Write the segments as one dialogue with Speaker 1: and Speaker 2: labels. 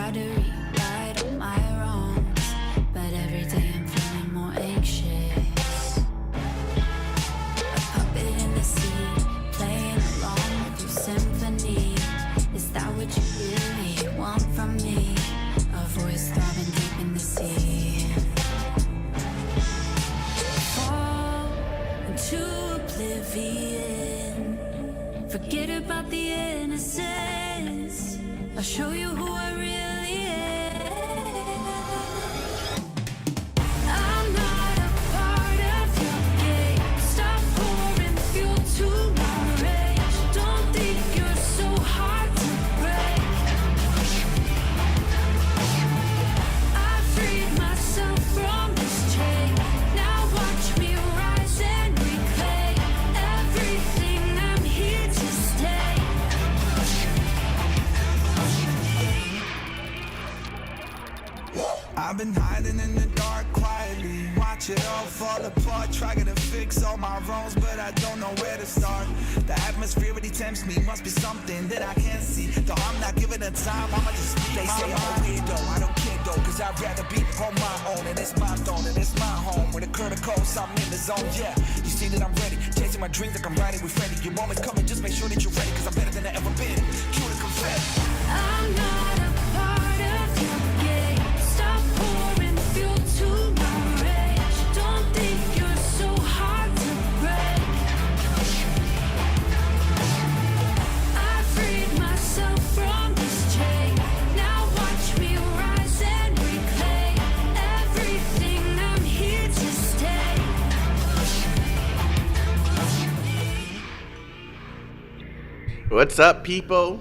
Speaker 1: try to rewrite all my wrongs, but every day I'm feeling more anxious. A puppet in the sea, playing along with your symphony. Is that what you really want from me? A voice throbbing deep in the sea. Fall into oblivion. Forget about the innocence. I'll show you who I really am. I'm not a part of your game. Stop pouring fuel to my rage. Don't think you're so hard to break. I freed myself from this chain. Now watch me rise and reclaim everything. I'm here to stay.
Speaker 2: I've been hiding in the dark quietly, watch it all fall apart, trying to fix all my wrongs, but I don't know where to start. The atmosphere really tempts me, must be something that I can't see. Though I'm not giving it time, I'ma just speak. They say I'm a weirdo, I don't care though, cause I'd rather be on my own. And it's my throne, and it's my home. When the curtain calls, I'm in the zone, yeah. You see that I'm ready, chasing my dreams like I'm riding with Freddy. Your moment's coming, just make sure that you're ready, cause I'm better than I ever been. Cue the confetti.
Speaker 1: I'm not a part of your game. Stop pouring fuel to my rage. Don't think you're so hard to break. I freed myself from this chain. Now watch me rise and reclaim everything. I'm here to stay.
Speaker 3: What's up, people?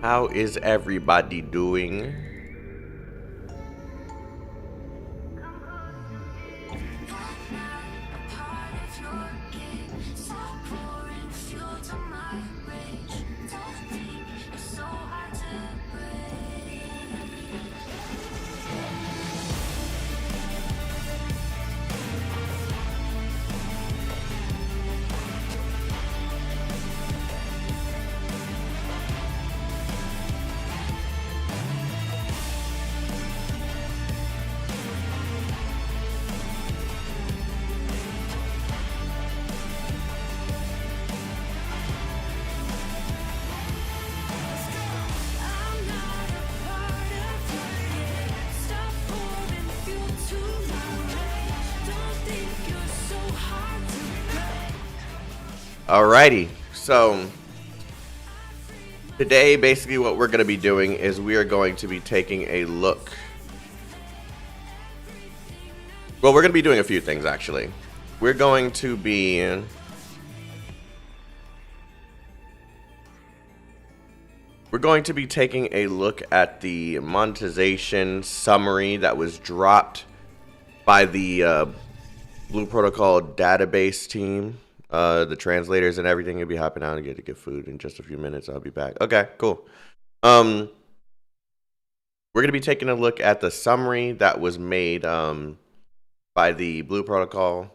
Speaker 3: How is everybody doing?
Speaker 1: I'm not a part of your game. Stop pouring fuel to my rage. Don't think you're so hard to break.
Speaker 3: Alrighty, so today basically what we're going to be doing is we are going to be taking a look. Well, we're going to be doing a few things actually. We're going to be taking a look at the monetization summary that was dropped by the Blue Protocol database team. The translators and everything will be hopping out and get food in just a few minutes. I'll be back. Okay, cool. We're gonna be taking a look at the summary that was made by the Blue Protocol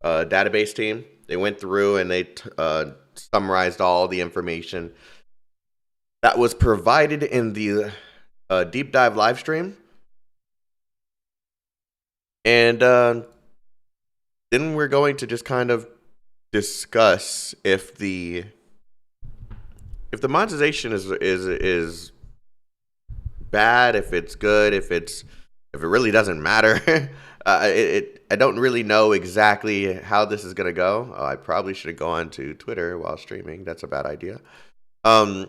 Speaker 3: database team. They went through and they summarized all the information that was provided in the deep dive live stream, and then we're going to just kind of discuss if the monetization is bad, if it's good, if it really doesn't matter. I don't really know exactly how this is gonna go. Oh, I probably should have gone to Twitter while streaming. That's a bad idea. What's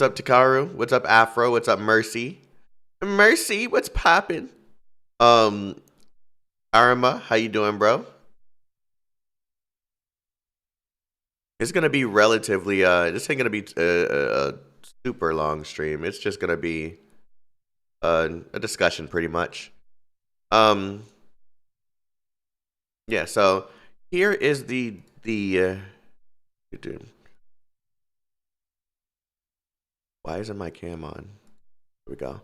Speaker 3: up, Takaru? What's up, Afro? What's up, Mercy? Mercy, what's poppin'? Arima, how you doing, bro? It's gonna be relatively. This ain't gonna be a super long stream. It's just gonna be a discussion, pretty much. Yeah. So here is the why isn't my cam on? Here we go.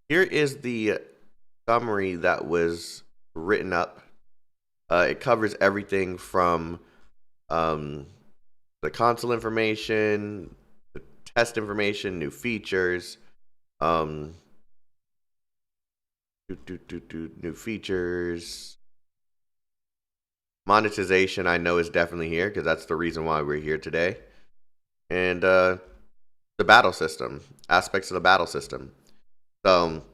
Speaker 3: Here is the summary that was written up. It covers everything from the the console information, the test information, new features, new features. Monetization, I know, is definitely here because that's the reason why we're here today. And the battle system, aspects of the battle system. So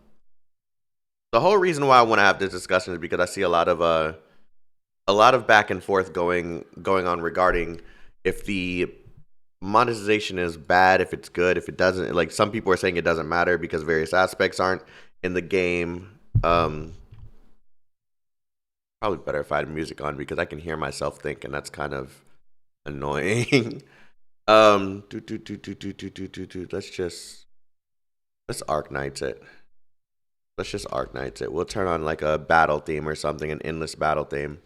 Speaker 3: the whole reason why I want to have this discussion is because I see a lot of back and forth going on regarding if the monetization is bad, if it's good, if it doesn't. Like, some people are saying it doesn't matter because various aspects aren't in the game. Probably better if I had music on because I can hear myself think, and that's kind of annoying. Let's Arc Knights it. Let's just Arc Knights it. We'll turn on like a battle theme or something, an endless battle theme.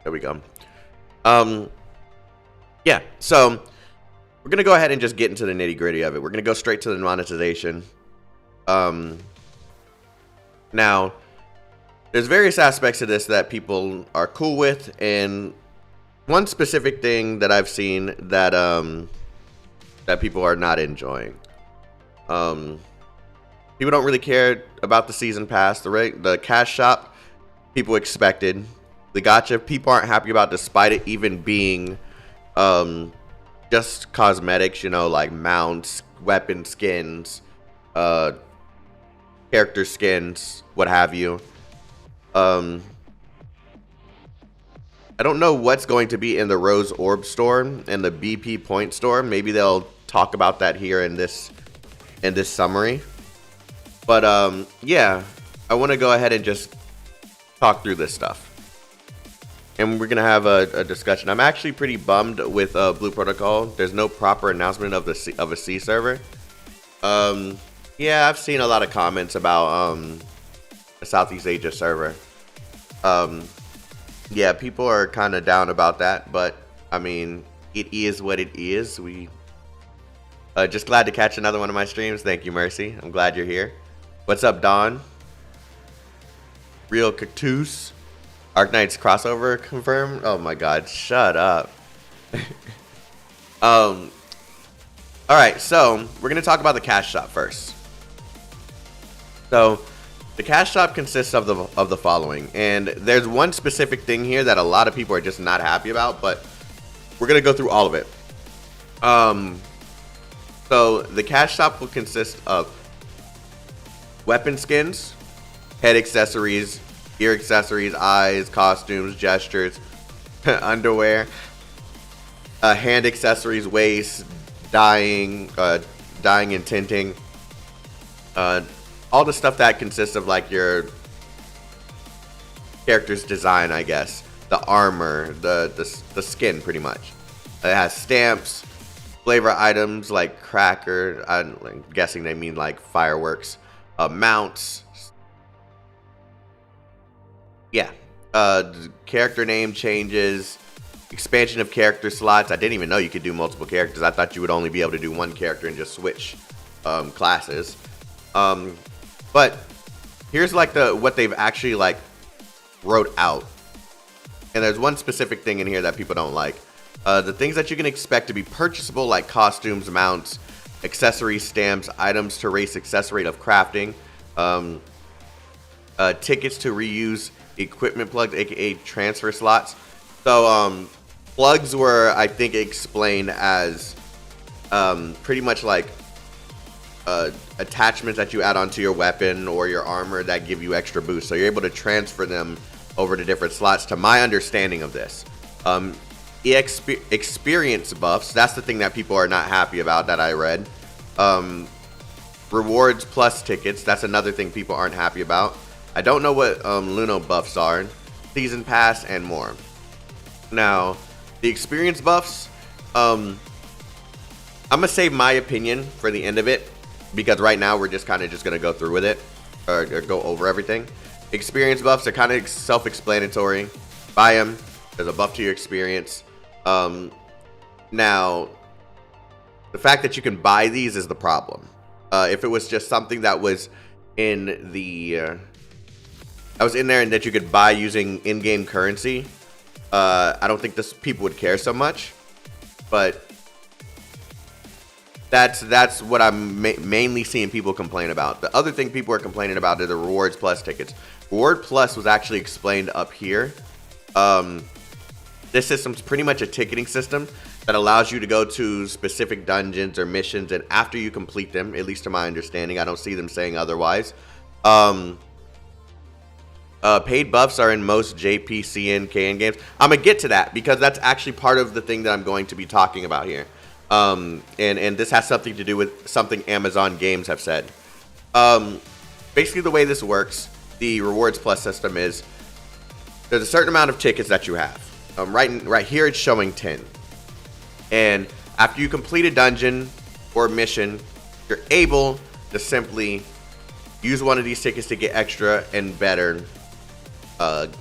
Speaker 3: There we go. Yeah, so we're going to go ahead and just get into the nitty gritty of it. We're going to go straight to the monetization. Now, there's various aspects of this that people are cool with, and one specific thing that I've seen that that people are not enjoying. People don't really care about the season pass. The cash shop, people expected. The gacha, people aren't happy about, despite it even being just cosmetics, you know, like mounts, weapon skins, character skins, what have you. I don't know what's going to be in the Rose Orb store and the BP Point store. Maybe they'll talk about that here in this summary. But yeah, I want to go ahead and just talk through this stuff. And we're going to have a discussion. I'm actually pretty bummed with Blue Protocol. There's no proper announcement of a C server. Yeah, I've seen a lot of comments about the Southeast Asia server. Yeah, people are kind of down about that. But, I mean, it is what it is. We just glad to catch another one of my streams. Thank you, Mercy. I'm glad you're here. What's up, Don? Real Cactus. Arc Knight's crossover confirmed? Oh my god, shut up. Alright, so we're going to talk about the cash shop first. So, the cash shop consists of the following. And there's one specific thing here that a lot of people are just not happy about, but we're going to go through all of it. So, the cash shop will consist of weapon skins, head accessories, ear accessories, eyes, costumes, gestures, underwear, hand accessories, waist, dyeing and tinting, all the stuff that consists of like your character's design, I guess, the armor, the skin, pretty much. It has stamps, flavor items like cracker. I'm guessing they mean like fireworks, mounts. Yeah, character name changes, expansion of character slots. I didn't even know you could do multiple characters. I thought you would only be able to do one character and just switch classes. But here's like what they've actually like wrote out. And there's one specific thing in here that people don't like. The things that you can expect to be purchasable, like costumes, mounts, accessories, stamps, items to raise success rate of crafting, tickets to reuse equipment plugs, aka transfer slots. So plugs were, I think, explained as pretty much like attachments that you add onto your weapon or your armor that give you extra boost. So you're able to transfer them over to different slots, to my understanding of this. Experience buffs, that's the thing that people are not happy about that I read. Rewards plus tickets, that's another thing people aren't happy about. I don't know what Luno buffs are, season pass, and more. Now, the experience buffs, I'm gonna save my opinion for the end of it, because right now we're just kind of just gonna go through with it, or go over everything. Experience buffs are kind of self-explanatory. Buy them, There's a buff to your experience. Now, the fact that you can buy these is the problem. If it was just something that was in the I was in there and that you could buy using in-game currency, I don't think people would care so much. But that's what I'm mainly seeing people complain about. The other thing people are complaining about are the Rewards Plus tickets. Reward Plus was actually explained up here. This system's pretty much a ticketing system that allows you to go to specific dungeons or missions, and after you complete them, at least to my understanding, I don't see them saying otherwise. Paid buffs are in most JPCN KN games. I'm gonna get to that because that's actually part of the thing that I'm going to be talking about here. And this has something to do with something Amazon Games have said. Basically, the way this works, the Rewards Plus system is there's a certain amount of tickets that you have. Right here, it's showing 10. And after you complete a dungeon or mission, you're able to simply use one of these tickets to get extra and better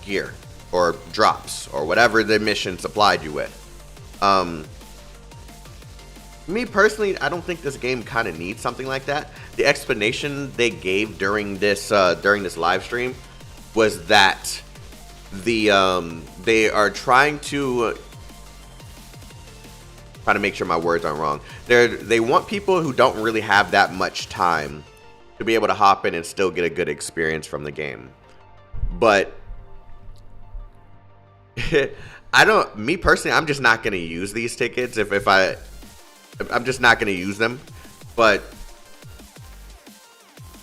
Speaker 3: gear or drops or whatever the mission supplied you with. Me personally, I don't think this game kind of needs something like that. The explanation they gave during this live stream was that they are trying to make sure my words aren't wrong. They want people who don't really have that much time to be able to hop in and still get a good experience from the game. But me personally, I'm just not going to use these tickets I'm just not going to use them. But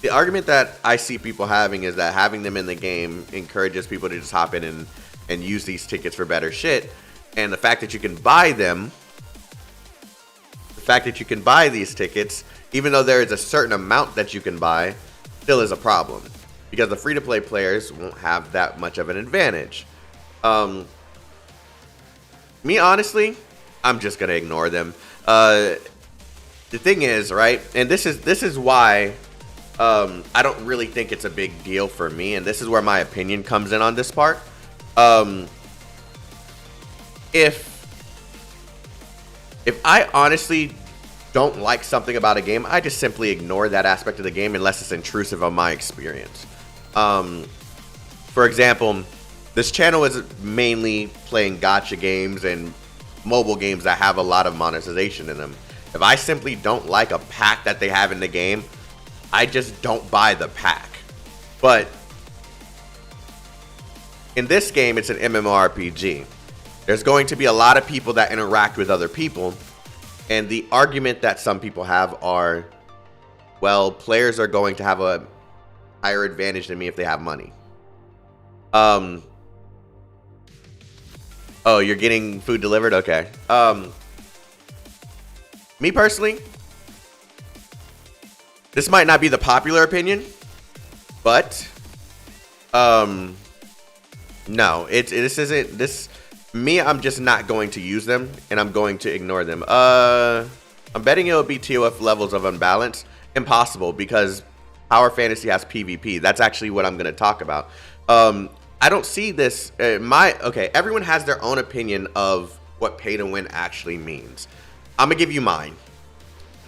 Speaker 3: the argument that I see people having is that having them in the game encourages people to just hop in and use these tickets for better shit. And the fact that you can buy them, these tickets, even though there is a certain amount that you can buy, still is a problem. Because the free-to-play players won't have that much of an advantage. Me, honestly, I'm just going to ignore them. The thing is, right, and this is why I don't really think it's a big deal for me, and this is where my opinion comes in on this part. If I honestly don't like something about a game, I just simply ignore that aspect of the game unless it's intrusive on my experience. For example, this channel is mainly playing gacha games and mobile games that have a lot of monetization in them. If I simply don't like a pack that they have in the game, I just don't buy the pack. But in this game, it's an MMORPG. There's going to be a lot of people that interact with other people, and the argument that some people have are, well, players are going to have a higher advantage than me if they have money. Oh, you're getting food delivered? Okay. Me personally, this might not be the popular opinion, but no, I'm just not going to use them, and I'm going to ignore them. I'm betting it'll be TOF levels of unbalance. Impossible, because Power Fantasy has PvP. That's actually what I'm going to talk about. I don't see this. Everyone has their own opinion of what pay to win actually means. I'm going to give you mine.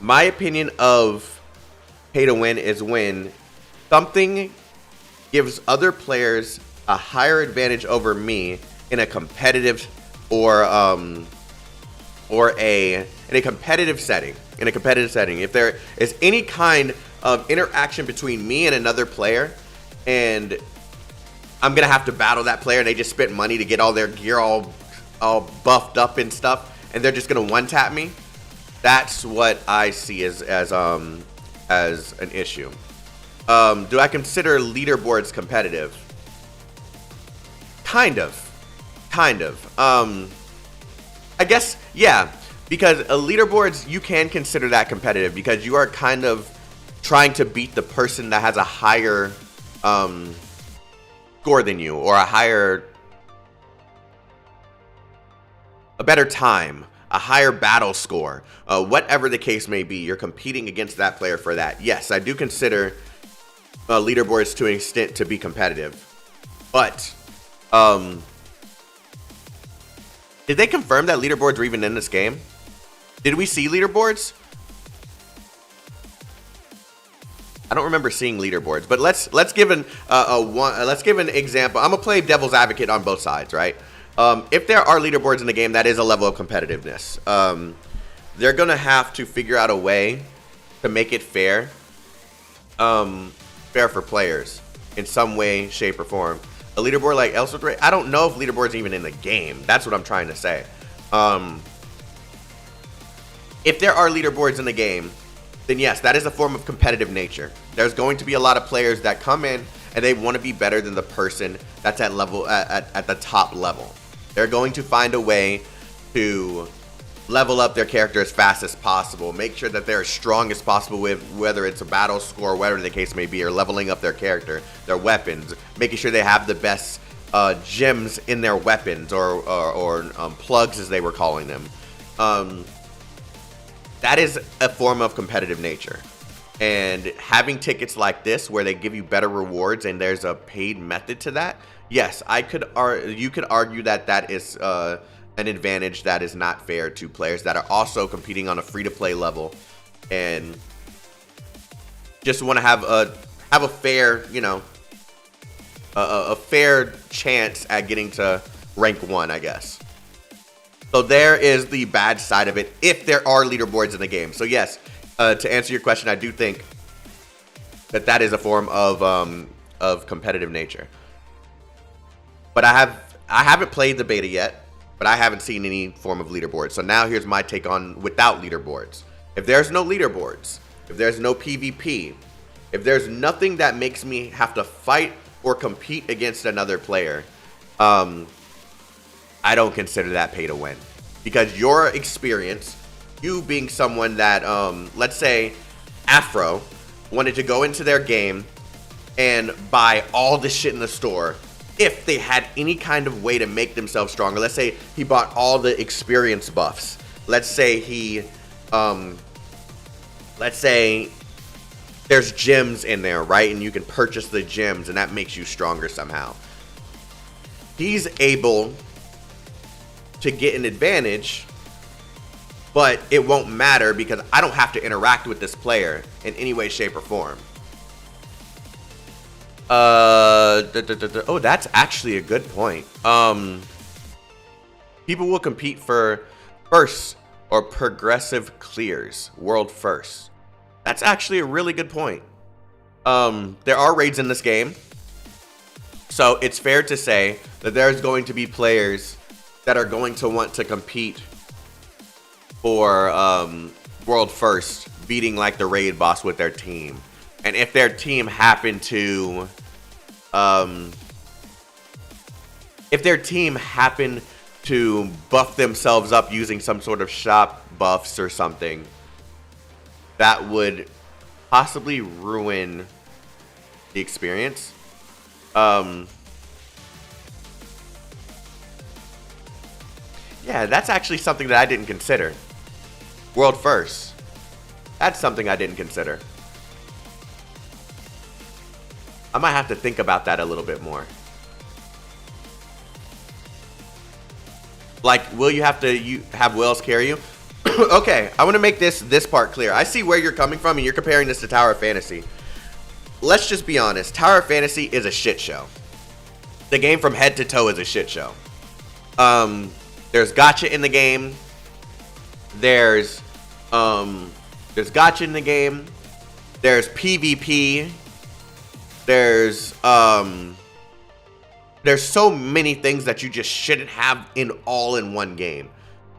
Speaker 3: My opinion of pay to win is when something gives other players a higher advantage over me in a competitive in a competitive setting. If there is any kind of interaction between me and another player, and I'm gonna have to battle that player, and they just spent money to get all their gear all buffed up and stuff, and they're just gonna one-tap me. That's what I see as an issue. Do I consider leaderboards competitive? Kind of. I guess, yeah, because leaderboards, you can consider that competitive because you are kind of trying to beat the person that has a higher score than you, or a better time, a higher battle score, whatever the case may be. You're competing against that player for that. Yes, I do consider leaderboards to an extent to be competitive, but Did they confirm that leaderboards were even in this game? Did we see leaderboards? I don't remember seeing leaderboards, but let's give an example. I'm gonna play devil's advocate on both sides, right? If there are leaderboards in the game, that is a level of competitiveness. They're gonna have to figure out a way to make it fair, fair for players in some way, shape, or form. A leaderboard like Ellsworth Ray, I don't know if leaderboard's even in the game. That's what I'm trying to say. If there are leaderboards in the game, then yes, that is a form of competitive nature. There's going to be a lot of players that come in and they want to be better than the person that's at the top level. They're going to find a way to level up their character as fast as possible, make sure that they're as strong as possible with whether it's a battle score, whatever the case may be, or leveling up their character, their weapons, making sure they have the best gems in their weapons or plugs as they were calling them. That is a form of competitive nature. And having tickets like this where they give you better rewards and there's a paid method to that, yes, you could argue that that is an advantage that is not fair to players that are also competing on a free-to-play level and just want to have a fair, you know, a fair chance at getting to rank 1, I guess. So there is the bad side of it if there are leaderboards in the game. So yes, to answer your question, I do think that that is a form of competitive nature. But I haven't played the beta yet, but I haven't seen any form of leaderboard. So now here's my take on without leaderboards. If there's no leaderboards, if there's no PvP, if there's nothing that makes me have to fight or compete against another player, I don't consider that pay to win. Because your experience, you being someone that, let's say Afro wanted to go into their game and buy all the shit in the store if they had any kind of way to make themselves stronger. Let's say he bought all the experience buffs. Let's say he, let's say there's gems in there, right? And you can purchase the gems and that makes you stronger somehow. He's able to get an advantage, but it won't matter because I don't have to interact with this player in any way, shape, or form. Oh, that's actually a good point. People will compete for first or progressive clears, world first. That's actually a really good point. There are raids in this game, so it's fair to say that there's going to be players that are going to want to compete for world first, beating like the raid boss with their team. And if their team happen to buff themselves up using some sort of shop buffs or something, that would possibly ruin the experience. Yeah, that's actually something that I didn't consider. World first. That's something I didn't consider. I might have to think about that a little bit more. Like, will you have to have whales carry you? Okay, I want to make this part clear. I see where you're coming from, and you're comparing this to Tower of Fantasy. Let's just be honest. Tower of Fantasy is a shit show. The game from head to toe is a shit show. There's gacha in the game. There's gacha in the game. There's PvP. There's so many things that you just shouldn't have in one game.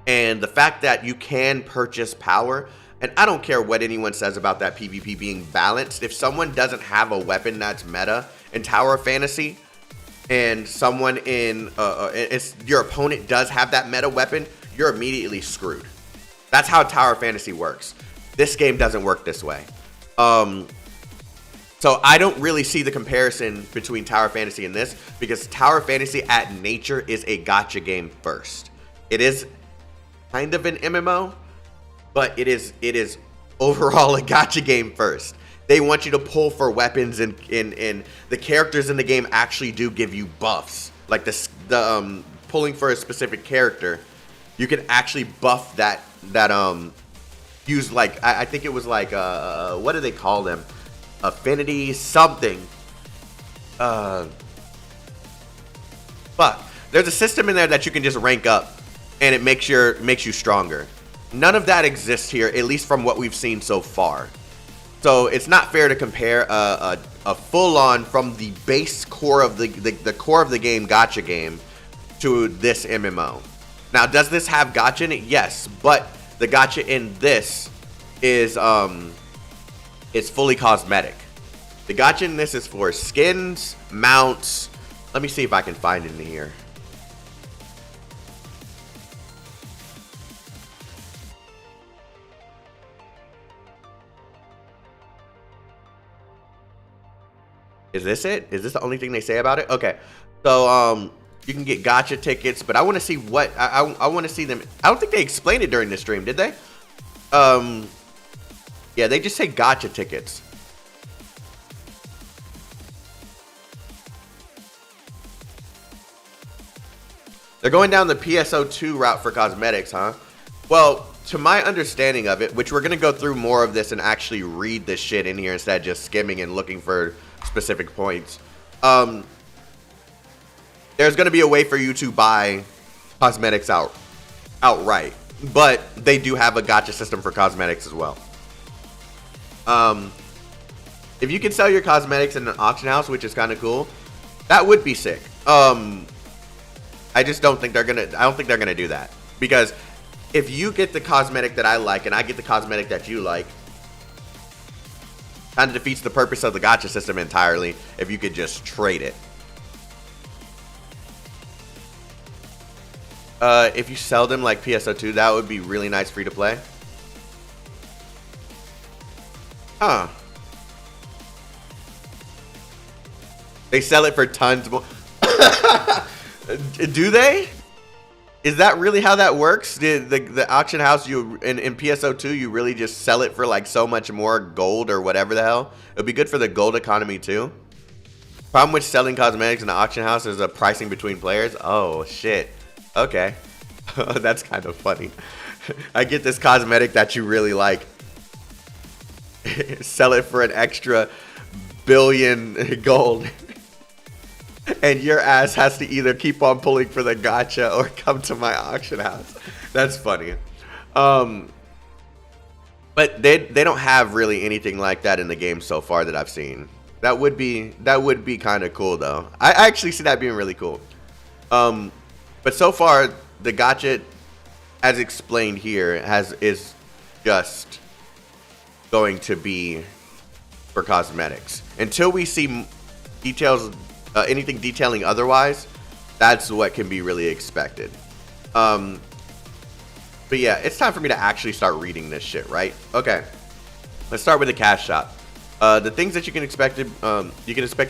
Speaker 3: And the fact that you can purchase power, and I don't care what anyone says about that PvP being balanced. If someone doesn't have a weapon that's meta in Tower of Fantasy, and someone in your opponent does have that meta weapon, you're immediately screwed. That's how Tower of Fantasy works. This game doesn't work this way. So I don't really see the comparison between Tower of Fantasy and this, because Tower of Fantasy at nature is a gacha game first. It is kind of an MMO, but it is overall a gacha game first. They want you to pull for weapons, and the characters in the game actually do give you buffs. Like the pulling for a specific character you can actually buff that use like I think it was like what do they call them? Affinity something. But there's a system in there that you can just rank up, and it makes you stronger. None of that exists here, at least from what we've seen so far. So it's not fair to compare a full-on from the base core of the core of the game, Gacha game, to this MMO. Now, does this have Gacha in it? Yes, but the Gacha in this is fully cosmetic. The Gacha in this is for skins, mounts. Let me see if I can find it in here. Is this it? Is this the only thing they say about it? Okay. So, you can get Gacha tickets, but I want to see what... I want to see them... I don't think they explained it during the stream, did they? Yeah, they just say Gacha tickets. They're going down the PSO2 route for cosmetics, huh? Well, to my understanding of it, which we're going to go through more of this and actually read this shit in here instead of just skimming and looking for specific points. There's going to be a way for you to buy cosmetics outright, but they do have a gacha system for cosmetics as well. If you can sell your cosmetics in an auction house, which is kind of cool, that would be sick. I just don't think they're gonna do that, because if you get the cosmetic that I like and I get the cosmetic that you like, kind of defeats the purpose of the gacha system entirely if you could just trade it. If you sell them like PSO2, that would be really nice free to play. Huh. They sell it for tons more. Do they? Is that really how that works? The auction house, you in PSO2, you really just sell it for like so much more gold or whatever the hell? It would be good for the gold economy too. Problem with selling cosmetics in the auction house is a pricing between players. Oh shit. Okay. That's kind of funny. I get this cosmetic that you really like. Sell it for an extra billion gold. And your ass has to either keep on pulling for the gacha or come to my auction house. That's funny. But they don't have really anything like that in the game so far that I've seen. That would be kind of cool though. I actually see that being really cool. But so far the gacha, as explained here, is just going to be for cosmetics until we see details. Anything detailing otherwise, that's what can be really expected. But yeah, it's time for me to actually start reading this shit, right? Okay, let's start with the cash shop. The things that you can expect to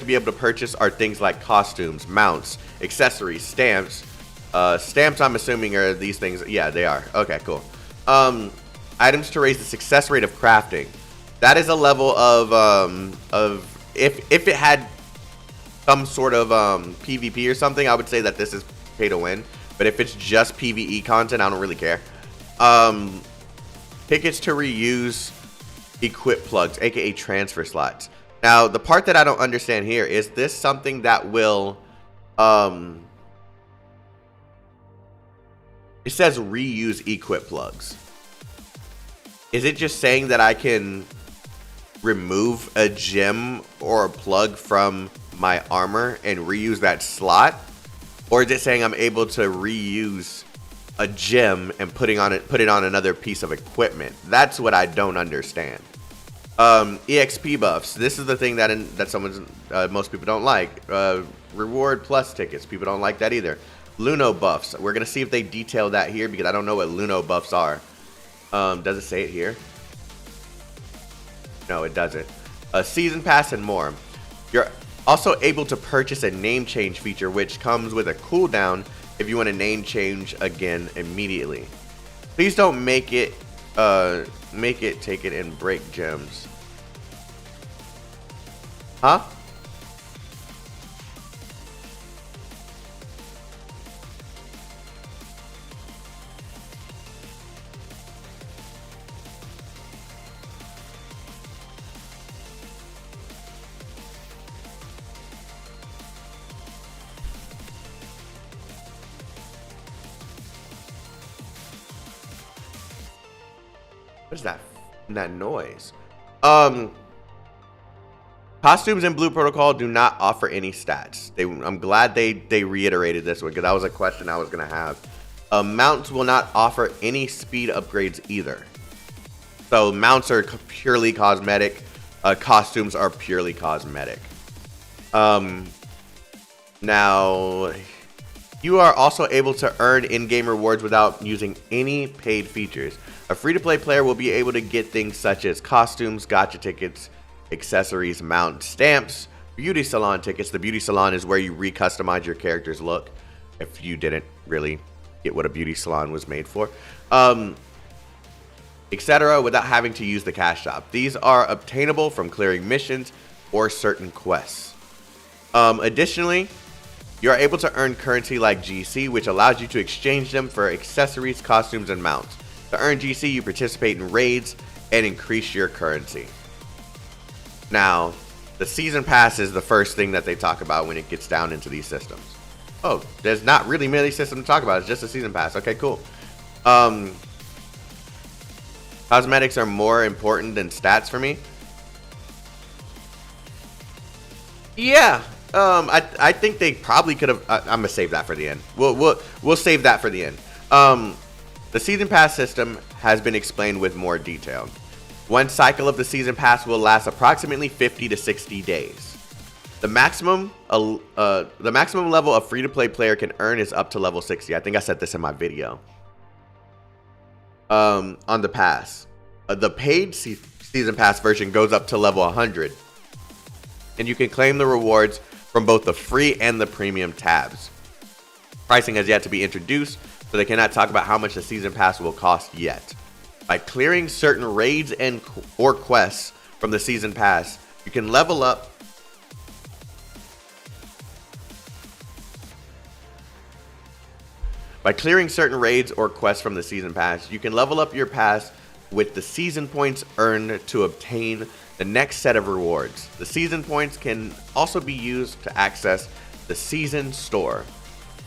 Speaker 3: be able to purchase are things like costumes, mounts, accessories, stamps. Stamps, I'm assuming, are these things. Yeah, they are. Okay, cool. Items to raise the success rate of crafting. That is a level of if it had some sort of PvP or something, I would say that this is pay to win. But if it's just PvE content, I don't really care. Tickets to reuse equip plugs, aka transfer slots. Now, the part that I don't understand here is this something that will it says reuse equip plugs. Is it just saying that I can remove a gem or a plug from my armor and reuse that slot, or is it saying I'm able to reuse a gem and put it on another piece of equipment? That's what I don't understand. EXP buffs. This is the thing that most people don't like. Reward plus tickets. People don't like that either. Luno buffs. We're gonna see if they detail that here because I don't know what Luno buffs are. Does it say it here? No, it doesn't. A season pass and more. You're also able to purchase a name change feature, which comes with a cooldown if you want to name change again immediately. Please don't make it, take it, and break gems. Huh? What is that noise? Costumes in Blue Protocol do not offer any stats. I'm glad they reiterated this one, because that was a question I was going to have. Mounts will not offer any speed upgrades either. So mounts are purely cosmetic. Costumes are purely cosmetic. Now, you are also able to earn in-game rewards without using any paid features. A free-to-play player will be able to get things such as costumes, gacha tickets, accessories, mount stamps, beauty salon tickets. The beauty salon is where you re-customize your character's look, if you didn't really get what a beauty salon was made for, etc., without having to use the cash shop. These are obtainable from clearing missions or certain quests. Additionally, you are able to earn currency like GC, which allows you to exchange them for accessories, costumes, and mounts. To earn GC, you participate in raids and increase your currency. Now, the season pass is the first thing that they talk about when it gets down into these systems. Oh, there's not really many systems to talk about. It's just a season pass. Okay, cool. Cosmetics are more important than stats for me. Yeah. I think they probably could have. I'm gonna save that for the end. We'll save that for the end. The season pass system has been explained with more detail. One cycle of the season pass will last approximately 50 to 60 days. The maximum level a free-to-play player can earn is up to level 60. I think I said this in my video. On the pass, the paid season pass version goes up to level 100, and you can claim the rewards from both the free and the premium tabs. Pricing has yet to be introduced, so they cannot talk about how much the season pass will cost yet. By clearing certain raids or quests from the season pass, you can level up. By clearing certain raids or quests from the season pass, you can level up your pass with the season points earned to obtain the next set of rewards. The season points can also be used to access the season store,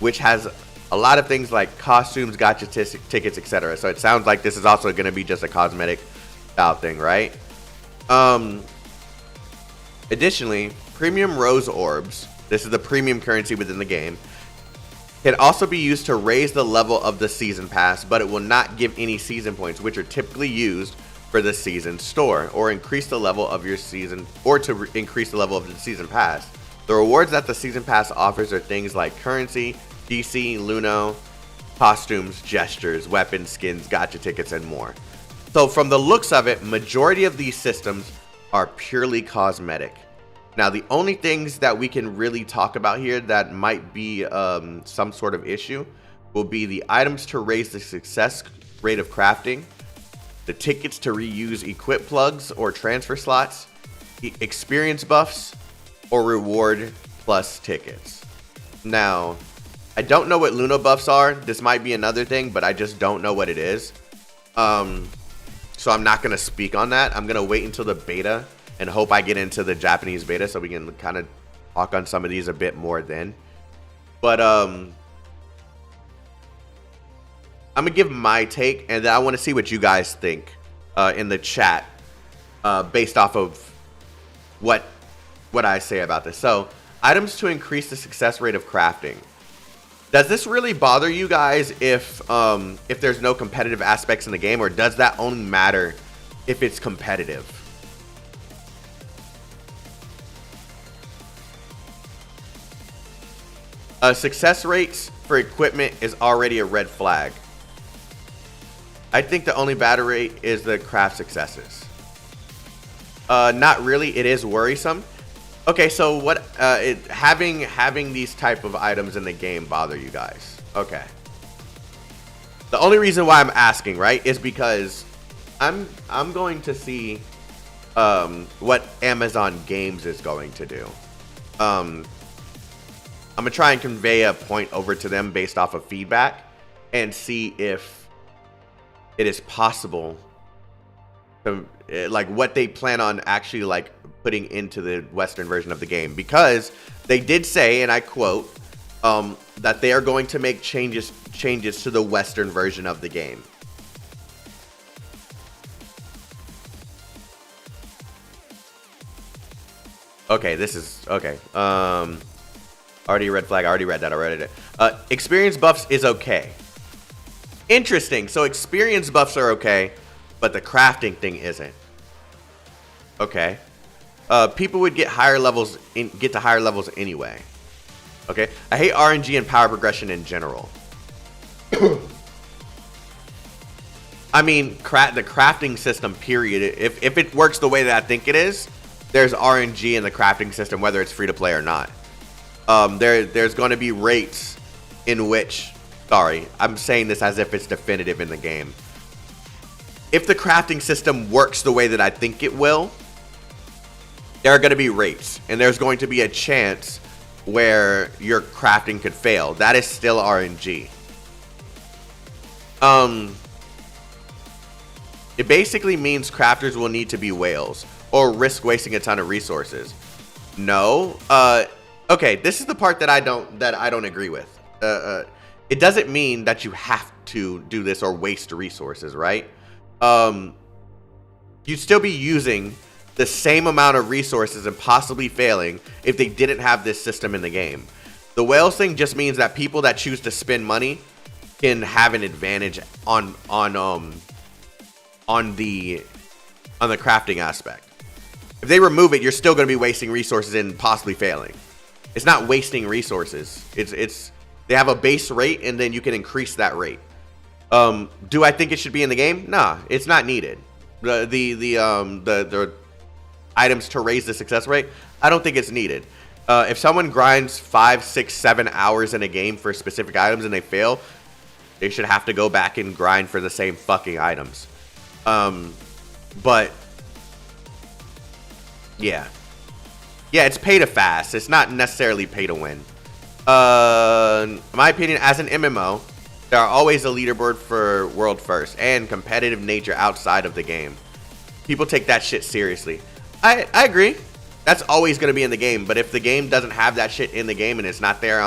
Speaker 3: which has a lot of things like costumes, gacha tickets, etc. So it sounds like this is also going to be just a cosmetic style thing, right? Additionally, premium rose orbs, this is the premium currency within the game, can also be used to raise the level of the season pass, but it will not give any season points, which are typically used for the season store, or increase the level of your season, or to increase the level of the season pass. The rewards that the season pass offers are things like currency, DC, Luno, costumes, gestures, weapons, skins, gacha tickets, and more. So from the looks of it, majority of these systems are purely cosmetic. Now, the only things that we can really talk about here that might be some sort of issue will be the items to raise the success rate of crafting, the tickets to reuse equip plugs or transfer slots, experience buffs, or reward plus tickets. Now, I don't know what Luno buffs are. This might be another thing, but I just don't know what it is. So I'm not going to speak on that. I'm going to wait until the beta and hope I get into the Japanese beta so we can kind of talk on some of these a bit more then. But I'm going to give my take, and then I want to see what you guys think in the chat based off of what I say about this. So, items to increase the success rate of crafting. Does this really bother you guys if there's no competitive aspects in the game, or does that only matter if it's competitive? Success rates for equipment is already a red flag. I think the only bad rate is the craft successes. Not really. It is worrisome. Okay, so what having these type of items in the game bother you guys? Okay. The only reason why I'm asking, right, is because I'm going to see what Amazon Games is going to do. I'm gonna try and convey a point over to them based off of feedback and see if it is possible to, like, what they plan on actually like putting into the Western version of the game, because they did say, and I quote, that they are going to make changes to the Western version of the game. Okay, this is okay. Already red flag. I already read that. I read it. Experience buffs is okay. Interesting. So experience buffs are okay, but the crafting thing isn't. Okay. People would get higher levels get to higher levels anyway. Okay. I hate RNG and power progression in general. I mean, the crafting system, period. If it works the way that I think it is, there's RNG in the crafting system, whether it's free to play or not. There's going to be rates in which, sorry, I'm saying this as if it's definitive in the game. If the crafting system works the way that I think it will, there are going to be rates, and there's going to be a chance where your crafting could fail. That is still RNG. It basically means crafters will need to be whales or risk wasting a ton of resources. No. Okay, this is the part that I don't agree with. It doesn't mean that you have to do this or waste resources, right? You'd still be using the same amount of resources and possibly failing if they didn't have this system in the game. The whales thing just means that people that choose to spend money can have an advantage on the crafting aspect. If they remove it, you're still going to be wasting resources and possibly failing. It's not wasting resources. It's they have a base rate and then you can increase that rate. Do I think it should be in the game? Nah, it's not needed. The items to raise the success rate, I don't think it's needed. If someone grinds 5, 6, 7 hours in a game for specific items and they fail, they should have to go back and grind for the same fucking items. But yeah, it's pay to fast. It's not necessarily pay to win. In my opinion, as an MMO, there are always a leaderboard for world first and competitive nature outside of the game. People take that shit seriously. I agree. That's always going to be in the game. But if the game doesn't have that shit in the game and it's not their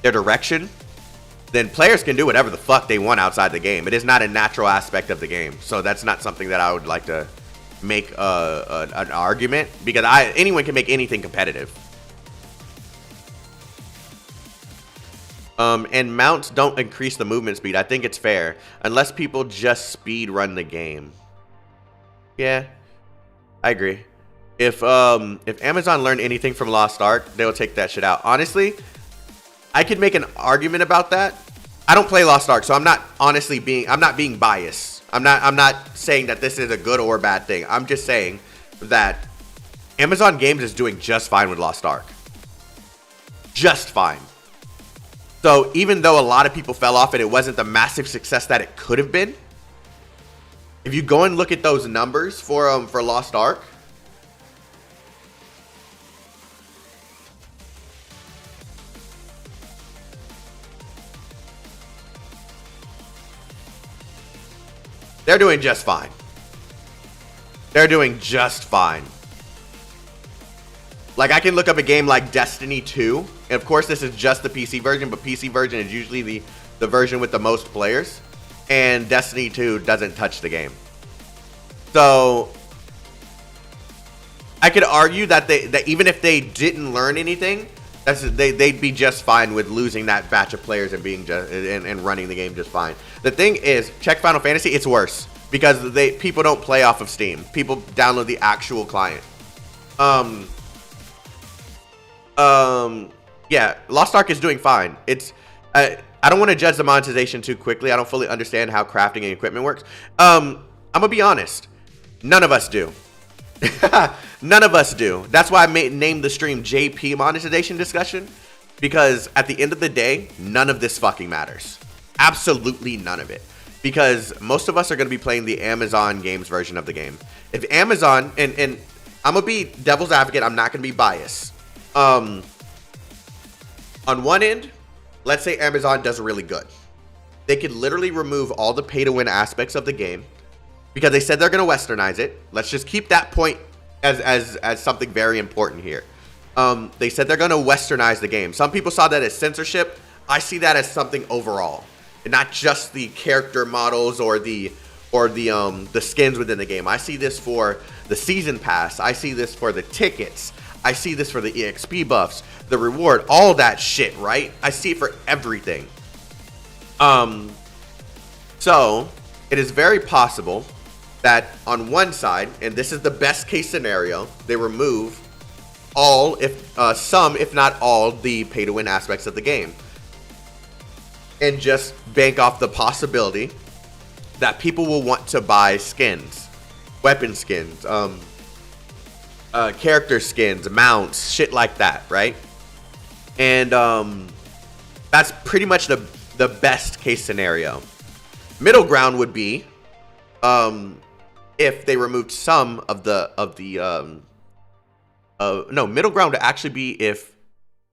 Speaker 3: direction, then players can do whatever the fuck they want outside the game. It is not a natural aspect of the game. So that's not something that I would like to make an argument, because anyone can make anything competitive. And mounts don't increase the movement speed. I think it's fair, unless people just speed run the game. Yeah, I agree. If Amazon learned anything from Lost Ark, they'll take that shit out. Honestly, I could make an argument about that. I don't play Lost Ark, so I'm not being biased. I'm not saying that this is a good or bad thing. I'm just saying that Amazon Games is doing just fine with Lost Ark. Just fine. So even though a lot of people fell off and it wasn't the massive success that it could have been, if you go and look at those numbers for Lost Ark, they're doing just fine. They're doing just fine. Like, I can look up a game like Destiny 2. And of course, this is just the PC version, but PC version is usually the version with the most players. And Destiny 2 doesn't touch the game. So, I could argue that even if they didn't learn anything, they'd be just fine with losing that batch of players and being and running the game just fine. The thing is, check Final Fantasy, it's worse. Because people don't play off of Steam. People download the actual client. Yeah, Lost Ark is doing fine. I don't want to judge the monetization too quickly. I don't fully understand how crafting and equipment works. I'm gonna be honest. None of us do. None of us do. That's why I named the stream JP monetization discussion. Because at the end of the day, none of this fucking matters. Absolutely none of it. Because most of us are going to be playing the Amazon Games version of the game. If Amazon, and I'm going to be devil's advocate, I'm not going to be biased. On one end, let's say Amazon does really good. They could literally remove all the pay-to-win aspects of the game because they said they're going to westernize it. Let's just keep that point as something very important here. They said they're going to westernize the game. Some people saw that as censorship. I see that as something overall. And not just the character models or the or the skins within the game. I see this for the season pass. I see this for the tickets. I see this for the EXP buffs, the reward, all that shit, right? I see it for everything. So it is very possible that on one side, and this is the best case scenario, they remove all, some, if not all, the pay to win aspects of the game, and just bank off the possibility that people will want to buy skins, weapon skins, character skins, mounts, shit like that, right? And that's pretty much the best case scenario. Middle ground would be if they removed some of the no, middle ground would actually be if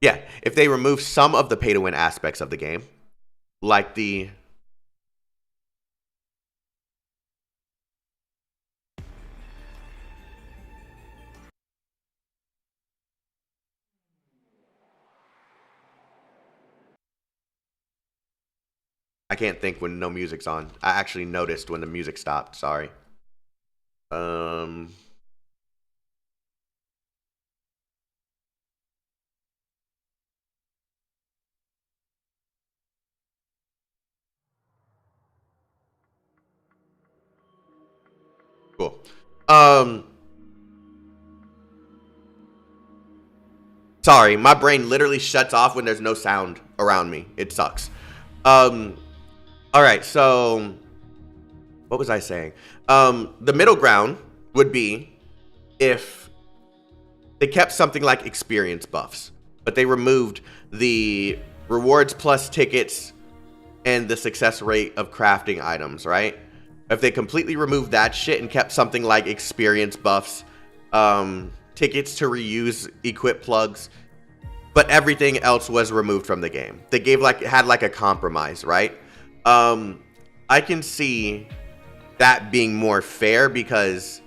Speaker 3: they remove some of the pay to win aspects of the game, like the I can't think when no music's on. I actually noticed when the music stopped. Sorry. Cool. Sorry, my brain literally shuts off when there's no sound around me. It sucks. All right, so what was I saying? The middle ground would be if they kept something like experience buffs, but they removed the rewards plus tickets and the success rate of crafting items, right? If they completely removed that shit and kept something like experience buffs, tickets to reuse equip plugs, but everything else was removed from the game. They had like a compromise, right? I can see that being more fair because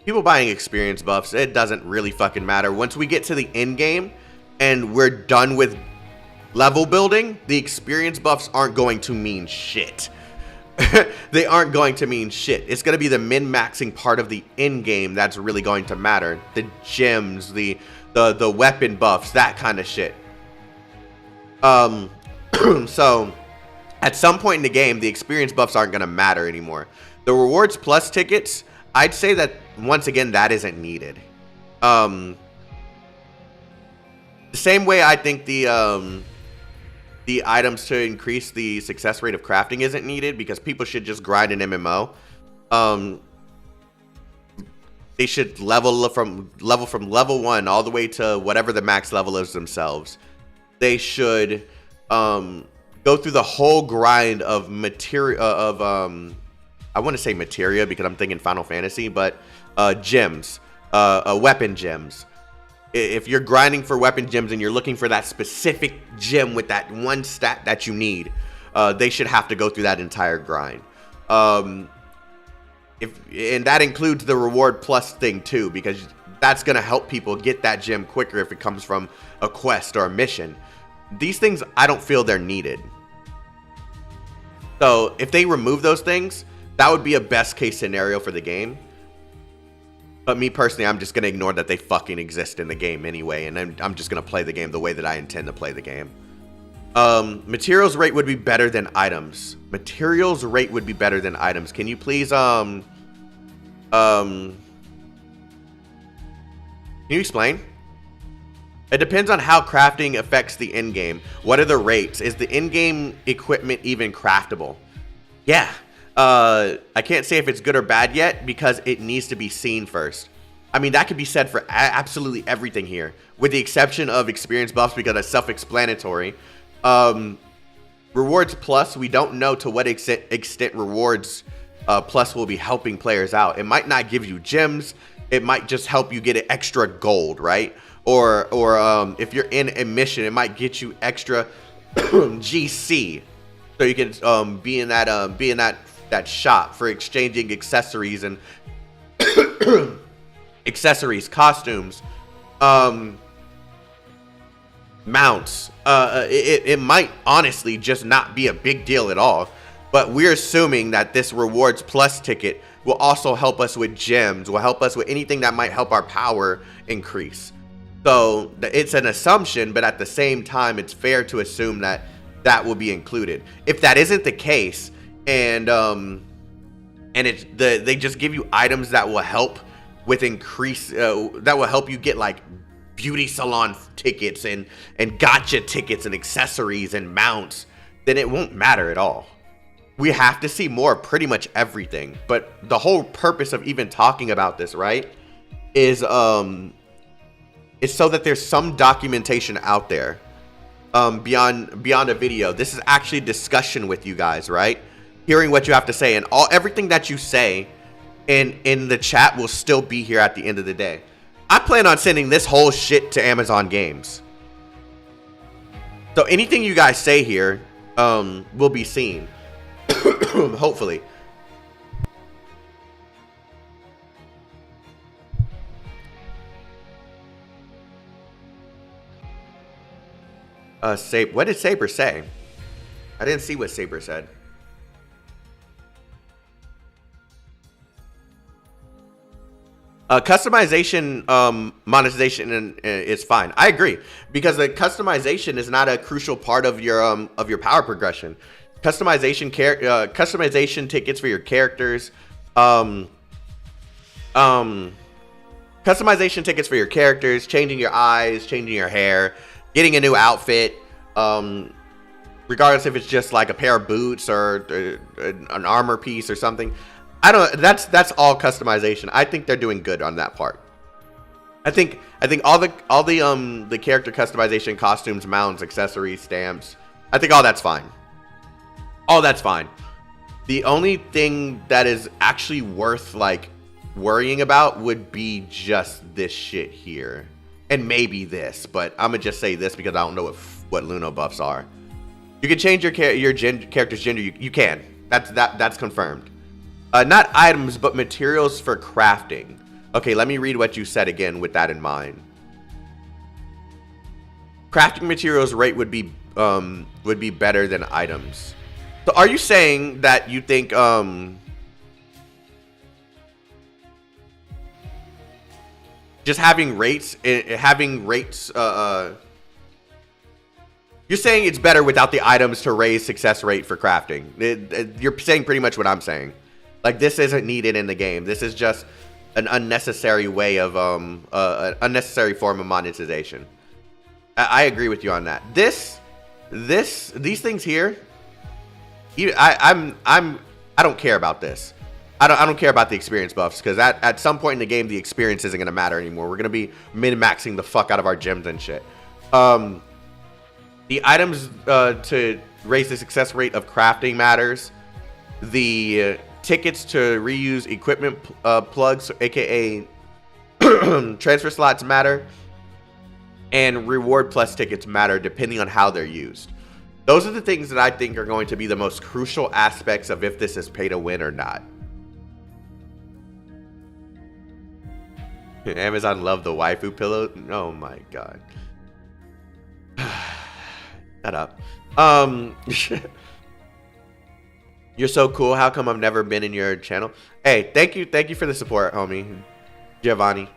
Speaker 3: people buying experience buffs, it doesn't really fucking matter. Once we get to the end game and we're done with level building, the experience buffs aren't going to mean shit. They aren't going to mean shit. It's going to be the min-maxing part of the end game that's really going to matter. The gems, the weapon buffs, that kind of shit. So at some point in the game, the experience buffs aren't going to matter anymore. The rewards plus tickets, I'd say that once again, that isn't needed. The same way I think the items to increase the success rate of crafting isn't needed, because people should just grind an MMO. They should level from level 1 all the way to whatever the max level is themselves. They should go through the whole grind of materia I want to say materia because I'm thinking Final Fantasy, but gems, weapon gems. If you're grinding for weapon gems and you're looking for that specific gem with that one stat that you need, they should have to go through that entire grind. And that includes the reward plus thing too, because that's going to help people get that gem quicker if it comes from a quest or a mission. These things, I don't feel they're needed. So if they remove those things, that would be a best case scenario for the game. But me personally, I'm just going to ignore that they fucking exist in the game anyway, and I'm just going to play the game the way that I intend to play the game. Materials rate would be better than items. Materials rate would be better than items. Can you please, can you explain? It depends on how crafting affects the end game. What are the rates? Is the in-game equipment even craftable? Yeah. I can't say if it's good or bad yet because it needs to be seen first. I mean, that could be said for absolutely everything here, with the exception of experience buffs because it's self-explanatory. Rewards plus, we don't know to what extent rewards plus will be helping players out. It might not give you gems. It might just help you get an extra gold, right? Or if you're in a mission, it might get you extra GC, so you can be in that shop for exchanging accessories and accessories, costumes, mounts. It might honestly just not be a big deal at all. But we're assuming that this rewards plus ticket will also help us with gems, will help us with anything that might help our power increase. So it's an assumption, but at the same time, it's fair to assume that that will be included. If that isn't the case, and they just give you items that will help with increase, that will help you get like beauty salon tickets and gacha tickets and accessories and mounts, then it won't matter at all. We have to see more of pretty much everything. But the whole purpose of even talking about this, right, is so that there's some documentation out there beyond a video. This is actually discussion with you guys, right? Hearing what you have to say, and everything that you say in the chat will still be here at the end of the day. I plan on sending this whole shit to Amazon Games. So anything you guys say here will be seen. Hopefully. What did Saber say? I didn't see what Saber said. Customization, monetization is fine. I agree, because the customization is not a crucial part of your power progression. Customization tickets for your characters, customization tickets for your characters, changing your eyes, changing your hair, getting a new outfit, regardless if it's just like a pair of boots or an armor piece or something. That's all customization. I think they're doing good on that part. I think all the character customization, costumes, mounts, accessories, stamps, I think all that's fine. All that's fine. The only thing that is actually worth like worrying about would be just this shit here, and maybe this. But I'm gonna just say this because I don't know what Luno buffs are. You can change your character's gender. You can. That's confirmed. Not items, but materials for crafting. Okay, let me read what you said again with that in mind. Crafting materials rate would be better than items. So are you saying that you think just having rates you're saying it's better without the items to raise success rate for crafting? You're saying pretty much what I'm saying. Like, this isn't needed in the game. This is just an unnecessary way of an unnecessary form of monetization. I agree with you on that. These things here, I don't care about this. I don't care about the experience buffs, because at some point in the game the experience isn't gonna matter anymore. We're gonna be min-maxing the fuck out of our gems and shit. The items to raise the success rate of crafting matters. The tickets to reuse equipment plugs, aka transfer slots, matter. And reward plus tickets matter depending on how they're used. Those are the things that I think are going to be the most crucial aspects of if this is pay to win or not. Amazon love the waifu pillow. Oh my god. Shut up. You're so cool. How come I've never been in your channel? Hey, thank you for the support, homie. Giovanni.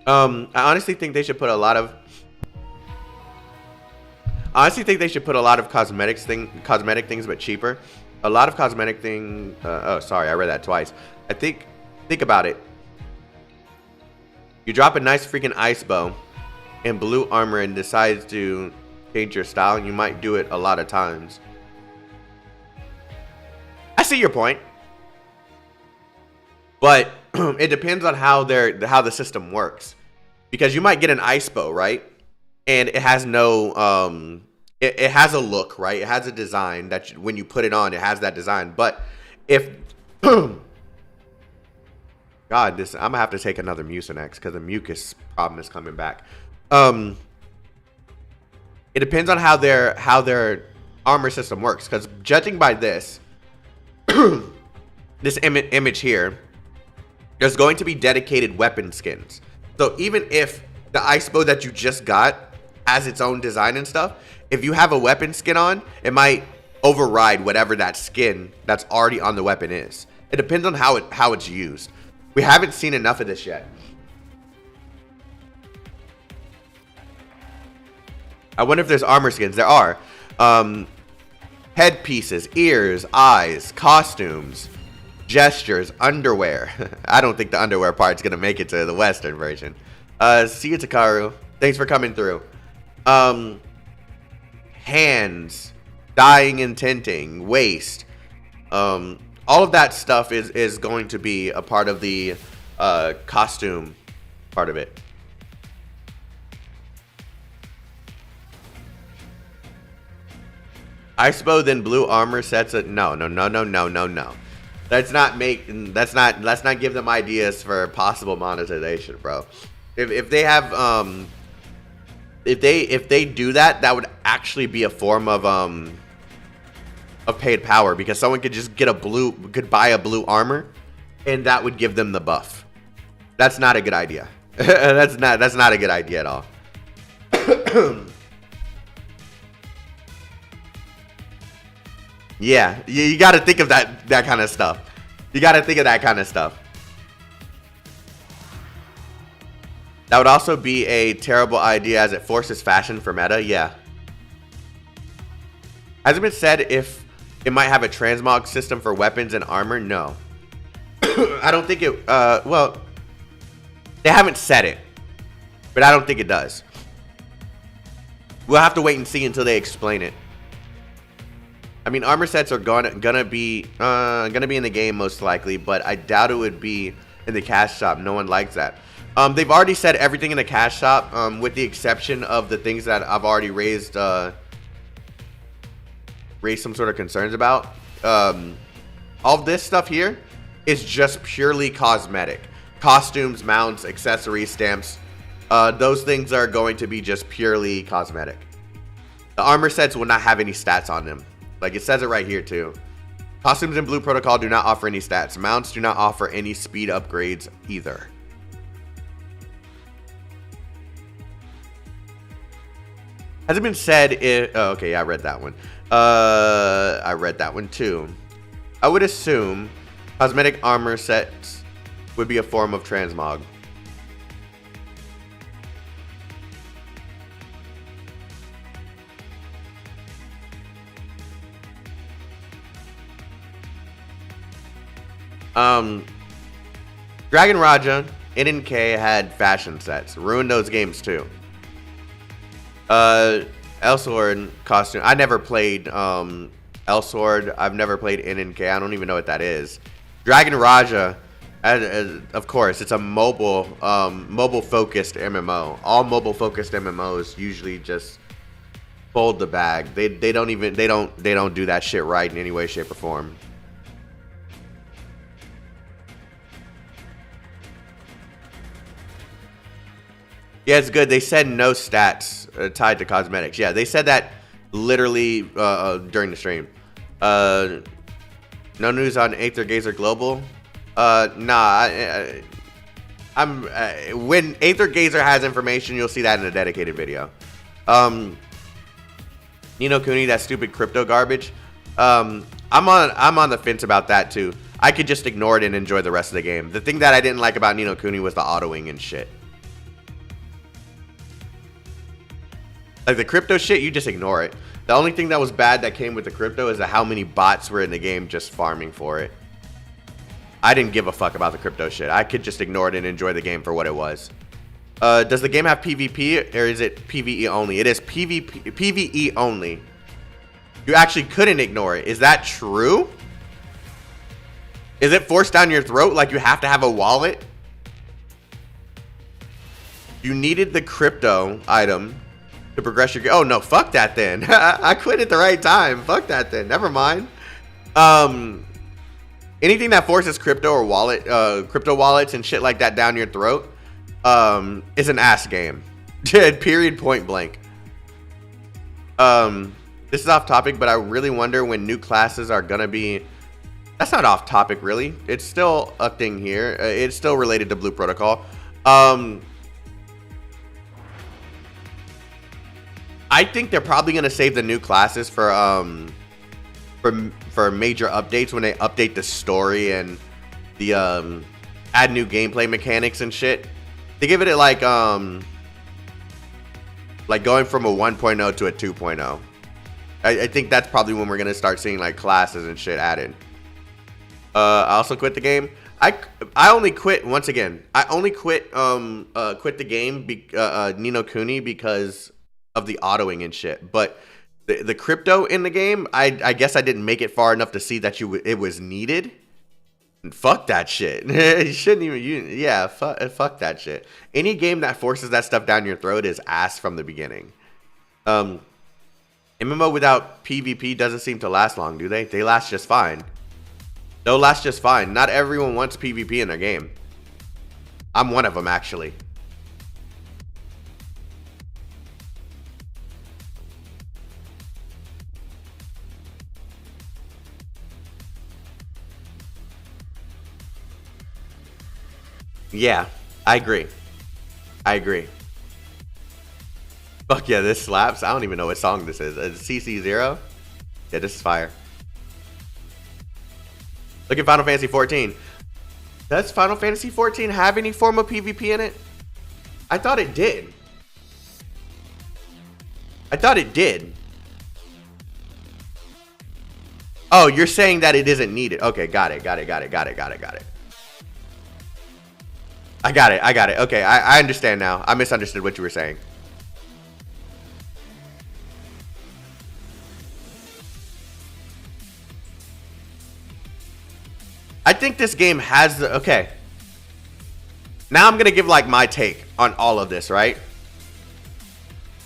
Speaker 3: I honestly think they should put a lot of cosmetic things, but cheaper. A lot of cosmetic things. Oh, sorry, I read that twice. Think about it. You drop a nice freaking ice bow and blue armor and decides to change your style, and you might do it a lot of times. I see your point, but it depends on how the system works, because you might get an ice bow, right? And it has no it has a look, right? It has a design that when you put it on, it has that design. But if God, I'm gonna have to take another Mucinex because the mucus problem is coming back. It depends on how their armor system works, because judging by this this image here, there's going to be dedicated weapon skins. So even if the ice bow that you just got has its own design and stuff, if you have a weapon skin on, it might override whatever that skin that's already on the weapon is. It depends on how it's used. We haven't seen enough of this yet. I wonder if there's armor skins. There are. Headpieces, ears, eyes, costumes, gestures, underwear. I don't think the underwear part's gonna make it to the Western version. See you, Takaru. Thanks for coming through. Hands, dyeing and tinting, waist. All of that stuff is going to be a part of the costume part of it. Iceberg then blue armor sets it. No. Let's not give them ideas for possible monetization, bro. If they have if they do that, that would actually be a form of paid power, because someone could just could buy a blue armor, and that would give them the buff. That's not a good idea. that's not a good idea at all. Yeah, you got to think of that kind of stuff. You got to think of that kind of stuff. That would also be a terrible idea, as it forces fashion for meta. Yeah. Has it been said if it might have a transmog system for weapons and armor? No. I don't think it... well, they haven't said it, but I don't think it does. We'll have to wait and see until they explain it. I mean, armor sets are gonna be in the game most likely, but I doubt it would be in the cash shop. No one likes that. They've already said everything in the cash shop, with the exception of the things that I've already raised some sort of concerns about. All this stuff here is just purely cosmetic. Costumes, mounts, accessories, stamps. Those things are going to be just purely cosmetic. The armor sets will not have any stats on them. Like, it says it right here too. Costumes in Blue Protocol do not offer any stats. Mounts do not offer any speed upgrades either. Has it been said oh, okay, yeah, I read that one. I read that one too. I would assume cosmetic armor sets would be a form of transmog. Dragon Raja, NNK had fashion sets. Ruined those games too. Elsword costume. I never played Elsword. I've never played NNK. I don't even know what that is. Dragon Raja, of course, it's a mobile focused MMO. All mobile focused MMOs usually just fold the bag. They don't do that shit right in any way, shape, or form. Yeah, it's good. They said no stats tied to cosmetics. Yeah, they said that literally during the stream. No news on Aether Gazer Global. Nah. When Aether Gazer has information, you'll see that in a dedicated video. Nino Kuni, that stupid crypto garbage. I'm on the fence about that too. I could just ignore it and enjoy the rest of the game. The thing that I didn't like about Nino Kuni was the autoing and shit. Like, the crypto shit, you just ignore it. The only thing that was bad that came with the crypto is how many bots were in the game just farming for it. I didn't give a fuck about the crypto shit. I could just ignore it and enjoy the game for what it was. Does the game have PvP, or is it PvE only? It is PvE only. You actually couldn't ignore it. Is that true? Is it forced down your throat like you have to have a wallet? You needed the crypto item to progress your game. Oh no, fuck that then. I quit at the right time. Fuck that then. Never mind. Anything that forces crypto or crypto wallets and shit like that down your throat is an ass game. Period, point blank. This is off topic, but I really wonder when new classes are gonna be... That's not off topic, really. It's still a thing here. It's still related to Blue Protocol. I think they're probably gonna save the new classes for for major updates when they update the story and the add new gameplay mechanics and shit. They give it like going from a 1.0 to a 2.0. I think that's probably when we're gonna start seeing like classes and shit added. I also quit the game. I only quit once again. I only quit quit the game Ni no Kuni because of the autoing and shit. But the crypto in the game, I guess I didn't make it far enough to see that it was needed. And fuck that shit. You shouldn't even. Fuck that shit. Any game that forces that stuff down your throat is ass from the beginning. MMO without PvP doesn't seem to last long, do they? They last just fine. They'll last just fine. Not everyone wants PvP in their game. I'm one of them, actually. Yeah, I agree. Fuck yeah, this slaps. I don't even know what song this is. CC0? Yeah, this is fire. Look at Final Fantasy 14. Does Final Fantasy 14 have any form of PvP in it? I thought it did. Oh, you're saying that it isn't needed. Okay, got it. I got it. Okay, I understand now. I misunderstood what you were saying. I think this game has the... Okay. Now I'm going to give like my take on all of this, right?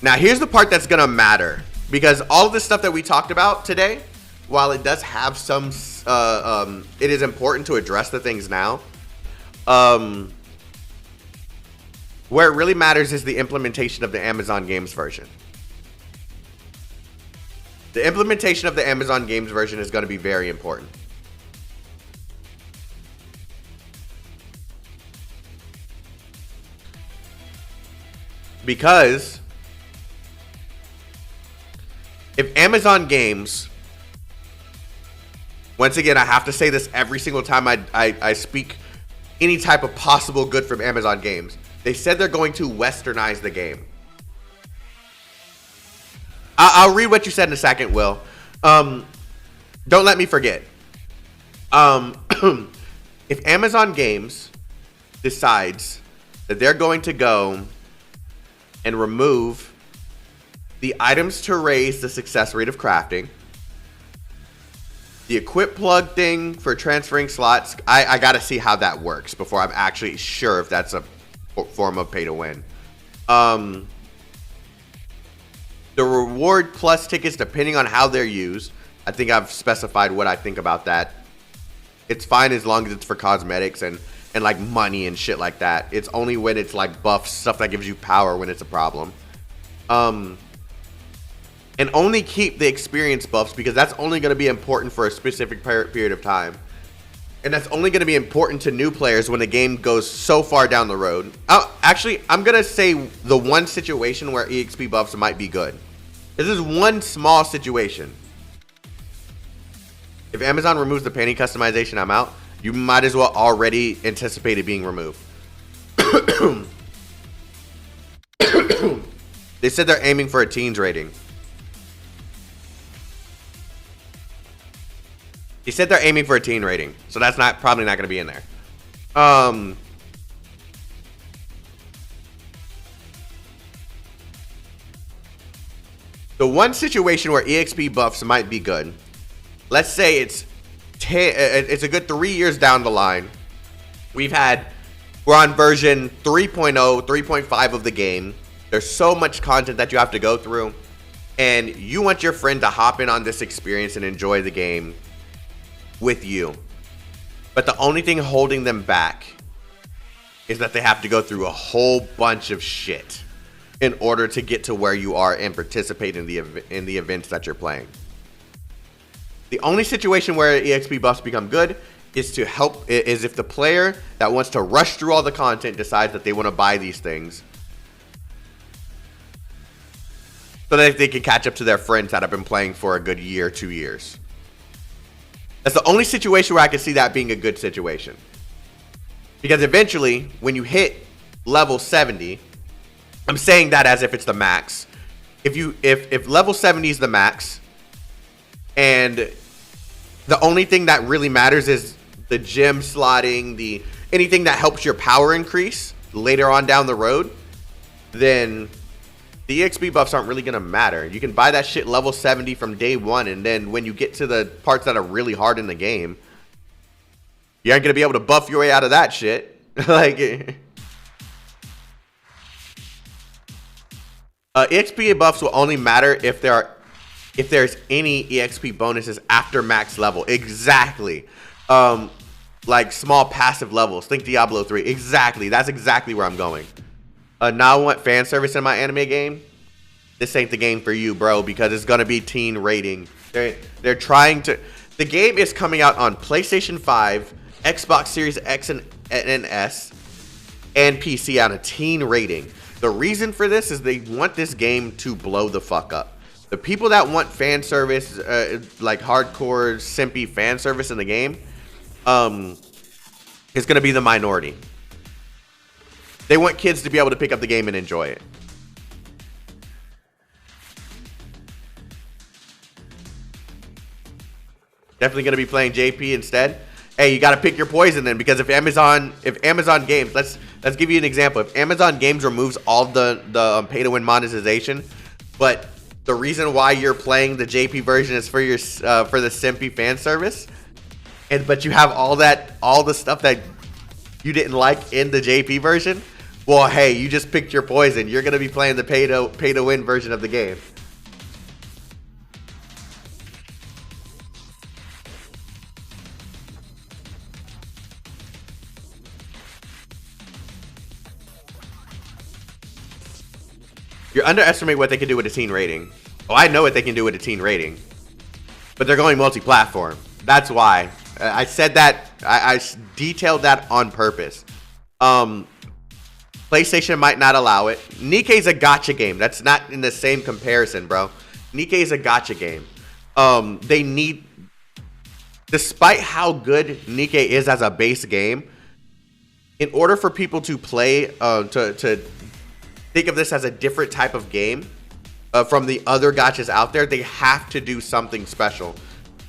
Speaker 3: Now here's the part that's going to matter. Because all of the stuff that we talked about today, while it does have some... it is important to address the things now. Where it really matters is the implementation of the Amazon Games version. The implementation of the Amazon Games version is going to be very important. Because if Amazon Games, once again, I have to say this every single time I speak any type of possible good from Amazon Games. They said they're going to westernize the game. I'll read what you said in a second, Will. Don't let me forget. If Amazon Games decides that they're going to go and remove the items to raise the success rate of crafting, the equip plug thing for transferring slots, I gotta see how that works before I'm actually sure if that's a form of pay to win. The reward plus tickets, depending on how they're used, I think I've specified what I think about that. It's fine as long as it's for cosmetics and like money and shit like that. It's only when it's like buffs, stuff that gives you power, when it's a problem. And only keep the experience buffs, because that's only going to be important for a specific period of time. And that's only going to be important to new players when the game goes so far down the road. Actually, I'm going to say the one situation where EXP buffs might be good. This is one small situation. If Amazon removes the painting customization, I'm out. You might as well already anticipate it being removed. They said they're aiming for a teens rating. He said they're aiming for a teen rating, so that's probably not going to be in there. The one situation where EXP buffs might be good, let's say it's a good 3 years down the line. We're on version 3.0, 3.5 of the game. There's so much content that you have to go through, and you want your friend to hop in on this experience and enjoy the game with you. But the only thing holding them back is that they have to go through a whole bunch of shit in order to get to where you are and participate in the events that you're playing. The only situation where EXP buffs become good is if the player that wants to rush through all the content decides that they want to buy these things so that they can catch up to their friends that have been playing for a good year, 2 years. That's the only situation where I can see that being a good situation. Because eventually, when you hit level 70, I'm saying that as if it's the max. If level 70 is the max, and the only thing that really matters is the gem slotting, anything that helps your power increase later on down the road, then the EXP buffs aren't really gonna matter. You can buy that shit level 70 from day one, and then when you get to the parts that are really hard in the game, you aren't gonna be able to buff your way out of that shit. Like, EXP buffs will only matter if there's any EXP bonuses after max level. Exactly. Like small passive levels. Think Diablo 3. Exactly. That's exactly where I'm going. Now I want fan service in my anime game. This ain't the game for you, bro, because it's gonna be teen rating. They're trying to. The game is coming out on PlayStation 5, Xbox Series X and S, and PC on a teen rating. The reason for this is they want this game to blow the fuck up. The people that want fan service, like hardcore simpy fan service in the game, is gonna be the minority. They want kids to be able to pick up the game and enjoy it. Definitely gonna be playing JP instead. Hey, you gotta pick your poison then, because if Amazon Games, let's give you an example. If Amazon Games removes all the pay to win monetization, but the reason why you're playing the JP version is for your for the simpy fan service, but you have all the stuff that you didn't like in the JP version, well, hey, you just picked your poison. You're gonna be playing the pay to win version of the game. You underestimate what they can do with a teen rating. Oh, I know what they can do with a teen rating, but they're going multi-platform. That's why I said that. I detailed that on purpose. PlayStation might not allow it. Nikkei's a gacha game. That's not in the same comparison, bro. Nikkei's a gacha game. They need, despite how good Nikkei is as a base game, in order for people to play, to think of this as a different type of game from the other gachas out there, they have to do something special.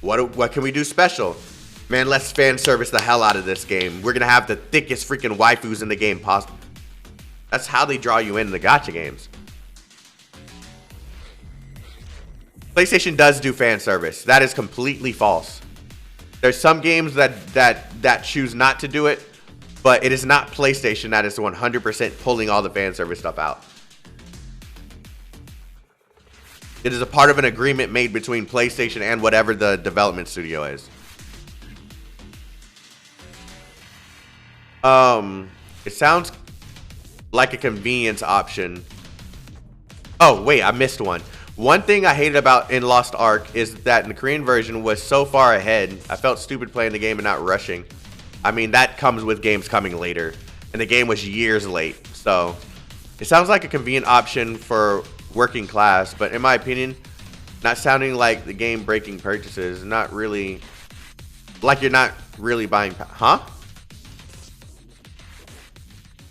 Speaker 3: What can we do special? Man, let's fan service the hell out of this game. We're gonna have the thickest freaking waifus in the game possible. That's how they draw you in the gacha games. PlayStation does do fan service. That is completely false. There's some games that choose not to do it, but it is not PlayStation that is 100% pulling all the fan service stuff out. It is a part of an agreement made between PlayStation and whatever the development studio is. It sounds like a convenience option. Oh, wait, I missed one. One thing I hated about in Lost Ark is that in the Korean version was so far ahead. I felt stupid playing the game and not rushing. I mean, that comes with games coming later, and the game was years late. So it sounds like a convenient option for working class, but in my opinion, not sounding like the game breaking purchases. Not really, like you're not really buying, huh?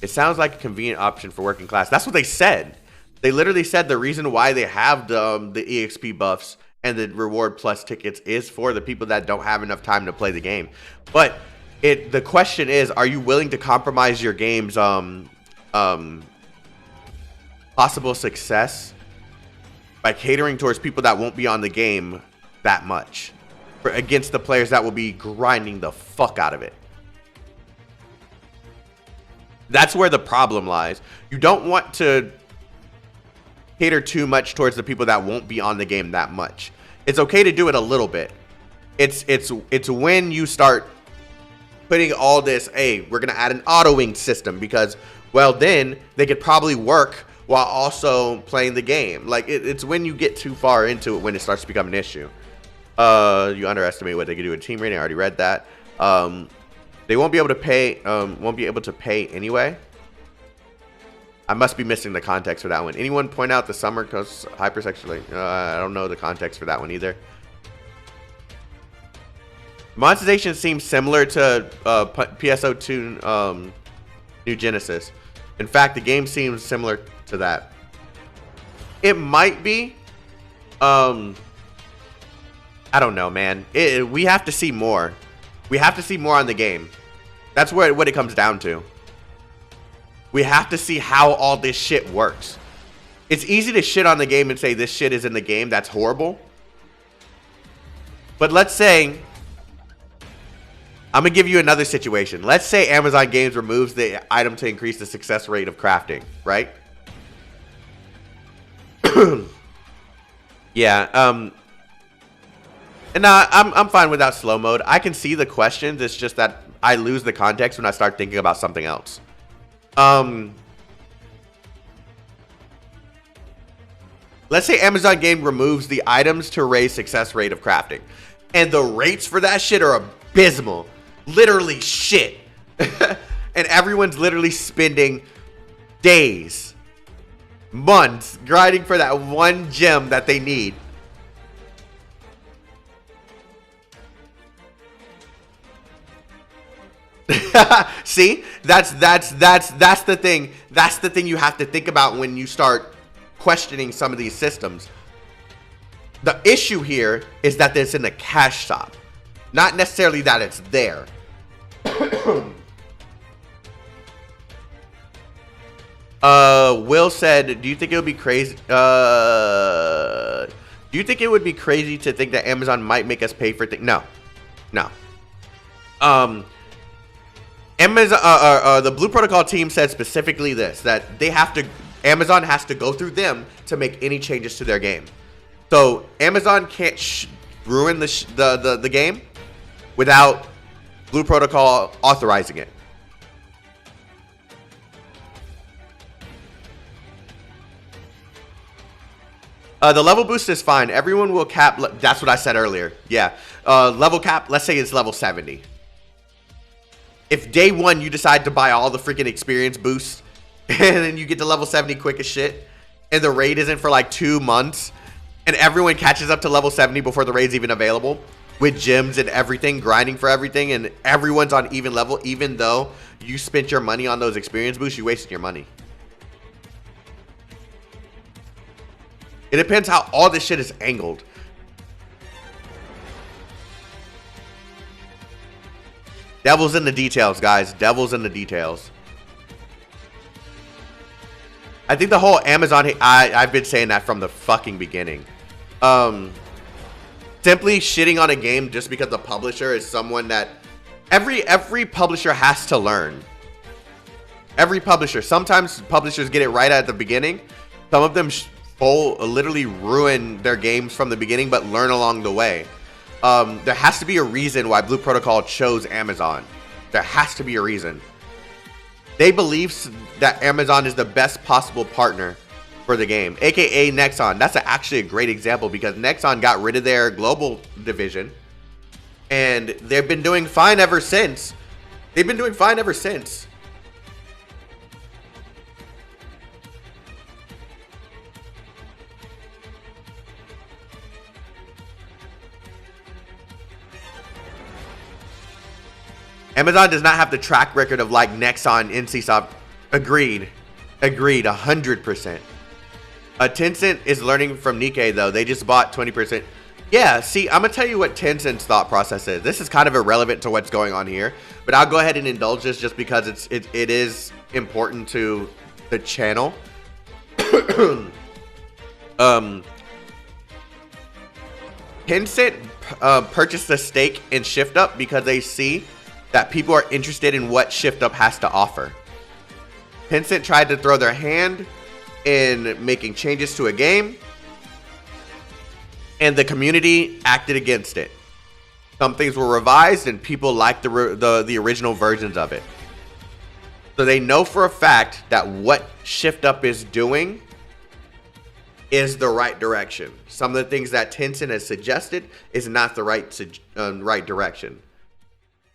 Speaker 3: It sounds like a convenient option for working class. That's what they said. They literally said the reason why they have the EXP buffs and the reward plus tickets is for the people that don't have enough time to play the game. But the question is, are you willing to compromise your game's possible success by catering towards people that won't be on the game that much against the players that will be grinding the fuck out of it? That's where the problem lies. You don't want to cater too much towards the people that won't be on the game that much. It's okay to do it a little bit. It's when you start putting all this, hey, we're gonna add an autoing system because, well, then they could probably work while also playing the game. Like it's when you get too far into it when it starts to become an issue. You underestimate what they can do with team rating. I already read that. They won't be able to pay. Won't be able to pay anyway. I must be missing the context for that one. Anyone point out the summer cause hypersexually? I don't know the context for that one either. Monetization seems similar to PSO2 New Genesis. In fact, the game seems similar to that. It might be. I don't know, man. We have to see more. We have to see more on the game. That's what it comes down to. We have to see how all this shit works. It's easy to shit on the game and say this shit is in the game. That's horrible. But let's say, I'm going to give you another situation. Let's say Amazon Games removes the item to increase the success rate of crafting, right? Yeah, and I'm fine without slow mode. I can see the questions. It's just that I lose the context when I start thinking about something else. Let's say Amazon Game removes the items to raise success rate of crafting. And the rates for that shit are abysmal. Literally shit. And everyone's literally spending days, months grinding for that one gem that they need. See, that's the thing. That's the thing you have to think about when you start questioning some of these systems. The issue here is that it's in the cash shop, not necessarily that it's there. Will said, "Do you think it would be crazy? Do you think it would be crazy to think that Amazon might make us pay for things?" No, no. Amazon, the Blue Protocol team said specifically this, that they have to, Amazon has to go through them to make any changes to their game. So Amazon can't ruin the game without Blue Protocol authorizing it. The level boost is fine. Everyone will cap. That's what I said earlier. Yeah. Level cap, let's say it's level 70. If day one you decide to buy all the freaking experience boosts and then you get to level 70 quick as shit and the raid isn't for like 2 months and everyone catches up to level 70 before the raid's even available with gems and everything, grinding for everything, and everyone's on even level, even though you spent your money on those experience boosts, you wasted your money. It depends how all this shit is angled. Devil's in the details, guys. Devil's in the details. I think the whole Amazon... I've been saying that from the fucking beginning. Simply shitting on a game just because the publisher is someone that... Every publisher has to learn. Every publisher. Sometimes publishers get it right at the beginning. Some of them literally ruin their games from the beginning, but learn along the way. There has to be a reason why Blue Protocol chose Amazon. There has to be a reason. They believe that Amazon is the best possible partner for the game, aka Nexon. That's actually a great example because Nexon got rid of their global division and they've been doing fine ever since. They've been doing fine ever since. Amazon does not have the track record of like Nexon, NCSoft. Agreed. Agreed, 100%. Tencent is learning from Nikkei though. They just bought 20%. Yeah, see, I'm going to tell you what Tencent's thought process is. This is kind of irrelevant to what's going on here, but I'll go ahead and indulge this just because it is important to the channel. Tencent purchased a stake in ShiftUp because they see that people are interested in what ShiftUp has to offer. Tencent tried to throw their hand in making changes to a game, and the community acted against it. Some things were revised, and people liked the original versions of it. So they know for a fact that what ShiftUp is doing is the right direction. Some of the things that Tencent has suggested is not the right direction.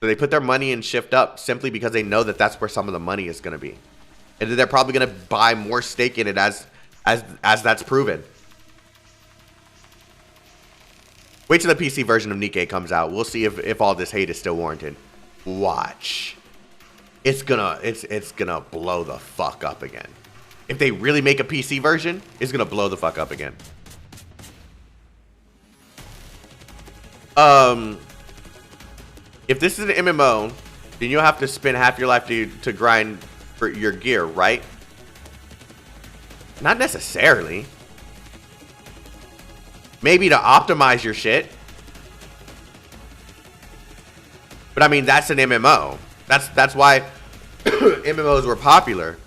Speaker 3: So they put their money in ShiftUp simply because they know that that's where some of the money is going to be. And they're probably going to buy more stake in it as that's proven. Wait till the PC version of Nikkei comes out. We'll see if all this hate is still warranted. Watch. It's gonna blow the fuck up again. If they really make a PC version, it's gonna blow the fuck up again. If this is an MMO, then you'll have to spend half your life to grind for your gear, right? Not necessarily. Maybe to optimize your shit. But I mean, that's an MMO. That's why MMOs were popular.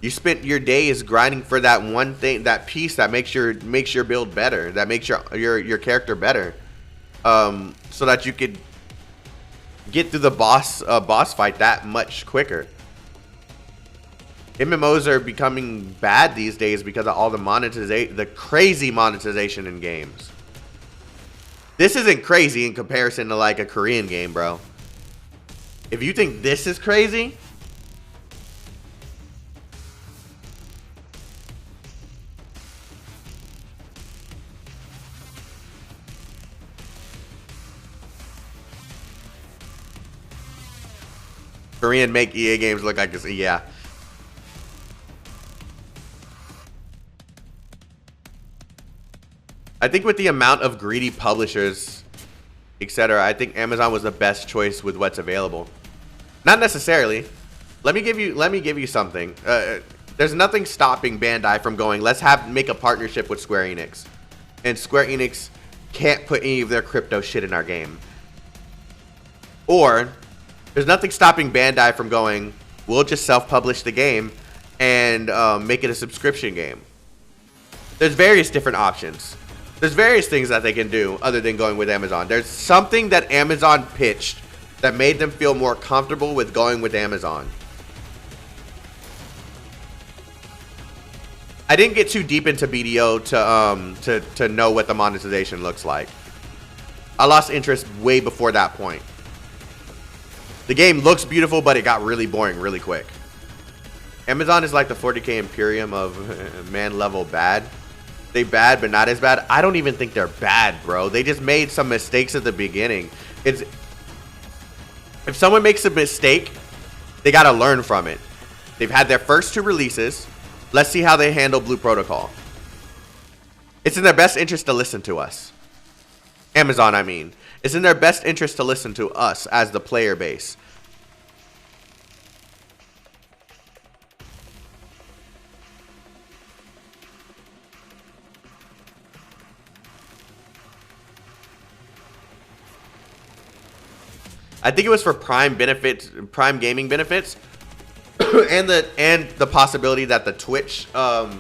Speaker 3: You spent your days grinding for that one thing, that piece that makes your build better, that makes your character better, so that you could get through the boss fight that much quicker. MMOs are becoming bad these days because of all the crazy monetization in games. This isn't crazy in comparison to like a Korean game, bro. If you think this is crazy, Korean make EA games look like this. Yeah. I think with the amount of greedy publishers, etc., I think Amazon was the best choice with what's available. Not necessarily. Let me give you something. There's nothing stopping Bandai from going, let's make a partnership with Square Enix. And Square Enix can't put any of their crypto shit in our game. Or there's nothing stopping Bandai from going, we'll just self-publish the game and make it a subscription game. There's various different options. There's various things that they can do other than going with Amazon. There's something that Amazon pitched that made them feel more comfortable with going with Amazon. I didn't get too deep into BDO to know what the monetization looks like. I lost interest way before that point. The game looks beautiful, but it got really boring really quick. Amazon is like the 40K Imperium of man level bad. They bad, but not as bad. I don't even think they're bad, bro. They just made some mistakes at the beginning. If someone makes a mistake, they got to learn from it. They've had their first 2 releases. Let's see how they handle Blue Protocol. It's in their best interest to listen to us. Amazon, I mean. It's in their best interest to listen to us as the player base. I think it was for Prime benefits, Prime gaming benefits, and the possibility that the Twitch Prime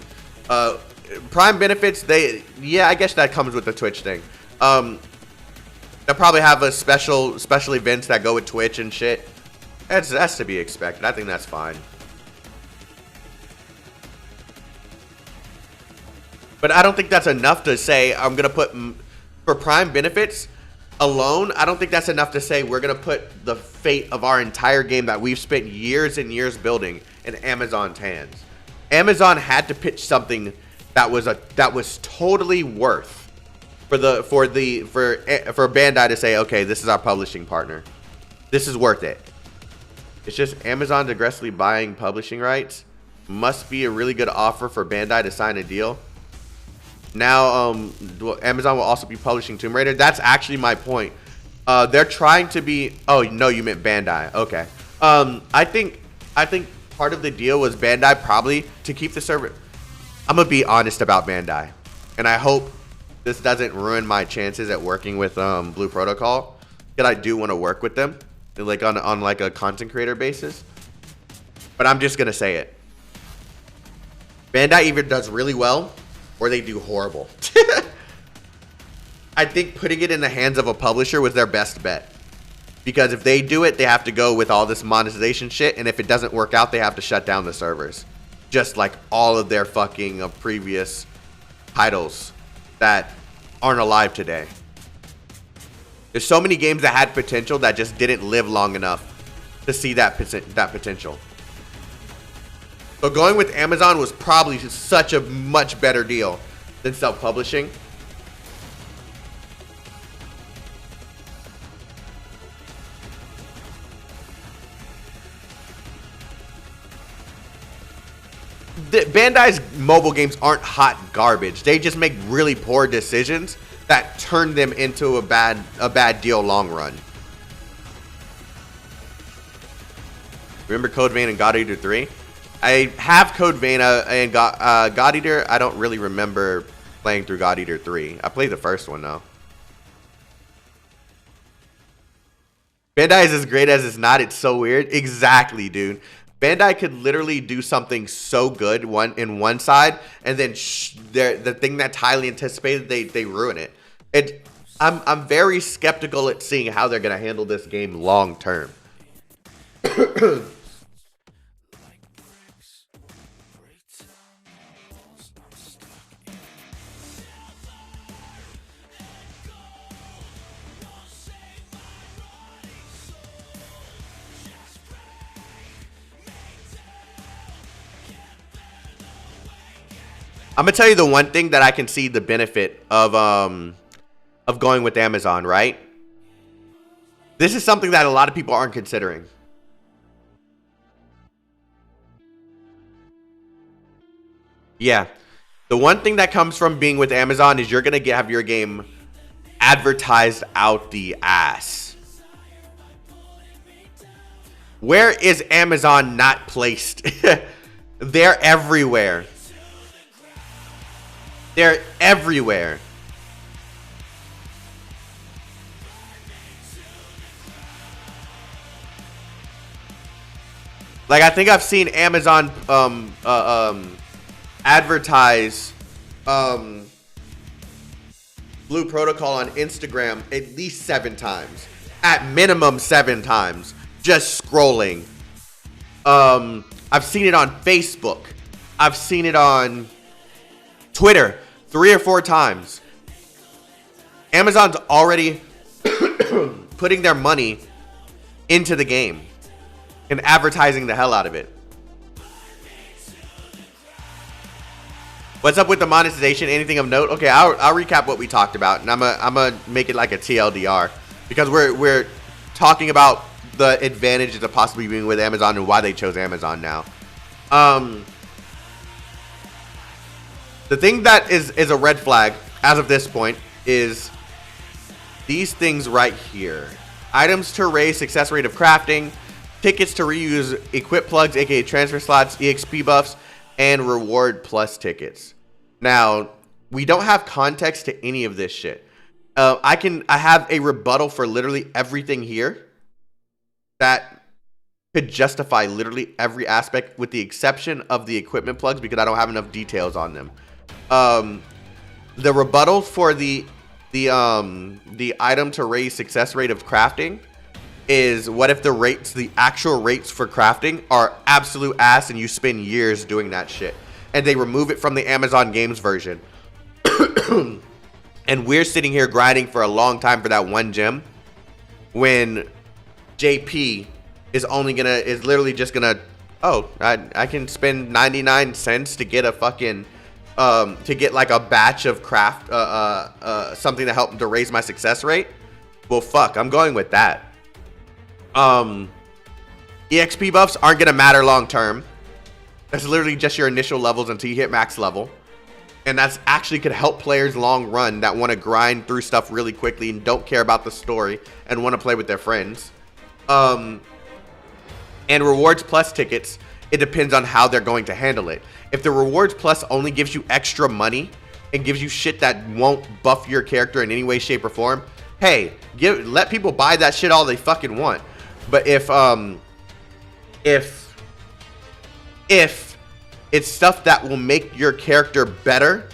Speaker 3: benefits. I guess that comes with the Twitch thing. They'll probably have a special events that go with Twitch and shit. That's to be expected. I think that's fine. But I don't think that's enough to say I'm gonna put for Prime benefits alone. I don't think that's enough to say we're gonna put the fate of our entire game that we've spent years and years building in Amazon's hands. Amazon had to pitch something that was totally worth for Bandai to say, okay, this is our publishing partner. This is worth it. It's just Amazon's aggressively buying publishing rights. Must be a really good offer for Bandai to sign a deal. Now, Amazon will also be publishing Tomb Raider. That's actually my point. They're trying to be. Oh no, you meant Bandai. Okay. I think part of the deal was Bandai probably to keep the server. I'm gonna be honest about Bandai, and I hope this doesn't ruin my chances at working with Blue Protocol. Because I do want to work with them, like on like a content creator basis. But I'm just gonna say it. Bandai either does really well, or they do horrible. I think putting it in the hands of a publisher was their best bet. Because if they do it, they have to go with all this monetization shit. And if it doesn't work out, they have to shut down the servers. Just like all of their fucking previous titles that aren't alive today. There's so many games that had potential that just didn't live long enough to see that potential. So going with Amazon was probably such a much better deal than self-publishing. Bandai's mobile games aren't hot garbage. They just make really poor decisions that turn them into a bad deal long run. Remember Code Vein and God Eater 3? I have Code Vein and God Eater. I don't really remember playing through God Eater 3. I played the first one though. Bandai is as great as it's not. It's so weird. Exactly, dude. Bandai could literally do something so good in one side, and then the thing that's highly anticipated, they ruin it. I'm very skeptical at seeing how they're gonna handle this game long term. I'm gonna tell you the one thing that I can see the benefit of going with Amazon, right? This is something that a lot of people aren't considering. Yeah. The one thing that comes from being with Amazon is you're gonna have your game advertised out the ass. Where is Amazon not placed? They're everywhere. They're everywhere. Like, I think I've seen Amazon advertise Blue Protocol on Instagram at least 7 times. At minimum 7 times. Just scrolling. I've seen it on Facebook. I've seen it on Twitter 3 or 4 times. Amazon's already putting their money into the game and advertising the hell out of it. What's up with the monetization? Anything of note? Okay, I'll recap what we talked about, and I'm gonna make it like a TLDR because we're talking about the advantages of possibly being with Amazon and why they chose Amazon now. The thing that is a red flag as of this point is these things right here. Items to raise success rate of crafting, tickets to reuse equip plugs, aka transfer slots, EXP buffs, and reward plus tickets. Now, we don't have context to any of this shit. I have a rebuttal for literally everything here that could justify literally every aspect with the exception of the equipment plugs because I don't have enough details on them. The rebuttal for the item to raise success rate of crafting is what if the actual rates for crafting are absolute ass and you spend years doing that shit and they remove it from the Amazon Games version. And we're sitting here grinding for a long time for that one gem when JP is literally just gonna, oh, I can spend 99 cents to get a fucking to get like a batch of craft something to help to raise my success rate. Well, fuck, I'm going with that. EXP buffs aren't gonna matter long term. That's literally just your initial levels until you hit max level, and that's actually could help players long run that want to grind through stuff really quickly and don't care about the story and want to play with their friends. And rewards plus tickets, it depends on how they're going to handle it. If the rewards plus only gives you extra money and gives you shit that won't buff your character in any way, shape, or form, hey, let people buy that shit all they fucking want. But if it's stuff that will make your character better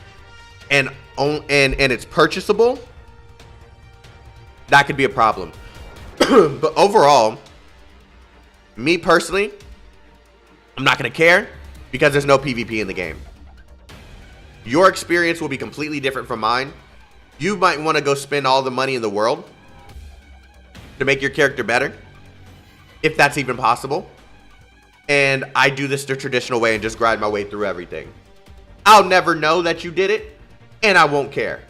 Speaker 3: and it's purchasable, that could be a problem. But overall, me personally, I'm not going to care because there's no PvP in the game. Your experience will be completely different from mine. You might want to go spend all the money in the world to make your character better, if that's even possible. And I do this the traditional way and just grind my way through everything. I'll never know that you did it, and I won't care.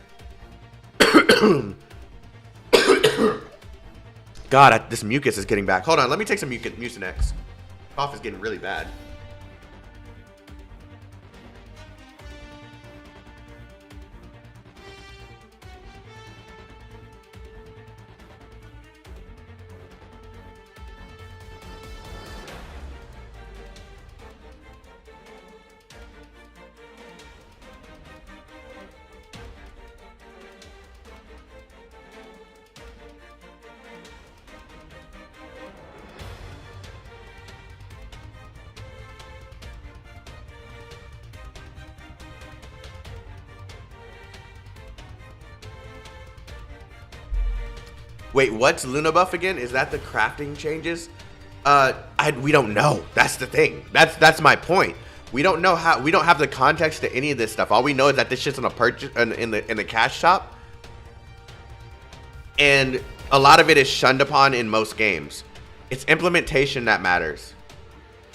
Speaker 3: God, this mucus is getting back. Hold on, let me take some Mucinex. Cough is getting really bad. Wait, what's Luna buff again? Is that the crafting changes? We don't know. That's the thing. That's my point. We don't know how. We don't have the context to any of this stuff. All we know is that this shit's on a purchase in the cash shop, and a lot of it is shunned upon in most games. It's implementation that matters.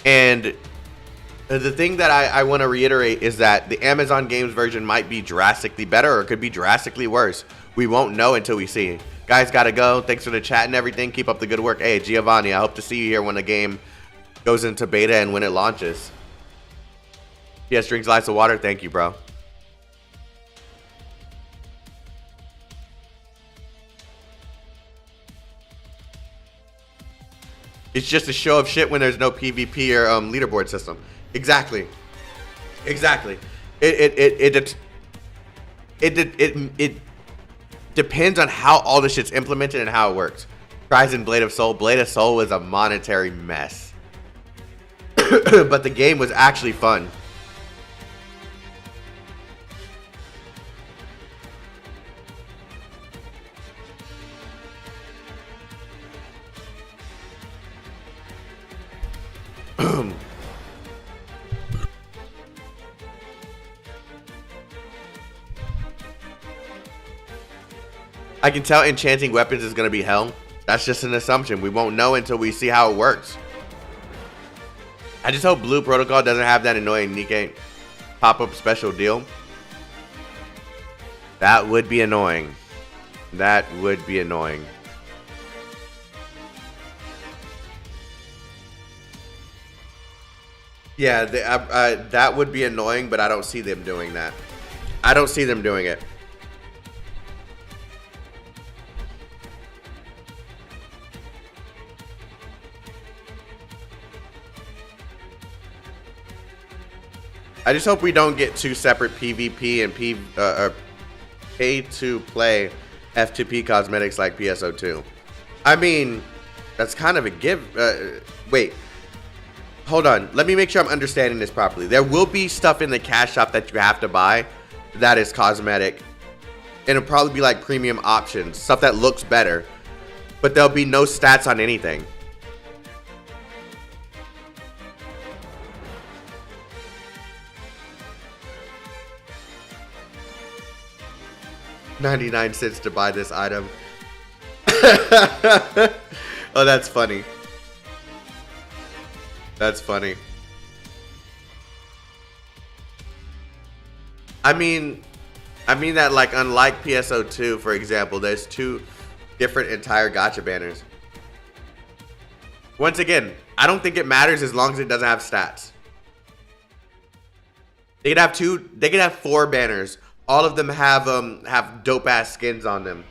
Speaker 3: And the thing that I want to reiterate is that the Amazon Games version might be drastically better or it could be drastically worse. We won't know until we see. Guys, gotta go. Thanks for the chat and everything. Keep up the good work. Hey, Giovanni, I hope to see you here when the game goes into beta and when it launches. Yes, drinks lots of water. Thank you, bro. It's just a show of shit when there's no PvP or leaderboard system. Exactly. Exactly. It depends on how all this shit's implemented and how it works. Cries in Blade of Soul. Blade of Soul was a monetary mess. But the game was actually fun. I can tell enchanting weapons is going to be hell. That's just an assumption. We won't know until we see how it works. I just hope Blue Protocol doesn't have that annoying Nikkei pop-up special deal. That would be annoying. That would be annoying. Yeah, that would be annoying, but I don't see them doing that. I don't see them doing it. I just hope we don't get two separate PvP and pay to play F2P cosmetics like PSO2. I mean, that's kind of a give. Wait, hold on. Let me make sure I'm understanding this properly. There will be stuff in the cash shop that you have to buy that is cosmetic. And it'll probably be like premium options, stuff that looks better. But there'll be no stats on anything. $0.99 to buy this item. Oh, that's funny. That's funny. I mean that, like, unlike PSO2, for example, there's two different entire gacha banners. Once again, I don't think it matters as long as it doesn't have stats. They could have two. They could have 4 banners. All of them have dope ass skins on them.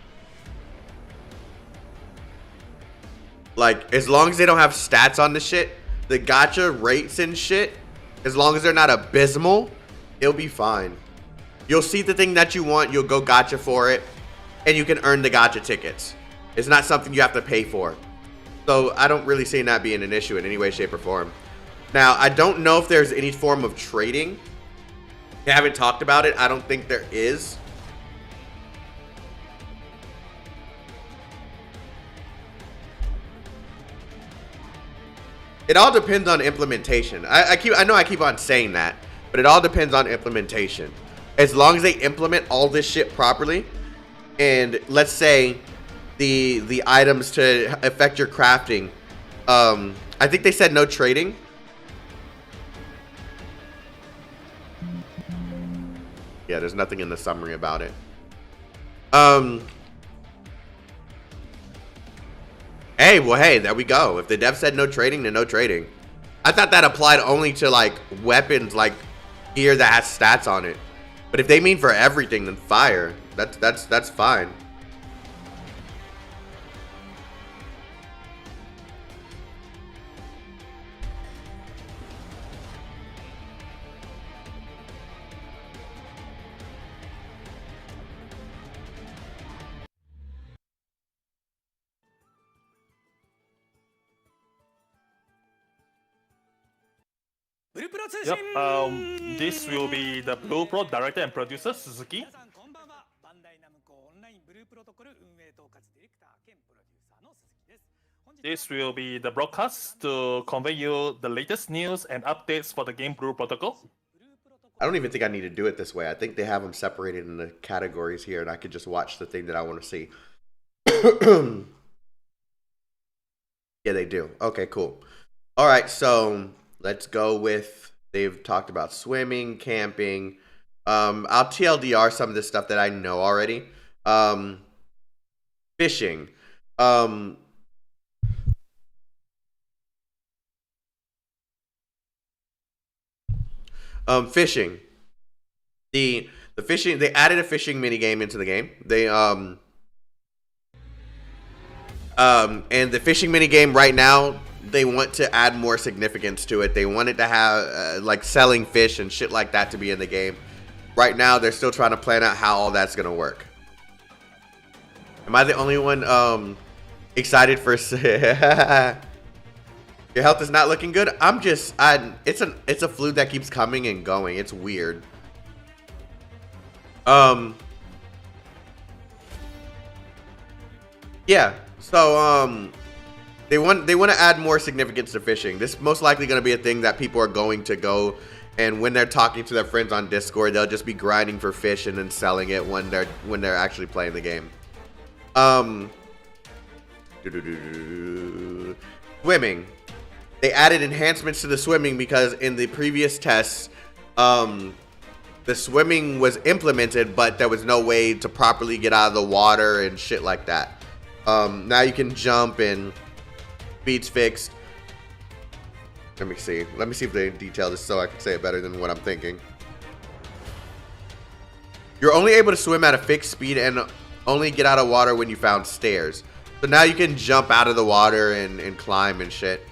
Speaker 3: Like, as long as they don't have stats on the shit, the gacha rates and shit, as long as they're not abysmal, it'll be fine. You'll see the thing that you want, you'll go gacha for it, and you can earn the gacha tickets. It's not something you have to pay for. So I don't really see that being an issue in any way, shape, or form. Now, I don't know if there's any form of trading. They haven't talked about it. I don't think there is. It all depends on implementation. I know I keep on saying that, but it all depends on implementation. As long as they implement all this shit properly, and let's say the items to affect your crafting, I think they said no trading. Yeah, there's nothing in the summary about it. Hey, well, hey, there we go. If the dev said no trading, then no trading. I thought that applied only to, like, weapons, like gear that has stats on it. But if they mean for everything, then fire. That's fine.
Speaker 4: Yep, this will be the Blue Pro director and producer, Suzuki. This will be the broadcast to convey you the latest news and updates for the game Blue Protocol.
Speaker 3: I don't even think I need to do it this way. I think they have them separated in the categories here, and I could just watch the thing that I want to see. Yeah, they do. Okay, cool. All right, so let's go with, they've talked about swimming, camping. I'll TLDR some of this stuff that I know already. Fishing. Fishing. The fishing, they added a fishing mini game into the game. They and the fishing mini game right now, they want to add more significance to it. They want it to have like selling fish and shit like that to be in the game. Right now, they're still trying to plan out how all that's gonna work. Am I the only one excited for? Your health is not looking good. It's a flu that keeps coming and going. It's weird. Yeah. So they want to add more significance to fishing. This is most likely going to be a thing that people are going to go, and when they're talking to their friends on Discord, they'll just be grinding for fish and then selling it when they're actually playing the game. Swimming. They added enhancements to the swimming because in the previous tests, the swimming was implemented, but there was no way to properly get out of the water and shit like that. Now you can jump and speed's fixed. Let me see. Let me see if they detail this so I can say it better than what I'm thinking. You're only able to swim at a fixed speed and only get out of water when you found stairs. So now you can jump out of the water and climb and shit.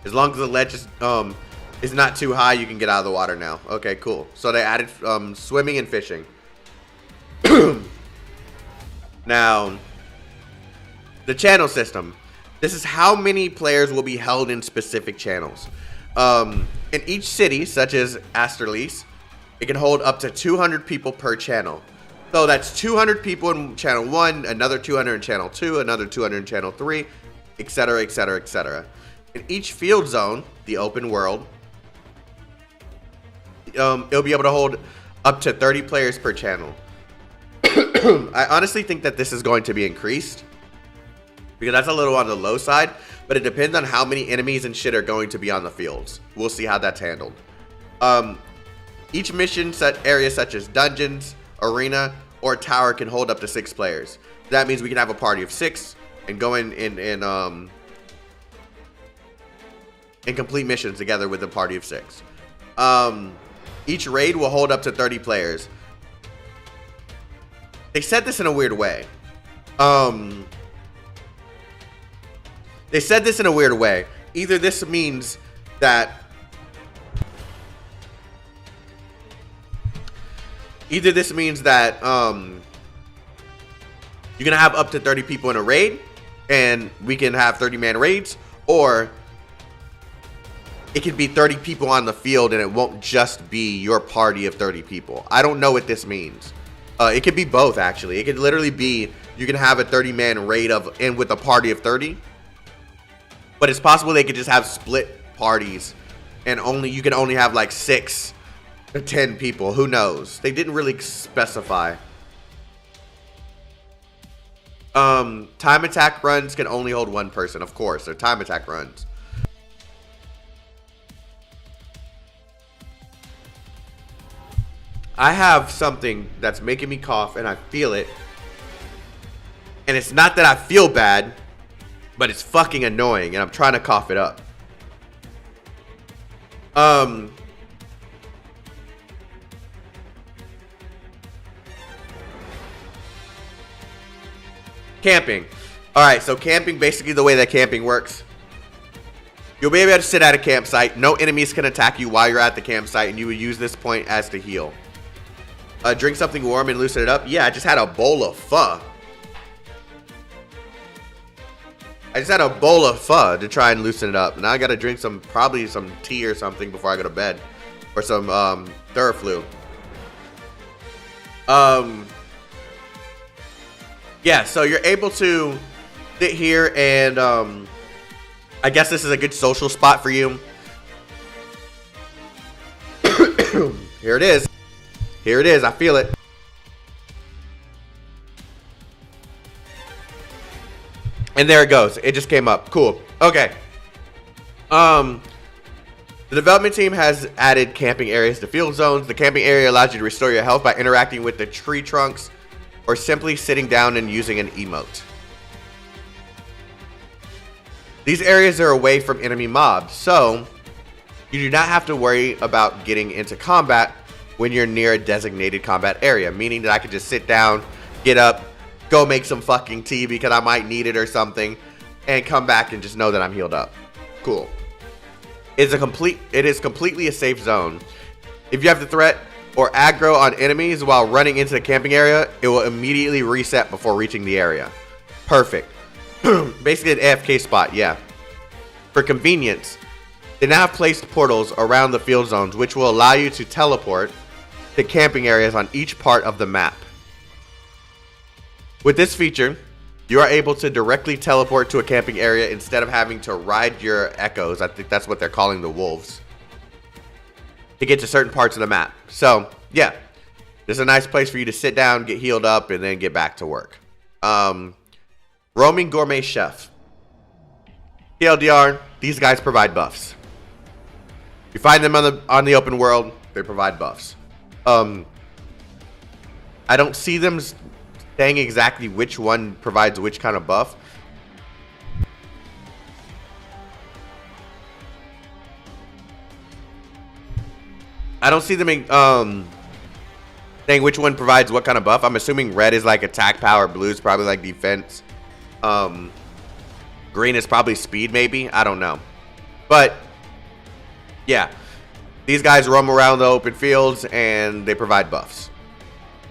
Speaker 3: As long as the ledge is not too high, you can get out of the water now. Okay, cool. So they added swimming and fishing. Now, the channel system. This is how many players will be held in specific channels. In each city, such as Asterlis, it can hold up to 200 people per channel. So that's 200 people in channel 1, another 200 in channel 2, another 200 in channel 3, etc., etc., etc. In each field zone, the open world, it'll be able to hold up to 30 players per channel. I honestly think that this is going to be increased because that's a little on the low side, but it depends on how many enemies and shit are going to be on the fields. We'll see how that's handled. Each mission set area such as dungeons, arena, or tower can hold up to 6 players. That means we can have a party of 6 and go in complete missions together with a party of 6. Each raid will hold up to 30 players. They said this in a weird way. They said this in a weird way. Either this means that you're gonna have up to 30 people in a raid, and we can have 30-man raids, or it could be 30 people on the field, and it won't just be your party of 30 people. I don't know what this means. It could be both, actually. It could literally be you can have a 30-man raid with a party of 30, but it's possible they could just have split parties, and you can only have like 6 to 10 people. Who knows? They didn't really specify. Time attack runs can only hold 1 person. Of course, they're time attack runs. I have something that's making me cough, and I feel it. And it's not that I feel bad, but it's fucking annoying, and I'm trying to cough it up. Camping. Alright, so camping, basically the way that camping works. You'll be able to sit at a campsite. No enemies can attack you while you're at the campsite, and you would use this point as to heal. Drink something warm and loosen it up. Yeah, I just had a bowl of pho. To try and loosen it up. Now I gotta drink probably some tea or something before I go to bed. Or some Theraflu. Yeah, so you're able to sit here and I guess this is a good social spot for you. Here it is. Here it is. I feel it. And there it goes. It just came up. Cool. Okay. The development team has added camping areas to field zones. The camping area allows you to restore your health by interacting with the tree trunks or simply sitting down and using an emote. These areas are away from enemy mobs, so you do not have to worry about getting into combat when you're near a designated combat area, meaning that I could just sit down, get up, go make some fucking tea because I might need it or something, and come back and just know that I'm healed up. Cool. It is completely a safe zone. If you have the threat or aggro on enemies while running into the camping area, it will immediately reset before reaching the area. Perfect. Basically an AFK spot, yeah. For convenience, they now have placed portals around the field zones, which will allow you to teleport to camping areas on each part of the map. With this feature, you are able to directly teleport to a camping area instead of having to ride your echoes. I think that's what they're calling the wolves, to get to certain parts of the map. So, yeah, this is a nice place for you to sit down, get healed up, and then get back to work. Roaming Gourmet Chef. TLDR, these guys provide buffs. You find them on the open world, they provide buffs. I don't see them saying exactly which one provides which kind of buff. I don't see them saying which one provides what kind of buff. I'm assuming red is like attack power, blue is probably like defense. Green is probably speed, maybe. I don't know. But yeah, these guys roam around the open fields and they provide buffs.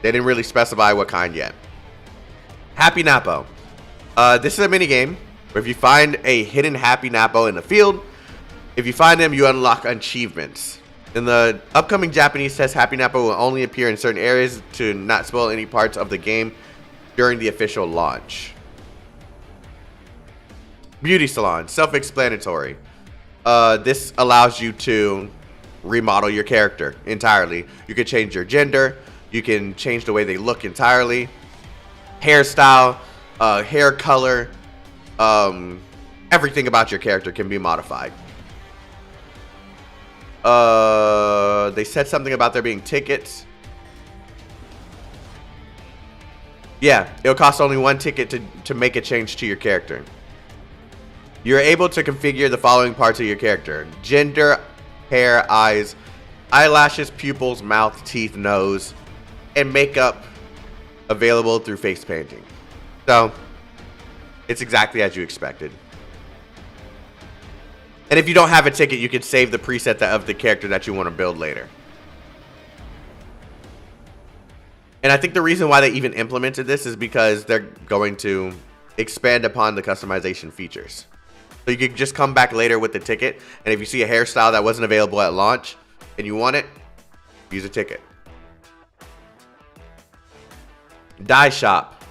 Speaker 3: They didn't really specify what kind yet. Happy Napo. This is a mini game where if you find a hidden Happy Napo in the field, if you find them, you unlock achievements. In the upcoming Japanese test, Happy Napo will only appear in certain areas to not spoil any parts of the game during the official launch. Beauty salon, self-explanatory. This allows you to remodel your character entirely. You can change your gender. You can change the way they look entirely. Hairstyle, hair color, everything about your character can be modified. They said something about there being tickets. Yeah, it'll cost only one ticket to make a change to your character. You're able to configure the following parts of your character: gender, hair, eyes, eyelashes, pupils, mouth, teeth, nose, and makeup available through face painting. So, it's exactly as you expected. And if you don't have a ticket, you can save the preset of the character that you want to build later. And I think the reason why they even implemented this is because they're going to expand upon the customization features. So you could just come back later with the ticket, and if you see a hairstyle that wasn't available at launch and you want it, use a ticket. Dye shop.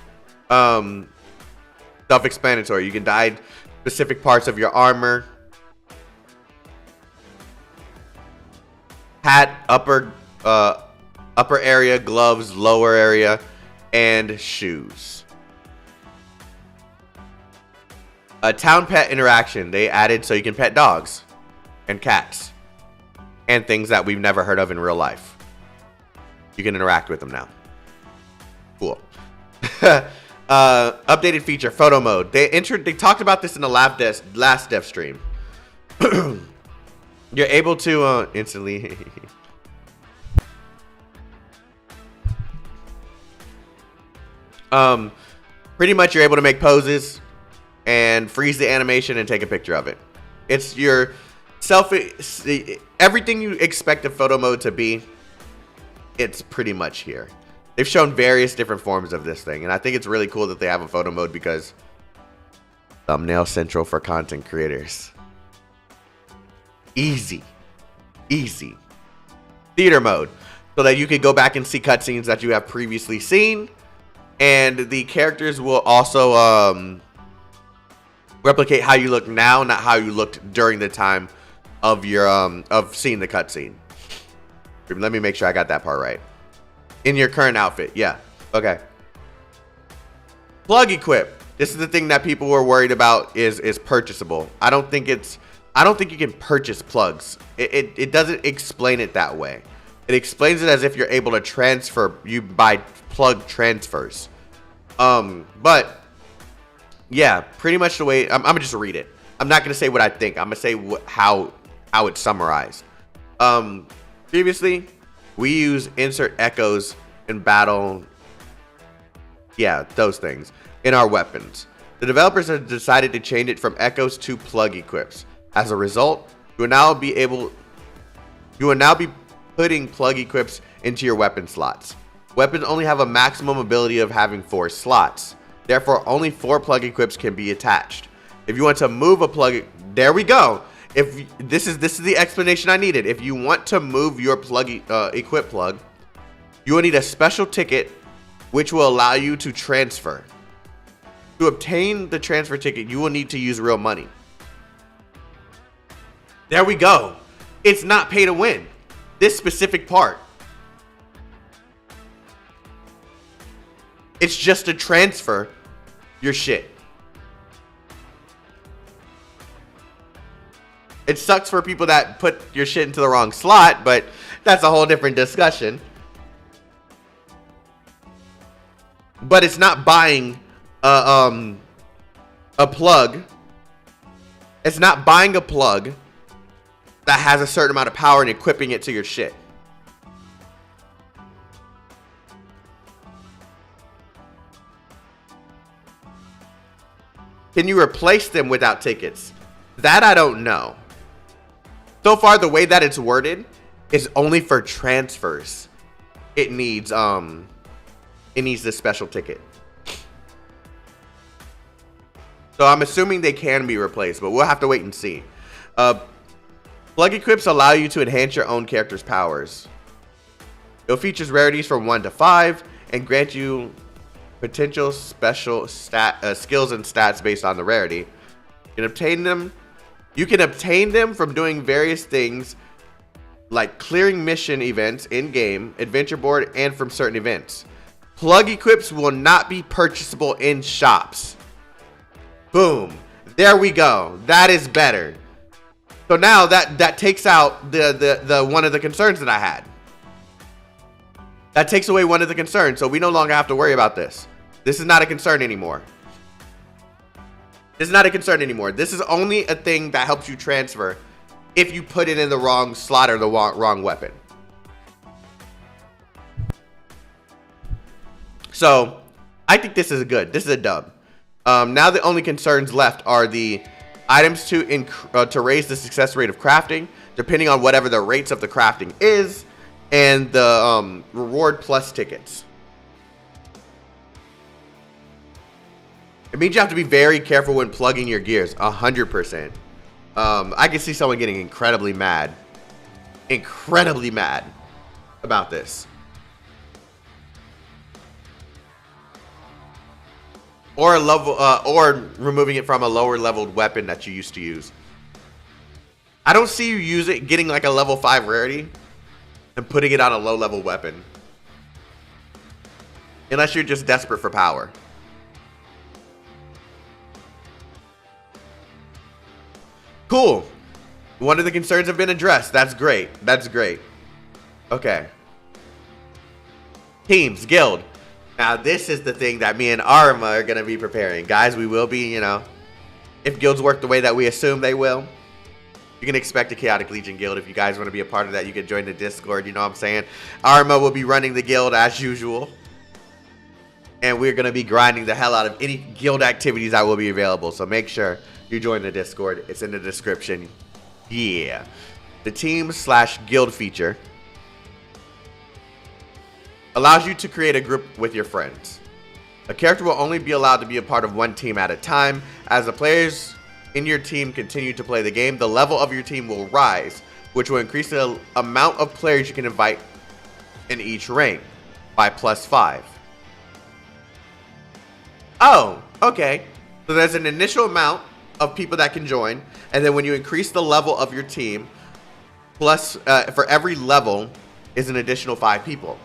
Speaker 3: Self-explanatory. You can dye specific parts of your armor. Hat, upper area, gloves, lower area, and shoes. A town pet interaction. They added so you can pet dogs and cats and things that we've never heard of in real life. You can interact with them now. Cool. Updated feature, photo mode. They talked about this in the last dev stream. You're able to instantly pretty much you're able to make poses and freeze the animation and take a picture of it. It's your everything you expect a photo mode to be, it's pretty much here. They've shown various different forms of this thing, and I think it's really cool that they have a photo mode because thumbnail central for content creators. Easy. Theater mode, so that you can go back and see cutscenes that you have previously seen, and the characters will also replicate how you look now, not how you looked during the time of your of seeing the cutscene. Let me make sure I got that part right. In your current outfit, yeah. Okay. Plug equip. This is the thing that people were worried about is purchasable. I don't think you can purchase plugs. It doesn't explain it that way. It explains it as if you're able to transfer. You buy plug transfers. But yeah, pretty much the way I'm gonna just read it. I'm not gonna say what I think. I'm gonna say how it's summarized. Previously, we use insert echoes in battle. Yeah, those things in our weapons. The developers have decided to change it from echoes to plug equips. As a result, you will now be putting plug equips into your weapon slots. Weapons only have a maximum ability of having 4 slots. Therefore, only 4 plug equips can be attached. If you want to move a plug, there we go. If this is the explanation I needed. If you want to move your plug equip plug, you will need a special ticket which will allow you to transfer. To obtain the transfer ticket, you will need to use real money. There we go. It's not pay to win. This specific part. It's just to transfer your shit. It sucks for people that put your shit into the wrong slot, but that's a whole different discussion. But it's not buying a plug. It's not buying a plug that has a certain amount of power and equipping it to your shit. Can you replace them without tickets? That I don't know. So far, the way that it's worded is only for transfers. It needs the special ticket. So I'm assuming they can be replaced, but we'll have to wait and see. Plug equips allow you to enhance your own character's powers. It features rarities from 1 to 5 and grant you potential special skills and stats based on the rarity. You can obtain them. You can obtain them from doing various things like clearing mission events in-game, adventure board, and from certain events. Plug equips will not be purchasable in shops. Boom. There we go. That is better. So now that takes out the one of the concerns that I had. That takes away one of the concerns, so we no longer have to worry about this. This is not a concern anymore. This is not a concern anymore. This is only a thing that helps you transfer if you put it in the wrong slot or the wrong weapon. So, I think this is good. This is a dub. Now the only concerns left are the items to raise the success rate of crafting, depending on whatever the rates of the crafting is, and the reward plus tickets. It means you have to be very careful when plugging your gears, 100%. I can see someone getting incredibly mad about this. Or or removing it from a lower leveled weapon that you used to use. I don't see you getting like a level 5 rarity and putting it on a low level weapon. Unless you're just desperate for power. Cool. One of the concerns have been addressed. That's great. That's great. Okay. Teams, guild. Now, this is the thing that me and Arma are going to be preparing. Guys, we will be, if guilds work the way that we assume they will, you can expect a Chaotic Legion guild. If you guys want to be a part of that, you can join the Discord. You know what I'm saying? Arma will be running the guild as usual. And we're going to be grinding the hell out of any guild activities that will be available. So make sure you join the Discord. It's in the description. Yeah. The team/guild feature allows you to create a group with your friends. A character will only be allowed to be a part of one team at a time. As the players in your team continue to play the game, the level of your team will rise, which will increase the amount of players you can invite in each rank by +5. Oh, okay. So there's an initial amount of people that can join. And then when you increase the level of your team, plus for every level is an additional 5 people.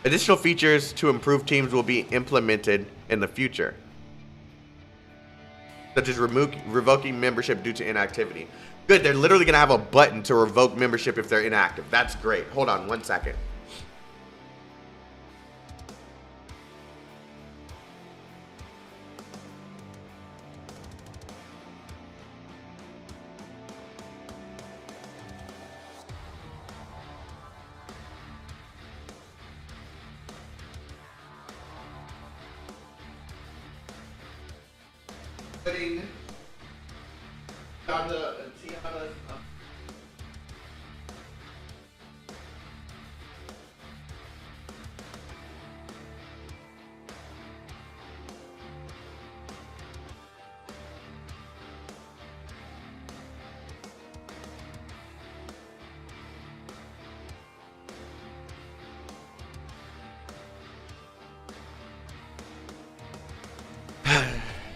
Speaker 3: Additional features to improve teams will be implemented in the future, such as revoking membership due to inactivity. Good, they're literally going to have a button to revoke membership if they're inactive. That's great. Hold on 1 second. Putting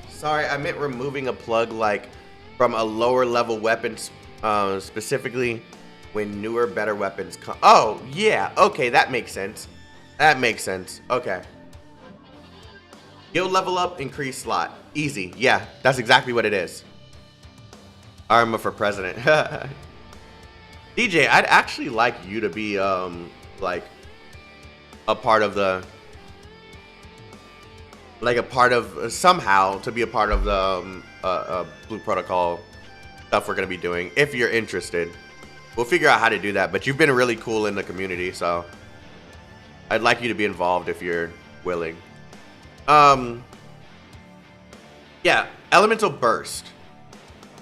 Speaker 3: Sorry, I meant removing a plug like from a lower level weapon, specifically when newer, better weapons come. Oh, yeah. Okay, that makes sense. That makes sense. Okay. Guild level up, increase slot. Easy. Yeah, that's exactly what it is. Arma for president. DJ, I'd actually like you to be, like, a part of the... somehow to be a part of the Blue Protocol stuff we're going to be doing, if you're interested. We'll figure out how to do that, but you've been really cool in the community, so I'd like you to be involved if you're willing. Yeah, Elemental Burst.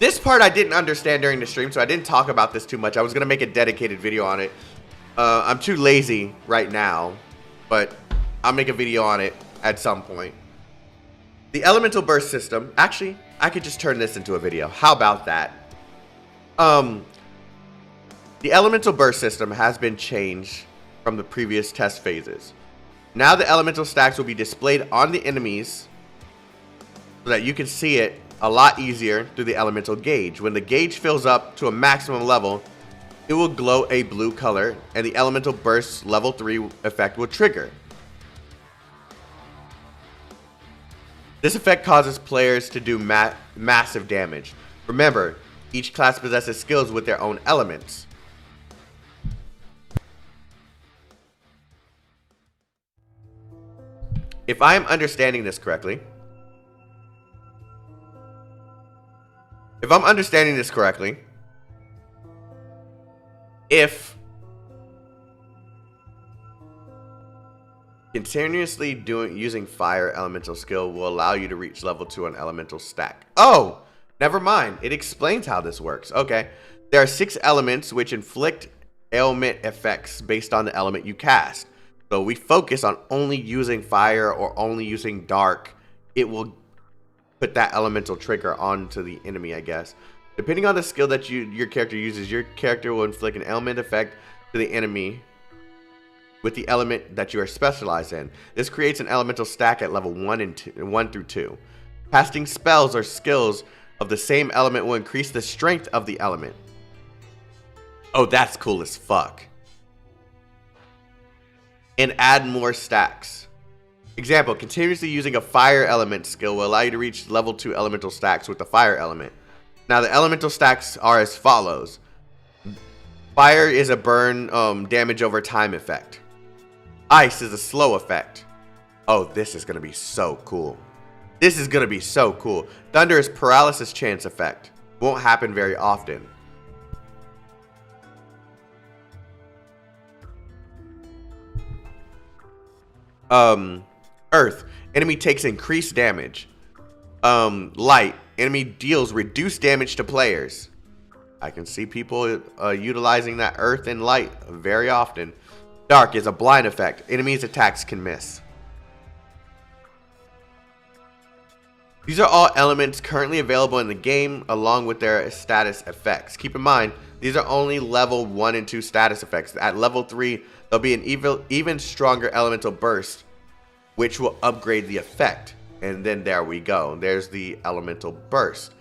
Speaker 3: This part I didn't understand during the stream, so I didn't talk about this too much. I was going to make a dedicated video on it. I'm too lazy right now, but I'll make a video on it at some point. The Elemental Burst system, actually, I could just turn this into a video. How about that? The Elemental Burst system has been changed from the previous test phases. Now the elemental stacks will be displayed on the enemies so that you can see it a lot easier through the elemental gauge. When the gauge fills up to a maximum level, it will glow a blue color and the Elemental Burst level 3 effect will trigger. This effect causes players to do massive damage. Remember, each class possesses skills with their own elements. If I am understanding this correctly, if continuously using fire elemental skill will allow you to reach level 2 on elemental stack. Oh, never mind. It explains how this works. Okay. There are 6 elements which inflict ailment effects based on the element you cast. So we focus on only using fire or only using dark. It will put that elemental trigger onto the enemy, I guess. Depending on the skill that your character uses, your character will inflict an ailment effect to the enemy with the element that you are specialized in. This creates an elemental stack at level 1 through 2. Casting spells or skills of the same element will increase the strength of the element. Oh, that's cool as fuck. And add more stacks. Example, continuously using a fire element skill will allow you to reach level 2 elemental stacks with the fire element. Now the elemental stacks are as follows. Fire is a burn damage over time effect. Ice is a slow effect. Oh, this is going to be so cool. This is going to be so cool. Thunder is paralysis chance effect. Won't happen very often. Earth. Enemy takes increased damage. Light. Enemy deals reduced damage to players. I can see people utilizing that earth and light very often. Dark is a blind effect. Enemies' attacks can miss. These are all elements currently available in the game along with their status effects. Keep in mind, these are only level 1 and 2 status effects. At level 3, there'll be an even stronger elemental burst, which will upgrade the effect. And then there we go. There's the elemental burst.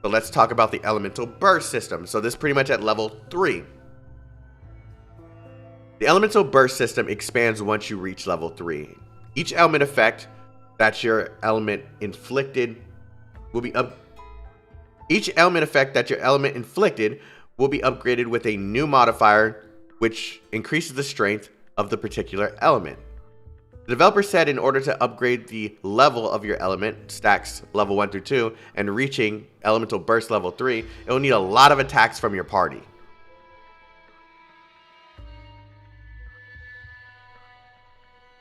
Speaker 3: So let's talk about the elemental burst system. So this is pretty much at level 3. The elemental burst system expands once you reach level 3. Each element effect that your element inflicted will be Each element effect that your element inflicted will be upgraded with a new modifier which increases the strength of the particular element. The developer said in order to upgrade the level of your element, stacks level 1 through 2, and reaching elemental burst level 3, it will need a lot of attacks from your party.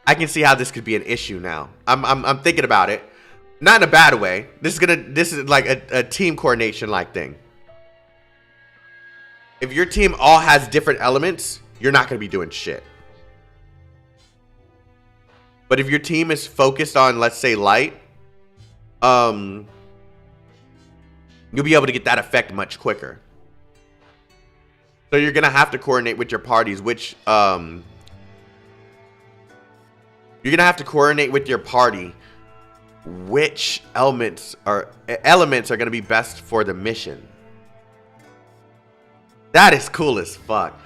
Speaker 3: I can see how this could be an issue now. I'm thinking about it. Not in a bad way. This is like a team coordination like thing. If your team all has different elements, you're not going to be doing shit. But if your team is focused on, let's say, light, you'll be able to get that effect much quicker. So you're going to have to coordinate with your parties, which you're going to have to coordinate with your party which elements are going to be best for the mission. That is cool as fuck.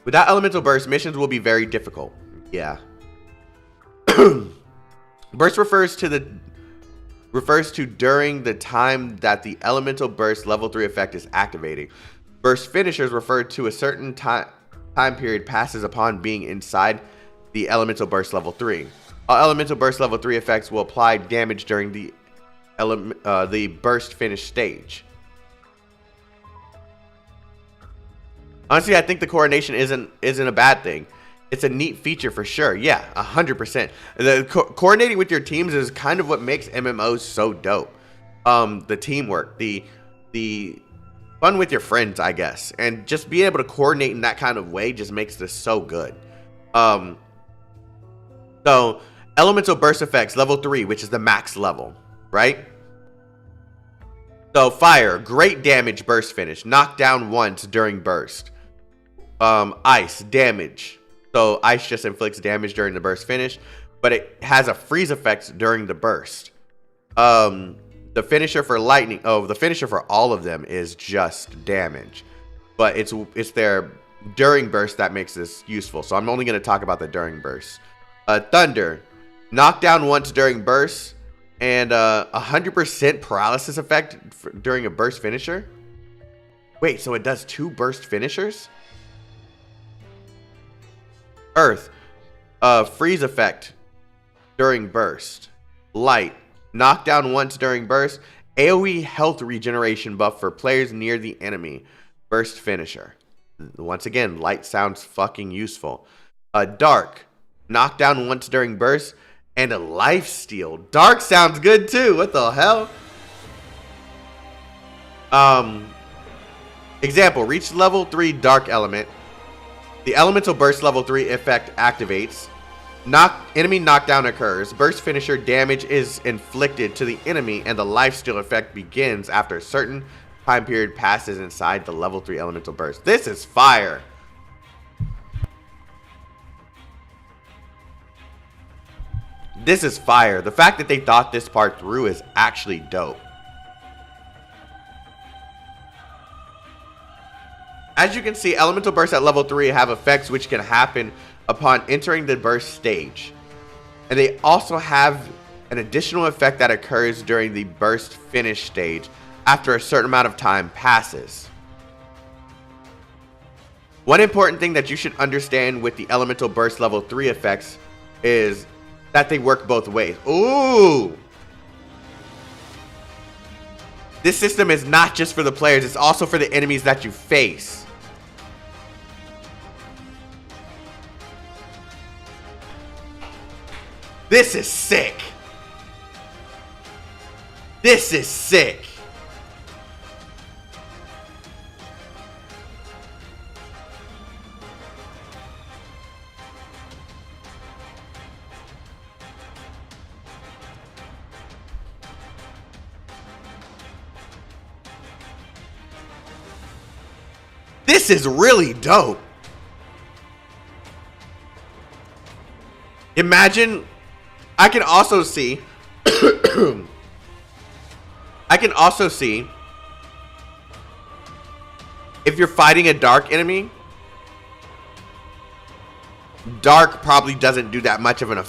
Speaker 3: Without elemental burst, missions will be very difficult. Yeah. Burst refers to during the time that the elemental burst level 3 effect is activating. Burst finishers refer to a certain time period passes upon being inside the elemental burst level 3. All elemental burst level 3 effects will apply damage during the burst finish stage. Honestly, I think the coordination isn't a bad thing. It's a neat feature for sure. Yeah, 100%. The coordinating with your teams is kind of what makes MMOs so dope. The teamwork, the fun with your friends, I guess, and just being able to coordinate in that kind of way just makes this so good. So elemental burst effects level 3, which is the max level, right? So fire, great damage burst finish, knock down once during burst. Ice, damage. So ice just inflicts damage during the burst finish, but it has a freeze effect during the burst. The finisher for lightning, the finisher for all of them is just damage, but it's their during burst that makes this useful. So I'm only going to talk about the during burst. Thunder, knock down once during burst, and 100% paralysis effect during a burst finisher. Wait, so it does 2 burst finishers? Earth, freeze effect during burst. Light, knock down once during burst. AoE health regeneration buff for players near the enemy. Burst finisher. Once again, light sounds fucking useful. Dark, knock down once during burst. And a lifesteal. Dark sounds good too. What the hell? Example, reach level 3 dark element. The elemental burst level 3 effect activates. Enemy knockdown occurs. Burst finisher damage is inflicted to the enemy, and the lifesteal effect begins after a certain time period passes inside the level 3 elemental burst. This is fire. This is fire. The fact that they thought this part through is actually dope. As you can see, elemental bursts at level 3 have effects which can happen upon entering the burst stage. And they also have an additional effect that occurs during the burst finish stage after a certain amount of time passes. One important thing that you should understand with the elemental burst level 3 effects is that they work both ways. Ooh! This system is not just for the players, it's also for the enemies that you face. This is sick. This is sick. This is really dope. Imagine I can also see if you're fighting a dark enemy, dark probably doesn't do that much of an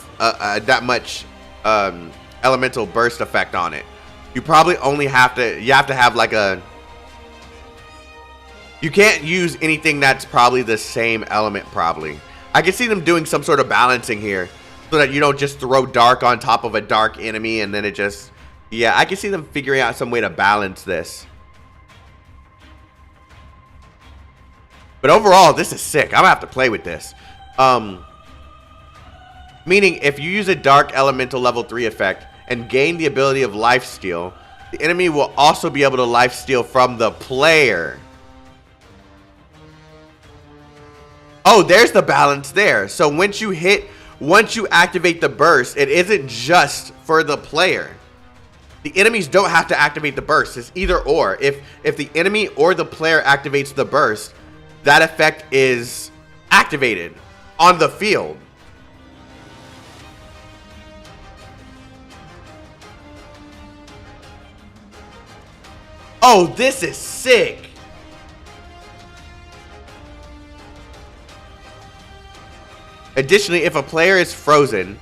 Speaker 3: elemental burst effect on it. You probably only have to have like a, you can't use anything that's probably the same element probably. I can see them doing some sort of balancing here so that you don't just throw dark on top of a dark enemy and then it just, yeah, I can see them figuring out some way to balance this. But overall, this is sick. I'm gonna have to play with this. Meaning, if you use a dark elemental level 3 effect and gain the ability of lifesteal, the enemy will also be able to lifesteal from the player. Oh, there's the balance there. So once you activate the burst, it isn't just for the player. The enemies don't have to activate the burst. It's either or. If the enemy or the player activates the burst, that effect is activated on the field. Oh, this is sick. Additionally, if a player is frozen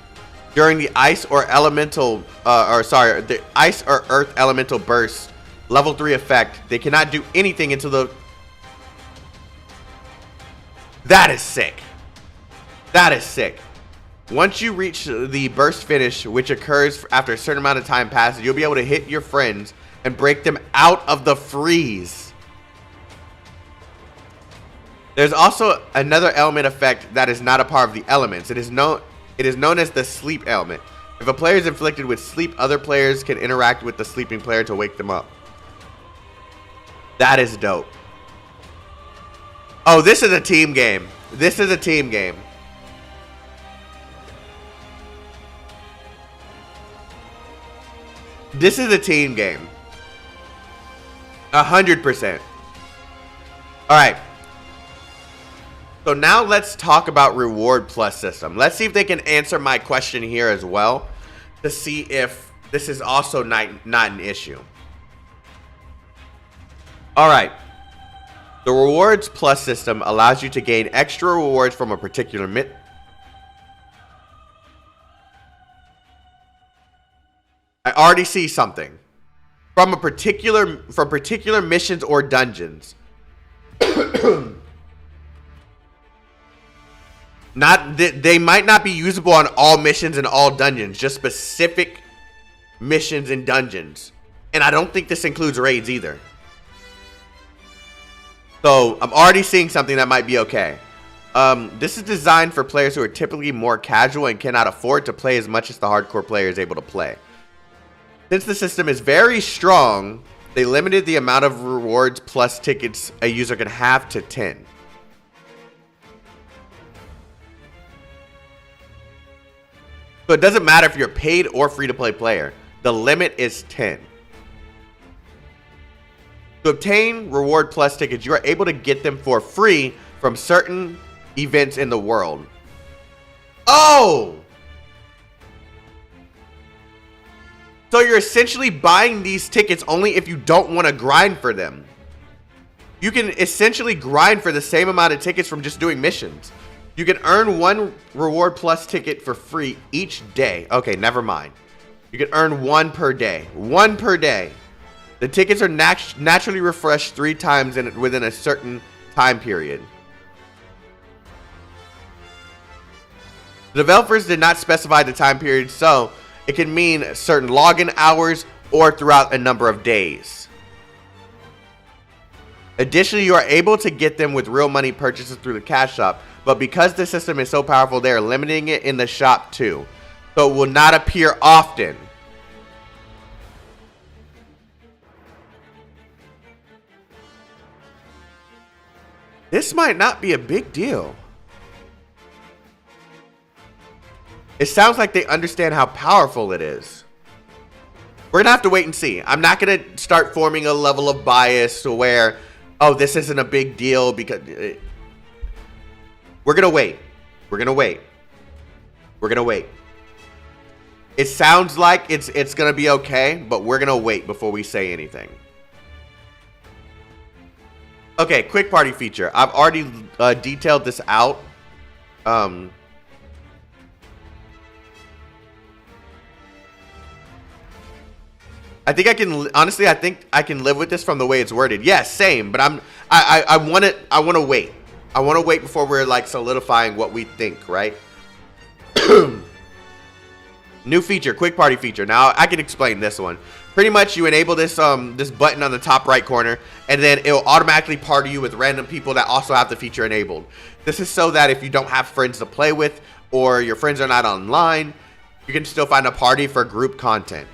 Speaker 3: during the ice or elemental, the ice or earth elemental burst level 3 effect, they cannot do anything until the. That is sick. That is sick. Once you reach the burst finish, which occurs after a certain amount of time passes, you'll be able to hit your friends and break them out of the freeze. There's also another element effect that is not a part of the elements. It is known as the sleep element. If a player is inflicted with sleep, other players can interact with the sleeping player to wake them up. That is dope. Oh, this is a team game. This is a team game. This is a team game. 100%. All right. So now let's talk about reward plus system. Let's see if they can answer my question here as well to see if this is also not an issue. All right. The rewards plus system allows you to gain extra rewards from a particular I already see something. From particular missions or dungeons. They might not be usable on all missions and all dungeons, just specific missions and dungeons. And I don't think this includes raids either. So I'm already seeing something that might be okay. This is designed for players who are typically more casual and cannot afford to play as much as the hardcore player is able to play. Since the system is very strong, they limited the amount of rewards plus tickets a user can have to 10. So it doesn't matter if you're a paid or free-to-play player. The limit is 10. To obtain reward plus tickets, you are able to get them for free from certain events in the world. Oh! So you're essentially buying these tickets only if you don't want to grind for them. You can essentially grind for the same amount of tickets from just doing missions. You can earn one reward plus ticket for free each day. Okay, never mind. You can earn one per day. One per day. The tickets are naturally refreshed 3 times within a certain time period. The developers did not specify the time period, so it can mean certain login hours or throughout a number of days. Additionally, you are able to get them with real money purchases through the cash shop, but because the system is so powerful, they are limiting it in the shop too. So it will not appear often. This might not be a big deal. It sounds like they understand how powerful it is. We're going to have to wait and see. I'm not going to start forming a level of bias to where, oh, this isn't a big deal because... We're going to wait. We're going to wait. We're going to wait. It sounds like it's gonna be okay, but we're gonna wait before we say anything. Okay, quick party feature. I've already detailed this out. I think I can honestly. I think I can live with this from the way it's worded. Yes, same. But I want it. I want to wait. I want to wait before we're like solidifying what we think. Right. New feature, quick party feature. Now I can explain this one. Pretty much, you enable this this button on the top right corner, and then it'll automatically party you with random people that also have the feature enabled. This is so that if you don't have friends to play with, or your friends are not online, you can still find a party for group content.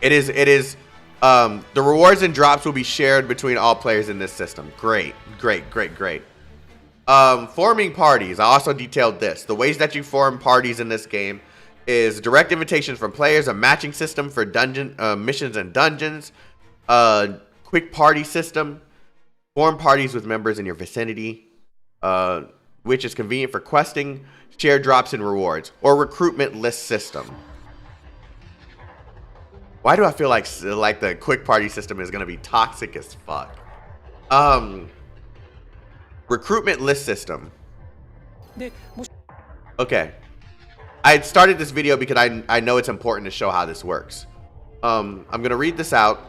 Speaker 3: It is the rewards and drops will be shared between all players in this system. Great. Forming parties. I also detailed this. The ways that you form parties in this game is direct invitations from players, a matching system for dungeon missions and dungeons, quick party system, form parties with members in your vicinity, which is convenient for questing, share drops and rewards, or recruitment list system. Why do I feel like the quick party system is gonna be toxic as fuck? Recruitment list system. Okay. I had started this video because I know it's important to show how this works. I'm going to read this out.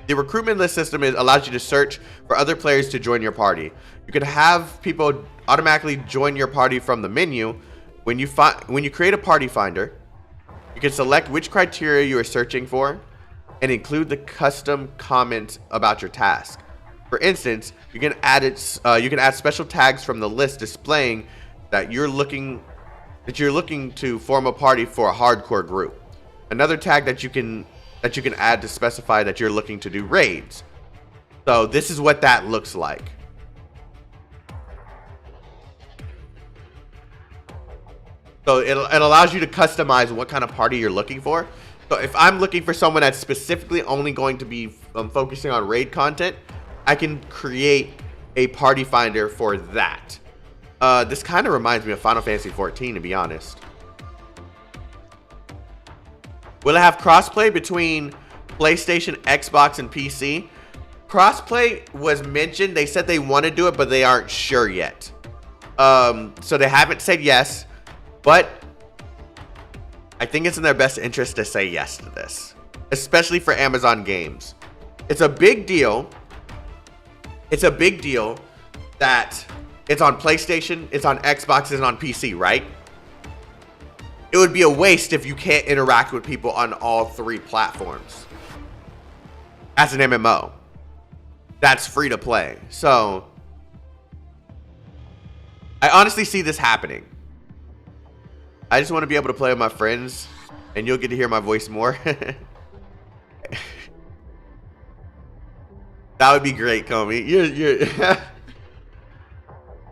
Speaker 3: The recruitment list system allows you to search for other players to join your party. You can have people automatically join your party from the menu. When you create a party finder, you can select which criteria you are searching for and include the custom comments about your task. For instance, you can add special tags from the list displaying that you're looking to form a party for a hardcore group. Another tag that you can add to specify that you're looking to do raids. So this is what that looks like. So it allows you to customize what kind of party you're looking for. So if I'm looking for someone that's specifically only going to be focusing on raid content, I can create a party finder for that. This kind of reminds me of Final Fantasy 14, to be honest. Will it have crossplay between PlayStation, Xbox, and PC? Crossplay was mentioned. They said they want to do it, but they aren't sure yet. So they haven't said yes, but I think it's in their best interest to say yes to this, especially for Amazon games. It's a big deal. It's a big deal that it's on PlayStation, it's on Xbox, it's on PC, right? It would be a waste if you can't interact with people on all three platforms. As an MMO. That's free to play. So, I honestly see this happening. I just want to be able to play with my friends, and you'll get to hear my voice more. That would be great, Comey. You're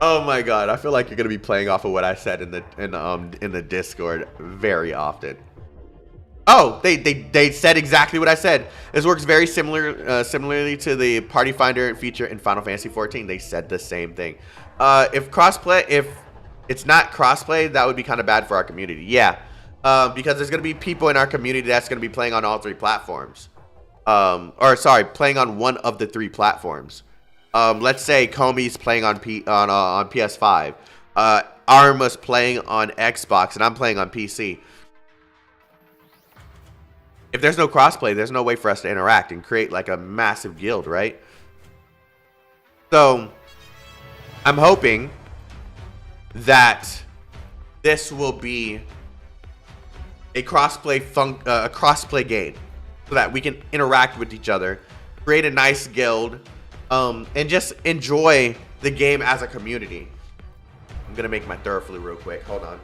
Speaker 3: Oh my god, I feel like you're gonna be playing off of what I said in the Discord very often. Oh, they said exactly what I said. This works very similarly to the Party Finder feature in Final Fantasy 14. They said the same thing. If it's not crossplay, that would be kind of bad for our community. Yeah, because there's gonna be people in our community that's gonna be playing on all three platforms. Playing on one of the three platforms. Let's say Comey's playing on PS5. Arma's playing on Xbox, and I'm playing on PC. If there's no crossplay, there's no way for us to interact and create like a massive guild, right? So, I'm hoping that this will be a crossplay game, so that we can interact with each other, create a nice guild, and just enjoy the game as a community. I'm gonna make my Theraflu real quick. Hold on.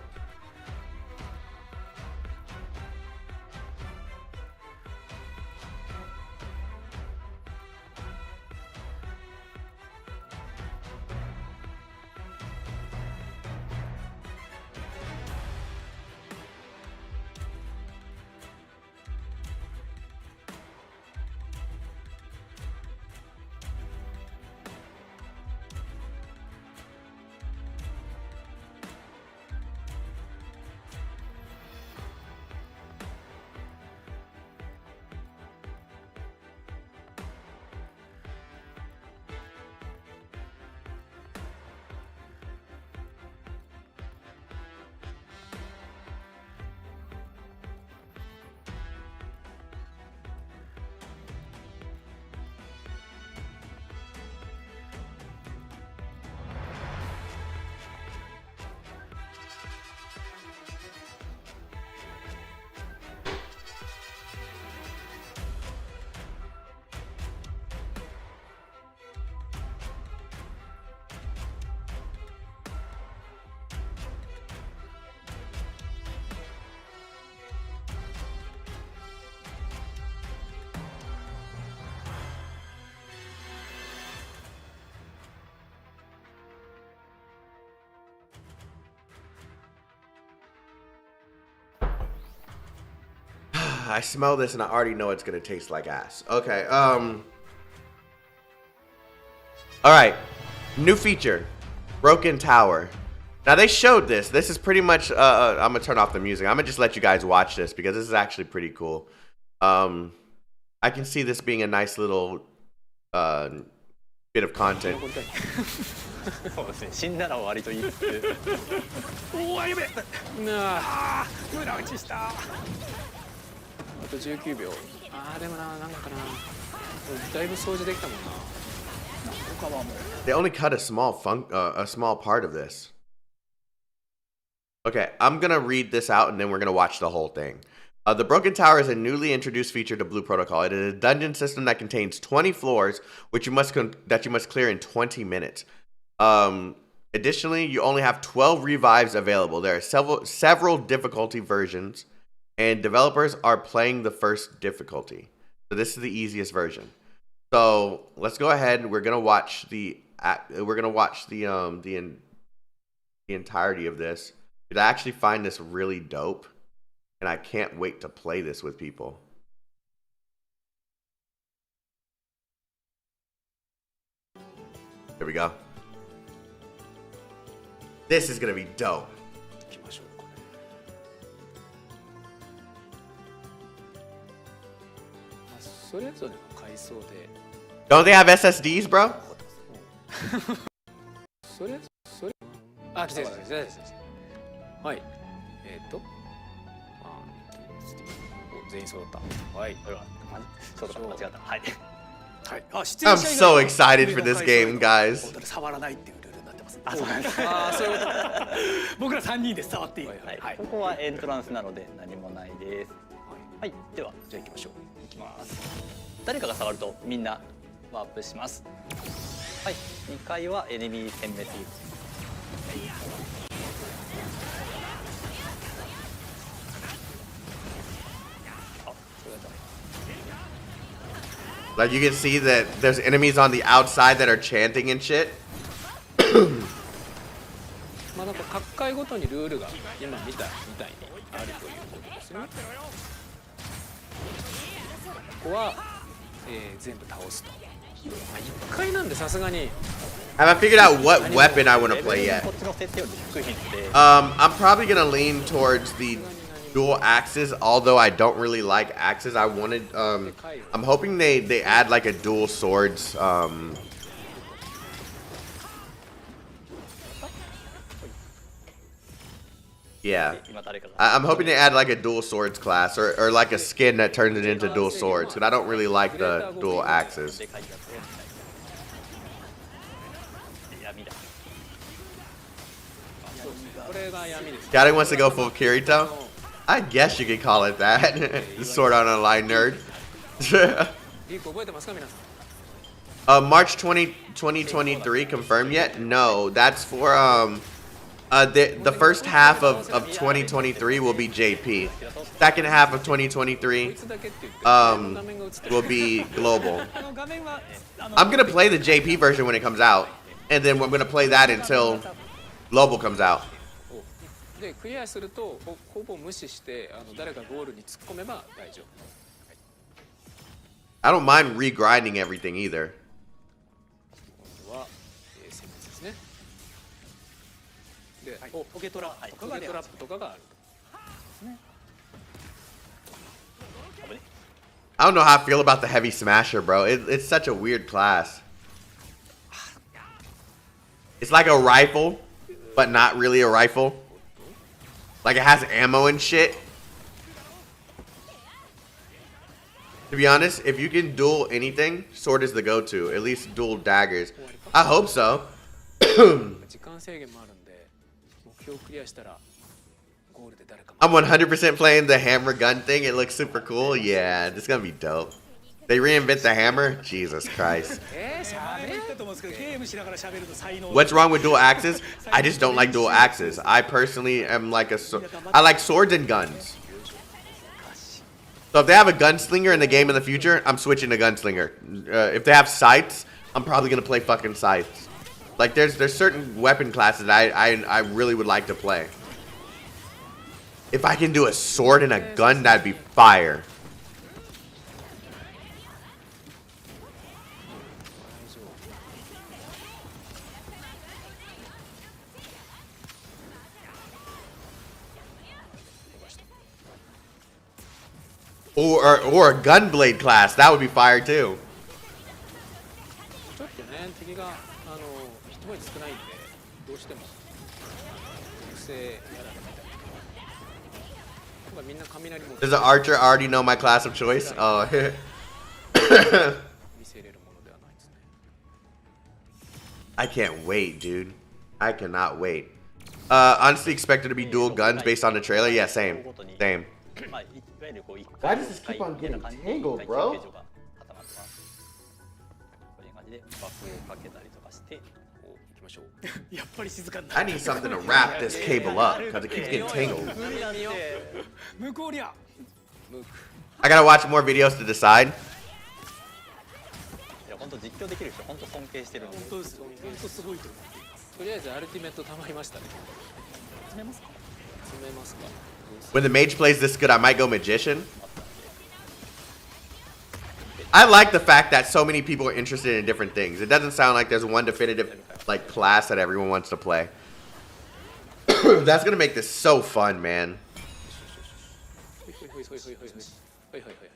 Speaker 3: I smell this and I already know it's gonna taste like ass. Okay, alright. New feature. Broken Tower. Now they showed this. This is pretty much I'm gonna turn off the music. I'm gonna just let you guys watch this because this is actually pretty cool. I can see this being a nice little bit of content.
Speaker 5: そうですね。死んだら終わりと言いつつ。
Speaker 6: おおやべああ裏打ちしたあと19秒ああでもななんかなだいぶ掃除できたもんな他はもう
Speaker 3: They only cut a small part of this. Okay, I'm gonna read this out and then we're gonna watch the whole thing. The Broken Tower is a newly introduced feature to Blue Protocol. It is a dungeon system that contains 20 floors, which you must clear in 20 minutes. Additionally, you only have 12 revives available. There are several difficulty versions, and developers are playing the first difficulty. So this is the easiest version. So let's go ahead. We're gonna watch the entirety of this. I actually find this really dope. And I can't wait to play this with people. Here we go. This is gonna be dope.
Speaker 6: 行きましょうかね それぞれの階層で
Speaker 3: Don't they have SSDs, bro?
Speaker 6: それあ来てるはい全員揃ったはい
Speaker 5: これはそうだ間違ったはい
Speaker 6: はいあ出演
Speaker 3: I'm
Speaker 6: 者以
Speaker 3: so
Speaker 6: 外は
Speaker 3: excited for this game, guys.
Speaker 6: 触らないっていうルールになってます
Speaker 5: あそうなんです
Speaker 6: あそういうこと僕ら3人で触っていい
Speaker 5: はいここはエントランスなので何もないですはいでは
Speaker 6: じゃあ行きましょう
Speaker 5: いきます誰かが触るとみんなワープしますはい2階はエネミー殲滅
Speaker 3: Like you can see that there's enemies on the outside that are chanting and shit.
Speaker 6: まあなんか各階ごとにルールが今見たみたいにあるということですよねここは、全部倒すと1階なんでさすがに
Speaker 3: Have I figured out what weapon I want to play yet?
Speaker 5: こっちの設定より低いので
Speaker 3: I'm probably gonna lean towards the dual axes, although I don't really like axes. I wanted I'm hoping they add like a dual swords yeah. I'm hoping they add like a dual swords class or like a skin that turns it into dual swords, because I don't really like the dual axes. Scotty wants to go full Kirito? I guess you could call it that. Sword Art Online nerd. March 2023 confirmed yet? No, that's for the first half of 2023 will be JP. Second half of 2023 will be global. I'm gonna play the JP version when it comes out, and then we're gonna play that until global comes out.
Speaker 6: でクリアするとほぼ無視して誰かゴールに突っ込めば大丈夫。
Speaker 3: I don't mind regrinding everything either.
Speaker 6: 今度は殲滅ですね。で、
Speaker 5: ポケトラ
Speaker 6: ポケトラップとかがある。
Speaker 3: I don't know how I feel about the heavy smasher, bro. It's such a weird class. It's like a rifle, but not really a rifle. Like it has ammo and shit. To be honest, if you can duel anything, sword is the go-to. At least duel daggers. I hope so.
Speaker 6: 時間制限もあるんで、目標クリアしたらゴールで誰か。
Speaker 3: I'm 100% playing the hammer gun thing. It looks super cool. Yeah, this is gonna be dope. They reinvent the hammer? Jesus Christ. What's wrong with dual axes? I just don't like dual axes. I personally am like I like swords and guns. So if they have a gunslinger in the game in the future, I'm switching to gunslinger. If they have scythes, I'm probably gonna play fucking scythes. Like there's certain weapon classes that I really would like to play. If I can do a sword and a gun, that'd be fire. Or a gunblade class. That would be fire too.
Speaker 6: ちょっとね敵が一文字少ないんでどうしても特性やられみたいな。みんな雷も
Speaker 3: Does the archer already know my class of choice? Oh.
Speaker 6: 見せれるものではないですね。
Speaker 3: I can't wait, dude. I cannot wait. Honestly, expected to be dual guns based on the trailer. Yeah, same. Same. Why does this keep on getting tangled, bro?
Speaker 5: こういう感じでバフをかけたりとかして、
Speaker 6: お行きましょう。
Speaker 7: やっぱり静かにな
Speaker 3: I need something to wrap this cable up because it keeps getting tangled.
Speaker 7: 向こうにゃ
Speaker 3: I gotta watch more videos to decide.
Speaker 5: いや本当実況できる人本当尊敬してるんで。
Speaker 7: 本当ですよ本当すごいと思っています。
Speaker 6: とりあえずアルティメット溜まりましたね。
Speaker 7: 詰めますか。
Speaker 6: 詰めますか。
Speaker 3: When the mage plays this good, I might go magician. I like the fact that so many people are interested in different things. It doesn't sound like there's one definitive like class that everyone wants to play. That's gonna make this so fun, man.
Speaker 6: ほいほいほいほいほいほいほいほいほいほい。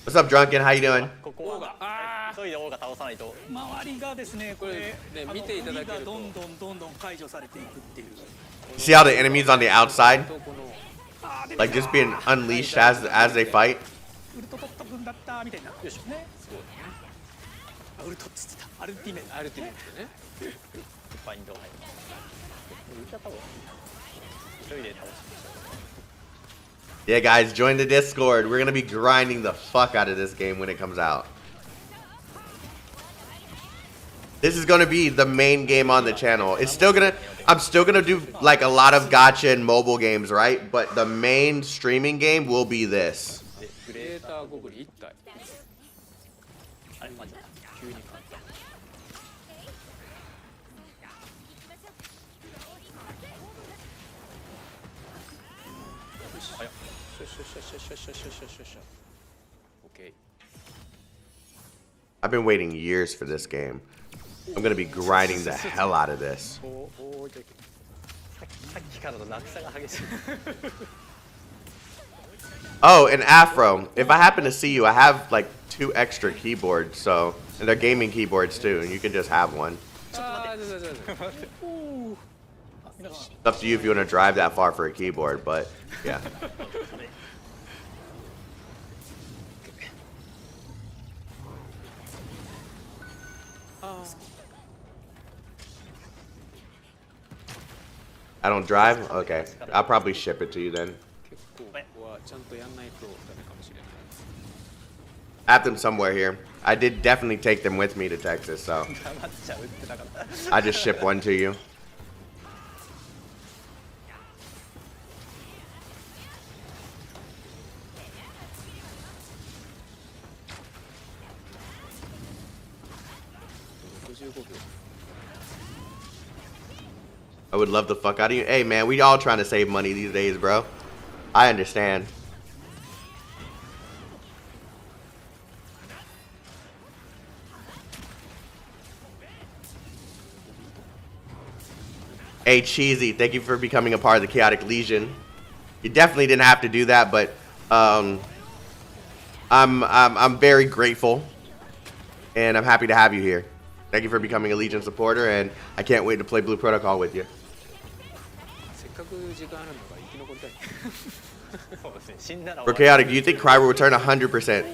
Speaker 3: What's up, Drunken? How you doing?
Speaker 5: ここは急いで王が倒さないと。
Speaker 7: 周りがですねこれ
Speaker 6: ね見ていただけると
Speaker 7: どんどん解除されていくっていう。
Speaker 3: See how the enemies on the outside,
Speaker 6: とこの
Speaker 3: like just being unleashed as they fight.
Speaker 7: ウルト取った分だったみたいな。よいしょね。あウルトっつってた。アルティメット。
Speaker 6: アルティメットね。
Speaker 5: ファインドが入ります。急いで倒しましょう。
Speaker 3: Yeah, guys, join the Discord. We're gonna be grinding the fuck out of this game when it comes out. This is gonna be the main game on the channel. I'm still gonna do like a lot of gacha and mobile games, right? But the main streaming game will be this.
Speaker 6: クレーターゴブリン1体。
Speaker 5: あれ間違った。
Speaker 6: 急に簡単。OK。
Speaker 3: I've been waiting years for this game. I'm gonna be grinding the hell out of this.
Speaker 6: おおじゃ
Speaker 5: さっきからの落差が激しい。
Speaker 3: Oh, and Afro. If I happen to see you, I have like 2 extra keyboards, so and they're gaming keyboards too, and you can just have one.
Speaker 6: あーじゃじゃじゃ。
Speaker 3: It's up to you if you want to drive that far for a keyboard, but yeah. I don't drive? Okay. I'll probably ship it to you then.
Speaker 6: 結構ここはちゃんとやんないとダメかもしれない。
Speaker 3: I have them somewhere here. I did definitely take them with me to Texas, so
Speaker 5: 黙っちゃうってなかった。
Speaker 3: I just ship one to you. I would love the fuck out of you. Hey, man, we all trying to save money these days, bro. I understand. Hey, Cheesy, thank you for becoming a part of the Chaotic Legion. You definitely didn't have to do that, but I'm very grateful, and I'm happy to have you here. Thank you for becoming a Legion supporter, and I can't wait to play Blue Protocol with you.
Speaker 6: せっかく時間あるのが生き残りたい。
Speaker 5: そうですね。死んだら
Speaker 3: For
Speaker 5: 終わり。
Speaker 3: Chaotic, do you think Cry will return 100%?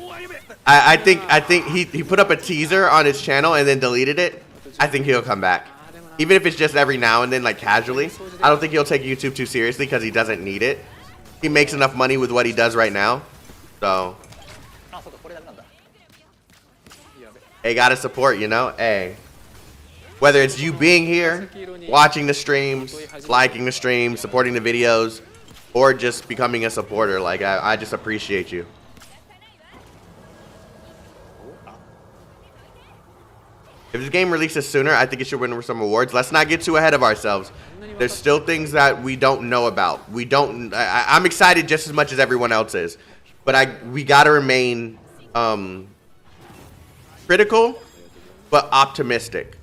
Speaker 3: I think he put up a teaser on his channel and then deleted it. I think he'll come back. Even if it's just every now and then, like casually. I don't think he'll take YouTube too seriously because he doesn't need it. He makes enough money with what he does right now. So,
Speaker 5: あ、そうかこれダメなんだ。
Speaker 3: hey, gotta support, you know? Hey. Whether it's you being here, watching the streams, liking the streams, supporting the videos, or just becoming a supporter, like, I just appreciate you. If this game releases sooner, I think it should win some awards. Let's not get too ahead of ourselves. There's still things that we don't know about. I'm excited just as much as everyone else is. But we gotta remain critical, but optimistic.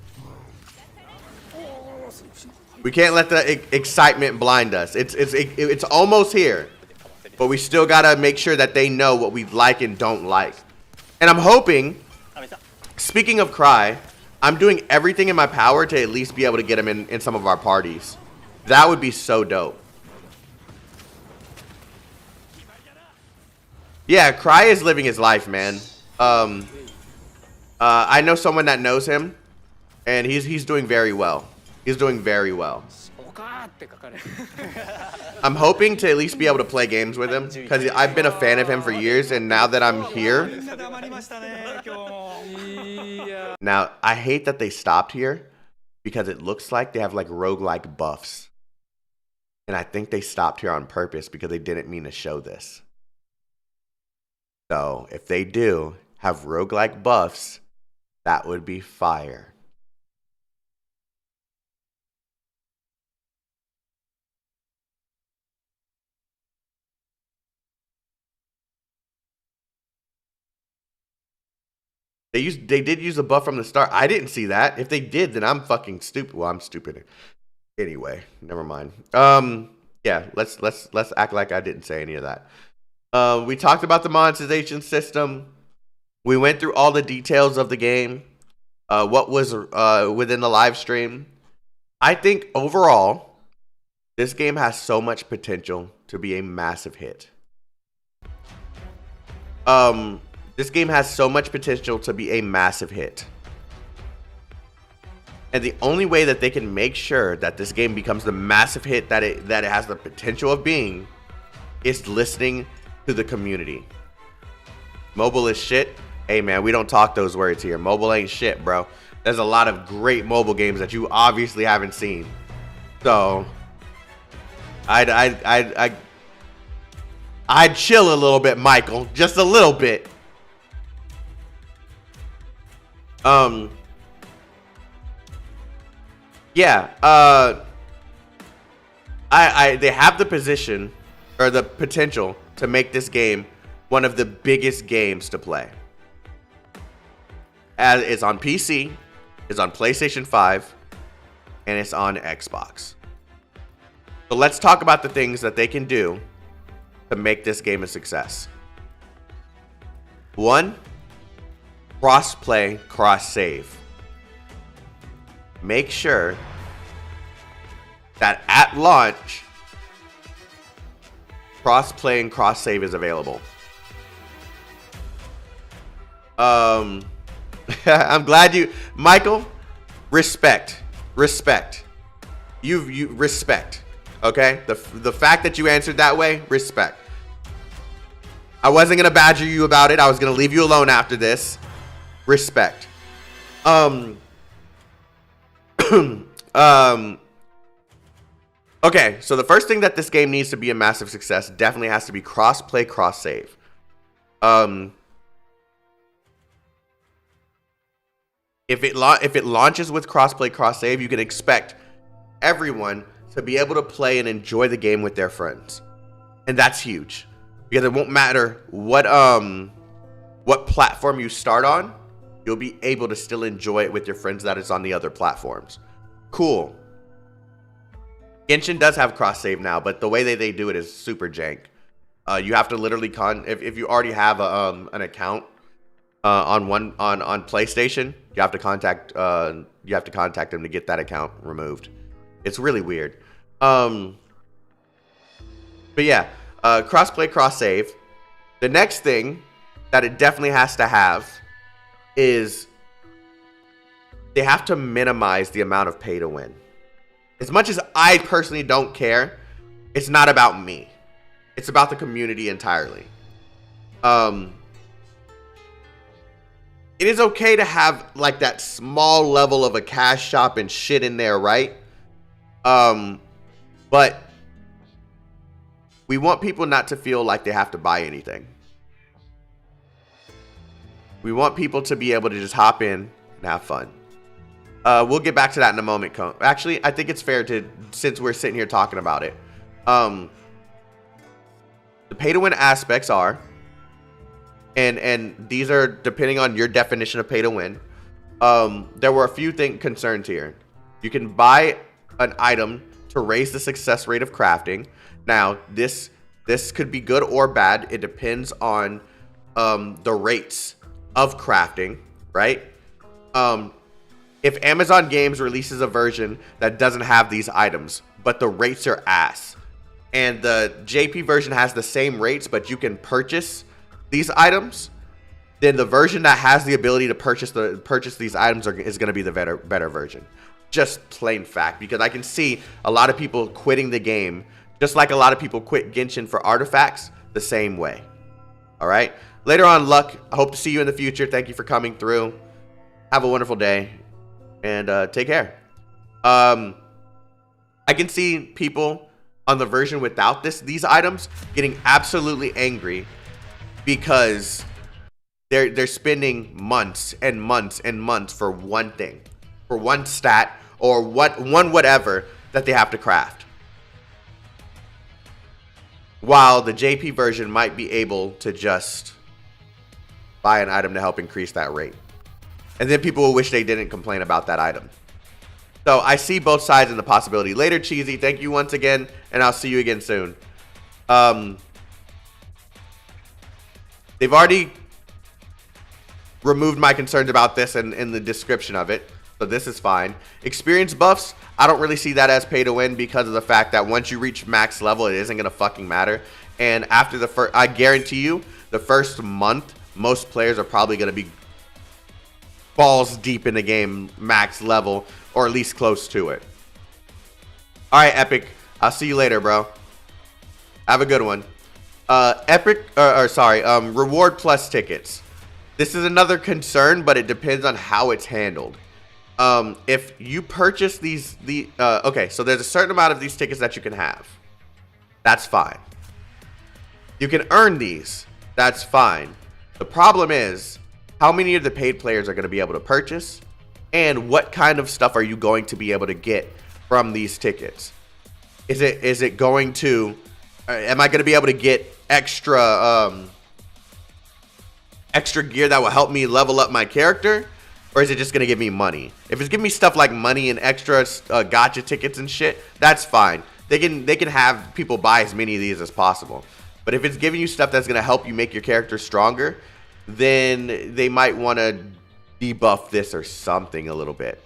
Speaker 3: We can't let the excitement blind us. It's almost here, but we still gotta make sure that they know what we like and don't like. And I'm hoping, speaking of Cry, I'm doing everything in my power to at least be able to get him in some of our parties. That would be so dope. Yeah, Cry is living his life, man. I know someone that knows him, and he's doing very well. He's doing very well. I'm hoping to at least be able to play games with him, because I've been a fan of him for years, and now that I'm here... Now, I hate that they stopped here, because it looks like they have like roguelike buffs. And I think they stopped here on purpose because they didn't mean to show this. So, if they do have roguelike buffs, that would be fire. They did use a buff from the start. I didn't see that. If they did, then I'm fucking stupid. Well, I'm stupid. Anyway, never mind. Yeah, let's act like I didn't say any of that. We talked about the monetization system. We went through all the details of the game. What was within the live stream. I think overall, this game has so much potential to be a massive hit. This game has so much potential to be a massive hit. And the only way that they can make sure that this game becomes the massive hit that it has the potential of being is listening to the community. Mobile is shit. Hey man, we don't talk those words here. Mobile ain't shit, bro. There's a lot of great mobile games that you obviously haven't seen. So I'd chill a little bit, Michael. Just a little bit. Yeah, they have the position or the potential to make this game one of the biggest games to play. As it's on PC, it's on PlayStation 5, and it's on Xbox. So let's talk about the things that they can do to make this game a success. 1, cross-play, cross-save. Make sure that at launch, cross-play and cross-save is available. I'm glad you, Michael, respect. You respect, okay? The fact that you answered that way, respect. I wasn't going to badger you about it. I was going to leave you alone after this. Respect. Okay, so the first thing that this game needs to be a massive success definitely has to be cross-play, cross-save. If it launches with cross-play, cross-save, you can expect everyone to be able to play and enjoy the game with their friends. And that's huge. Because it won't matter what platform you start on, you'll be able to still enjoy it with your friends that is on the other platforms. Cool. Genshin does have cross-save now, but the way that they do it is super jank. You have to literally if you already have an account on PlayStation, you have to contact them to get that account removed. It's really weird. But yeah, cross-play, cross-save. The next thing that it definitely has to have is they have to minimize the amount of pay to win. As much as I personally don't care, it's not about me. It's about the community entirely. It is okay to have like that small level of a cash shop and shit in there, right? But we want people not to feel like they have to buy anything. We want people to be able to just hop in and have fun. We'll get back to that in a moment. Actually, I think it's fair to, since we're sitting here talking about it. The pay to win aspects are, and these are depending on your definition of pay to win. There were a few concerns here. You can buy an item to raise the success rate of crafting. Now, this could be good or bad. It depends on the rates of crafting, right? If Amazon Games releases a version that doesn't have these items, but the rates are ass, and the JP version has the same rates, but you can purchase these items, then the version that has the ability to purchase these items is going to be the better version. Just plain fact, because I can see a lot of people quitting the game, just like a lot of people quit Genshin for artifacts, the same way. All right. Later on, Luck. I hope to see you in the future. Thank you for coming through. Have a wonderful day, and take care. I can see people on the version without these items getting absolutely angry because they're spending months and months and months for one thing, for one stat or whatever that they have to craft. While the JP version might be able to just buy an item to help increase that rate. And then people will wish they didn't complain about that item. So I see both sides in the possibility. Later, Cheesy, thank you once again, and I'll see you again soon. They've already removed my concerns about this in the description of it, so this is fine. Experience buffs, I don't really see that as pay to win because of the fact that once you reach max level, it isn't going to fucking matter. And after the first, I guarantee you, the first month, most players are probably going to be balls deep in the game, max level, or at least close to it. All right, Epic, I'll see you later, bro. Have a good one. Reward plus tickets. This is another concern, but it depends on how it's handled. If you purchase okay, so there's a certain amount of these tickets that you can have. That's fine. You can earn these. That's fine. The problem is, how many of the paid players are going to be able to purchase? And what kind of stuff are you going to be able to get from these tickets? Is it going to... am I going to be able to get extra gear that will help me level up my character? Or is it just going to give me money? If it's giving me stuff like money and extra gacha tickets and shit, that's fine. They can have people buy as many of these as possible. But if it's giving you stuff that's going to help you make your character stronger, then they might want to debuff this or something a little bit.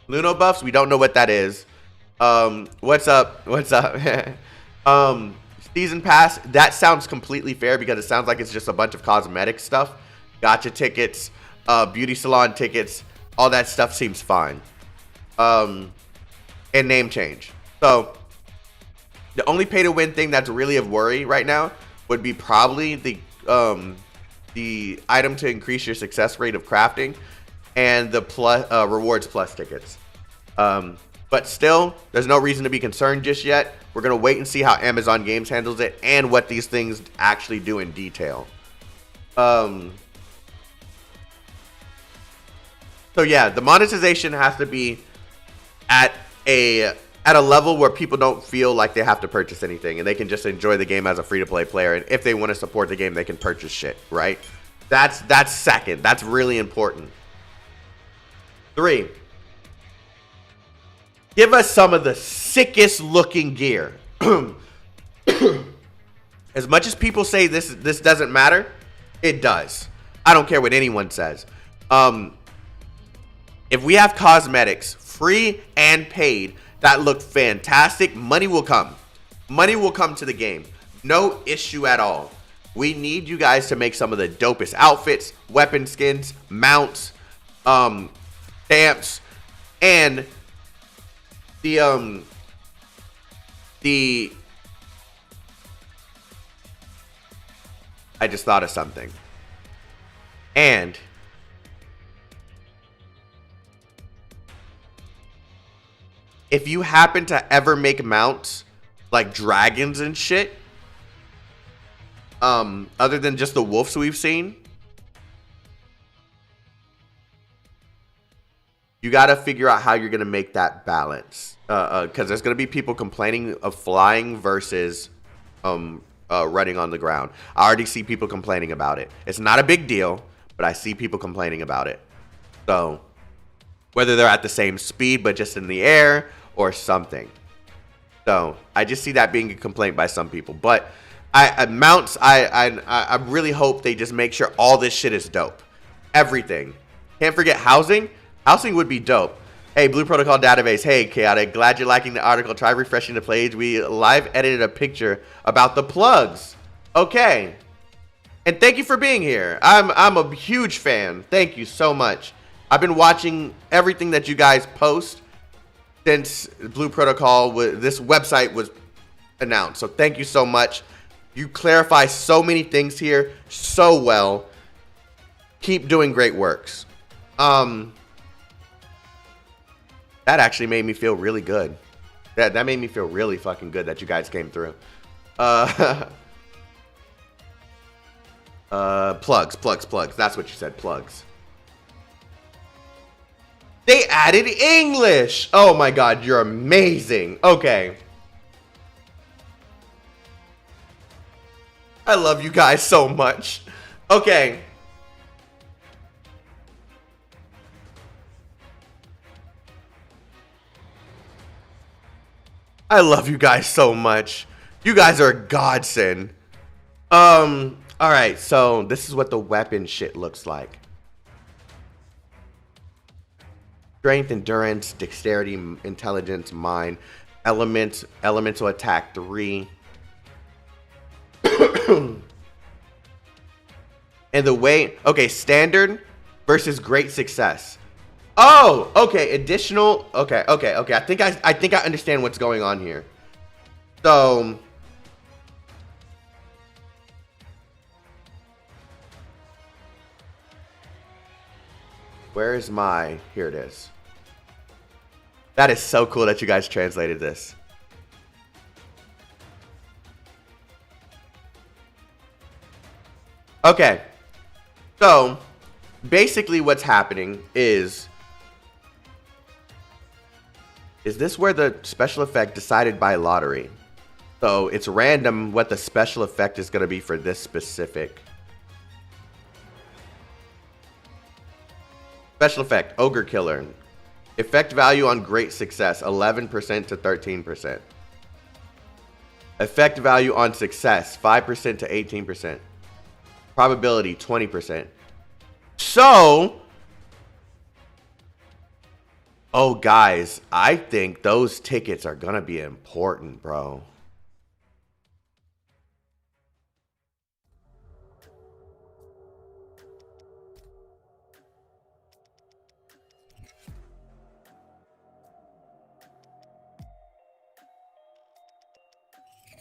Speaker 3: Luno buffs, we don't know what that is. What's up? What's up? Season pass, that sounds completely fair because it sounds like it's just a bunch of cosmetic stuff. Gacha tickets, beauty salon tickets, all that stuff seems fine. And name change. So the only pay to win thing that's really of worry right now would be probably the item to increase your success rate of crafting and the rewards plus tickets. But still, there's no reason to be concerned just yet. We're going to wait and see how Amazon Games handles it and what these things actually do in detail. So yeah, the monetization has to be at a level where people don't feel like they have to purchase anything and they can just enjoy the game as a free-to-play player. And if they want to support the game, they can purchase shit, right? That's second. That's really important. 3. Give us some of the sickest looking gear. As much as people say this doesn't matter, it does. I don't care what anyone says. If we have cosmetics, free and paid, that look fantastic, money will come. Money will come to the game. No issue at all. We need you guys to make some of the dopest outfits, weapon skins, mounts, stamps, and the I just thought of something. And if you happen to ever make mounts like dragons and shit, other than just the wolves we've seen, you got to figure out how you're going to make that balance. Because there's going to be people complaining of flying versus running on the ground. I already see people complaining about it. It's not a big deal, but I see people complaining about it. So whether they're at the same speed but just in the air, or something. So I just see that being a complaint by some people. But I really hope they just make sure all this shit is dope. Everything. Can't forget housing. Housing would be dope. Hey, Blue Protocol database. Hey, Chaotic. Glad you're liking the article. Try refreshing the page. We live edited a picture about the plugs. Okay. And thank you for being here. I'm a huge fan. Thank you so much. I've been watching everything that you guys post since Blue Protocol, this website was announced. So thank you so much. You clarify so many things here so well. Keep doing great works. That actually made me feel really good. That made me feel really fucking good that you guys came through. Plugs. That's what you said, plugs. They added English. Oh my god, you're amazing. Okay. I love you guys so much. Okay. I love you guys so much. You guys are a godsend. Alright, so this is what the weapon shit looks like. Strength, endurance, dexterity, intelligence, mind, elemental attack 3. And the way, okay, standard versus great success. Oh, okay, additional, okay. I think I understand what's going on here. So where is my, here it is. That is so cool that you guys translated this. Okay. So basically what's happening is this where the special effect decided by lottery? So it's random what the special effect is going to be for this specific. Special effect, Ogre Killer. Effect value on great success, 11% to 13%. Effect value on success, 5% to 18%. Probability, 20%. So, oh guys, I think those tickets are gonna be important, bro.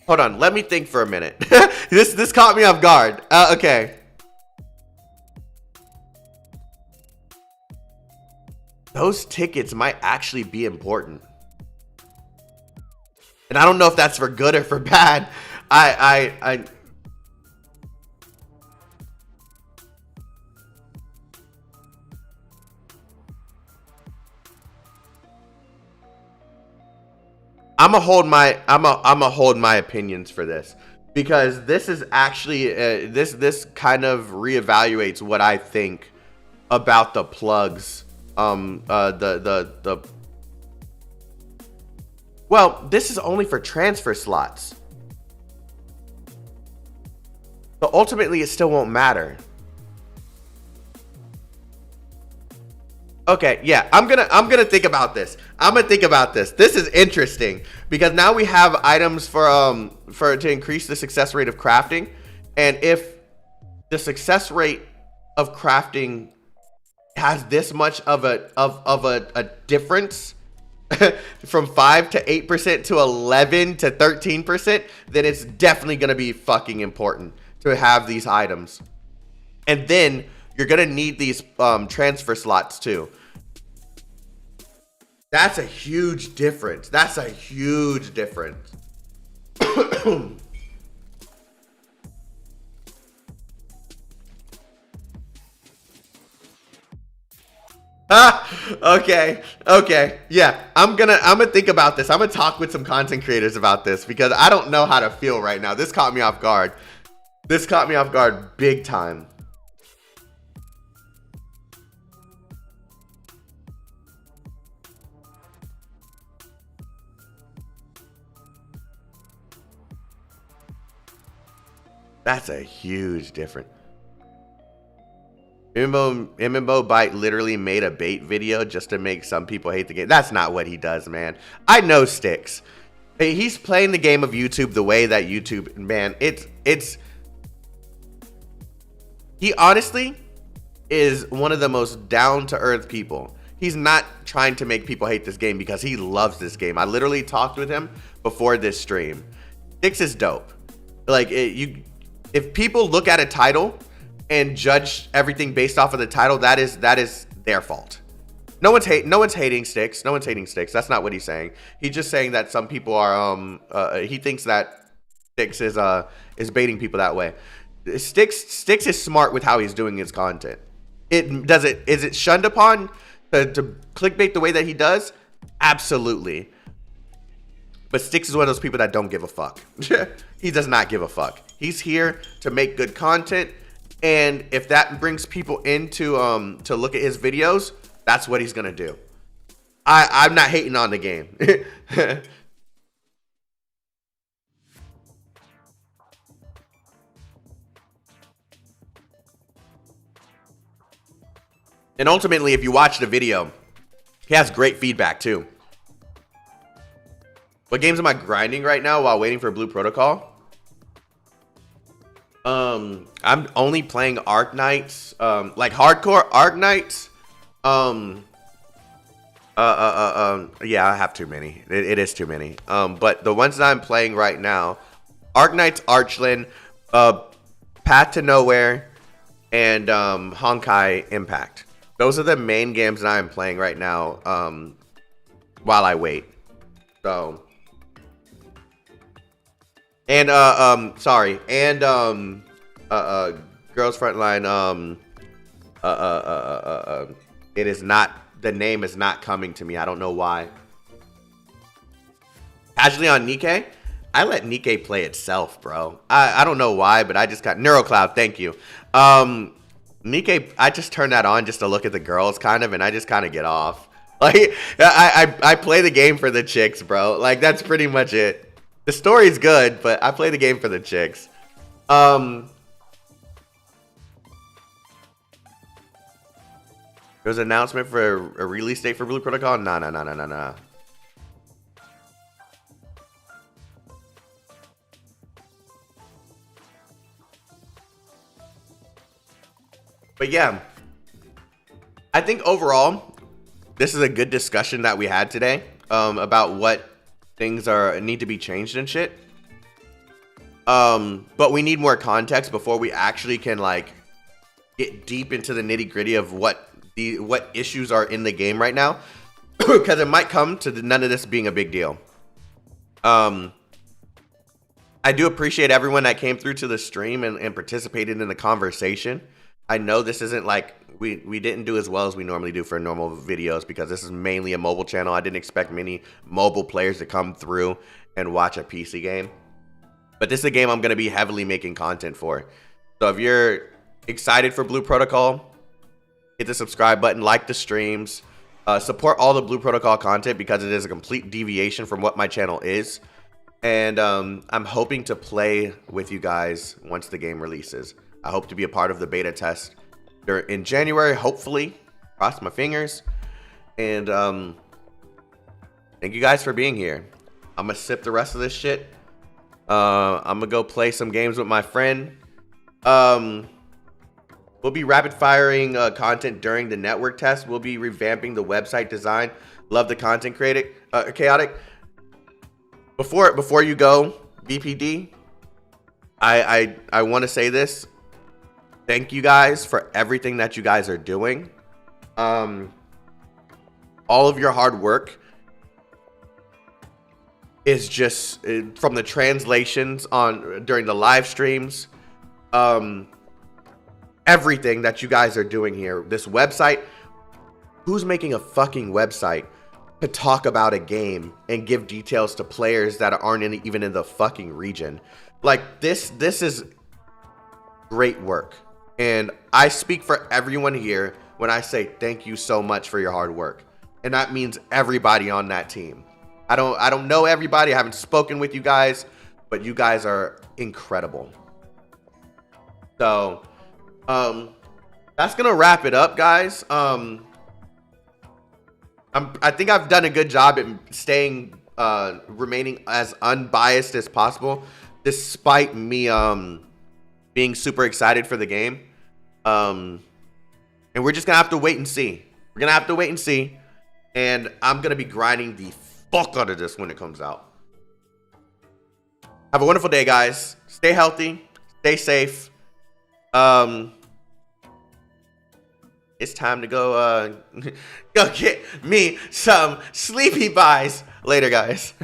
Speaker 3: Hold on, let me think for a minute. This caught me off guard. Okay. Those tickets might actually be important. And I don't know if that's for good or for bad. I'm gonna hold my opinions for this, because this is actually this kind of reevaluates what I think about the plugs. Well, this is only for transfer slots, so ultimately it still won't matter. Okay, yeah, I'm gonna think about this. This is interesting because now we have items for to increase the success rate of crafting, and if the success rate of crafting has this much of a difference from 5 to 8% to 11 to 13%, then it's definitely gonna be fucking important to have these items, and then you're gonna need these transfer slots too. That's a huge difference. Okay. Yeah, I'm gonna think about this. I'm gonna talk with some content creators about this because I don't know how to feel right now. This caught me off guard. Big time. That's a huge difference. Imbo Bite literally made a bait video just to make some people hate the game. That's not what he does, man. I know Sticks. He's playing the game of YouTube the way that YouTube, man, he honestly is one of the most down-to-earth people. He's not trying to make people hate this game because he loves this game. I literally talked with him before this stream. Sticks is dope. Like, if people look at a title and judge everything based off of the title, that is their fault. No one's hating Sticks. No one's hating Sticks. That's not what he's saying. He's just saying that some people are he thinks that Sticks is baiting people that way. Sticks is smart with how he's doing his content. Is it shunned upon to clickbait the way that he does? Absolutely. But Sticks is one of those people that don't give a fuck. He does not give a fuck. He's here to make good content, and if that brings people into to look at his videos, that's what he's gonna do. I'm not hating on the game. And ultimately, if you watch the video, he has great feedback too. What games am I grinding right now while waiting for Blue Protocol? I'm only Playing Arc Knights, like hardcore Arc Knights. Yeah, I have too many. It is too many. But the ones that I'm playing right now, Arc Knights, Archland, Path to Nowhere, and Honkai Impact. Those are the main games that I'm playing right now while I wait. So, and sorry, and Girls Frontline, it is not, the name is not coming to me. I don't know why. Casually on Nikkei, I let Nikkei play itself, bro. I don't know why, but I just got Neurocloud. Thank you. Nikkei, I just turn that on just to look at the girls, kind of, and I just kind of get off. Like, I play the game for the chicks, bro. Like, that's pretty much it. The story's good, but I play the game for the chicks. There's an announcement for a release date for Blue Protocol? Nah. But yeah, I think overall, this is a good discussion that we had today about what things need to be changed and shit. But we need more context before we actually can like get deep into the nitty gritty of what issues are in the game right now, because it might come to none of this being a big deal. I do appreciate everyone that came through to the stream and participated in the conversation. I know this isn't like, we didn't do as well as we normally do for normal videos because this is mainly a mobile channel. I didn't expect many mobile players to come through and watch a PC game. But this is a game I'm going to be heavily making content for. So if you're excited for Blue Protocol, hit the subscribe button, like the streams, support all the Blue Protocol content because it is a complete deviation from what my channel is. And I'm hoping to play with you guys once the game releases. I hope to be a part of the beta test in January, hopefully. Cross my fingers. And thank you guys for being here. I'm going to sip the rest of this shit. I'm going to go play some games with my friend. We'll be rapid firing content during the network test. We'll be revamping the website design. Love the content Chaotic. Before you go, BPD, I want to say this. Thank you guys for everything that you guys are doing. All of your hard work is just from the translations during the live streams. Everything that you guys are doing here. This website. Who's making a fucking website to talk about a game and give details to players that aren't even in the fucking region? Like, this is great work. And I speak for everyone here when I say thank you so much for your hard work. And that means everybody on that team. I don't know everybody. I haven't spoken with you guys, but you guys are incredible. So, that's gonna wrap it up, guys. I think I've done a good job at staying, remaining as unbiased as possible, despite me being super excited for the game. And we're just gonna have to wait and see. We're gonna have to wait and see. And I'm gonna be grinding the fuck out of this when it comes out. Have a wonderful day, guys. Stay healthy. Stay safe. It's time to go go get me some sleepy buys. Later, guys.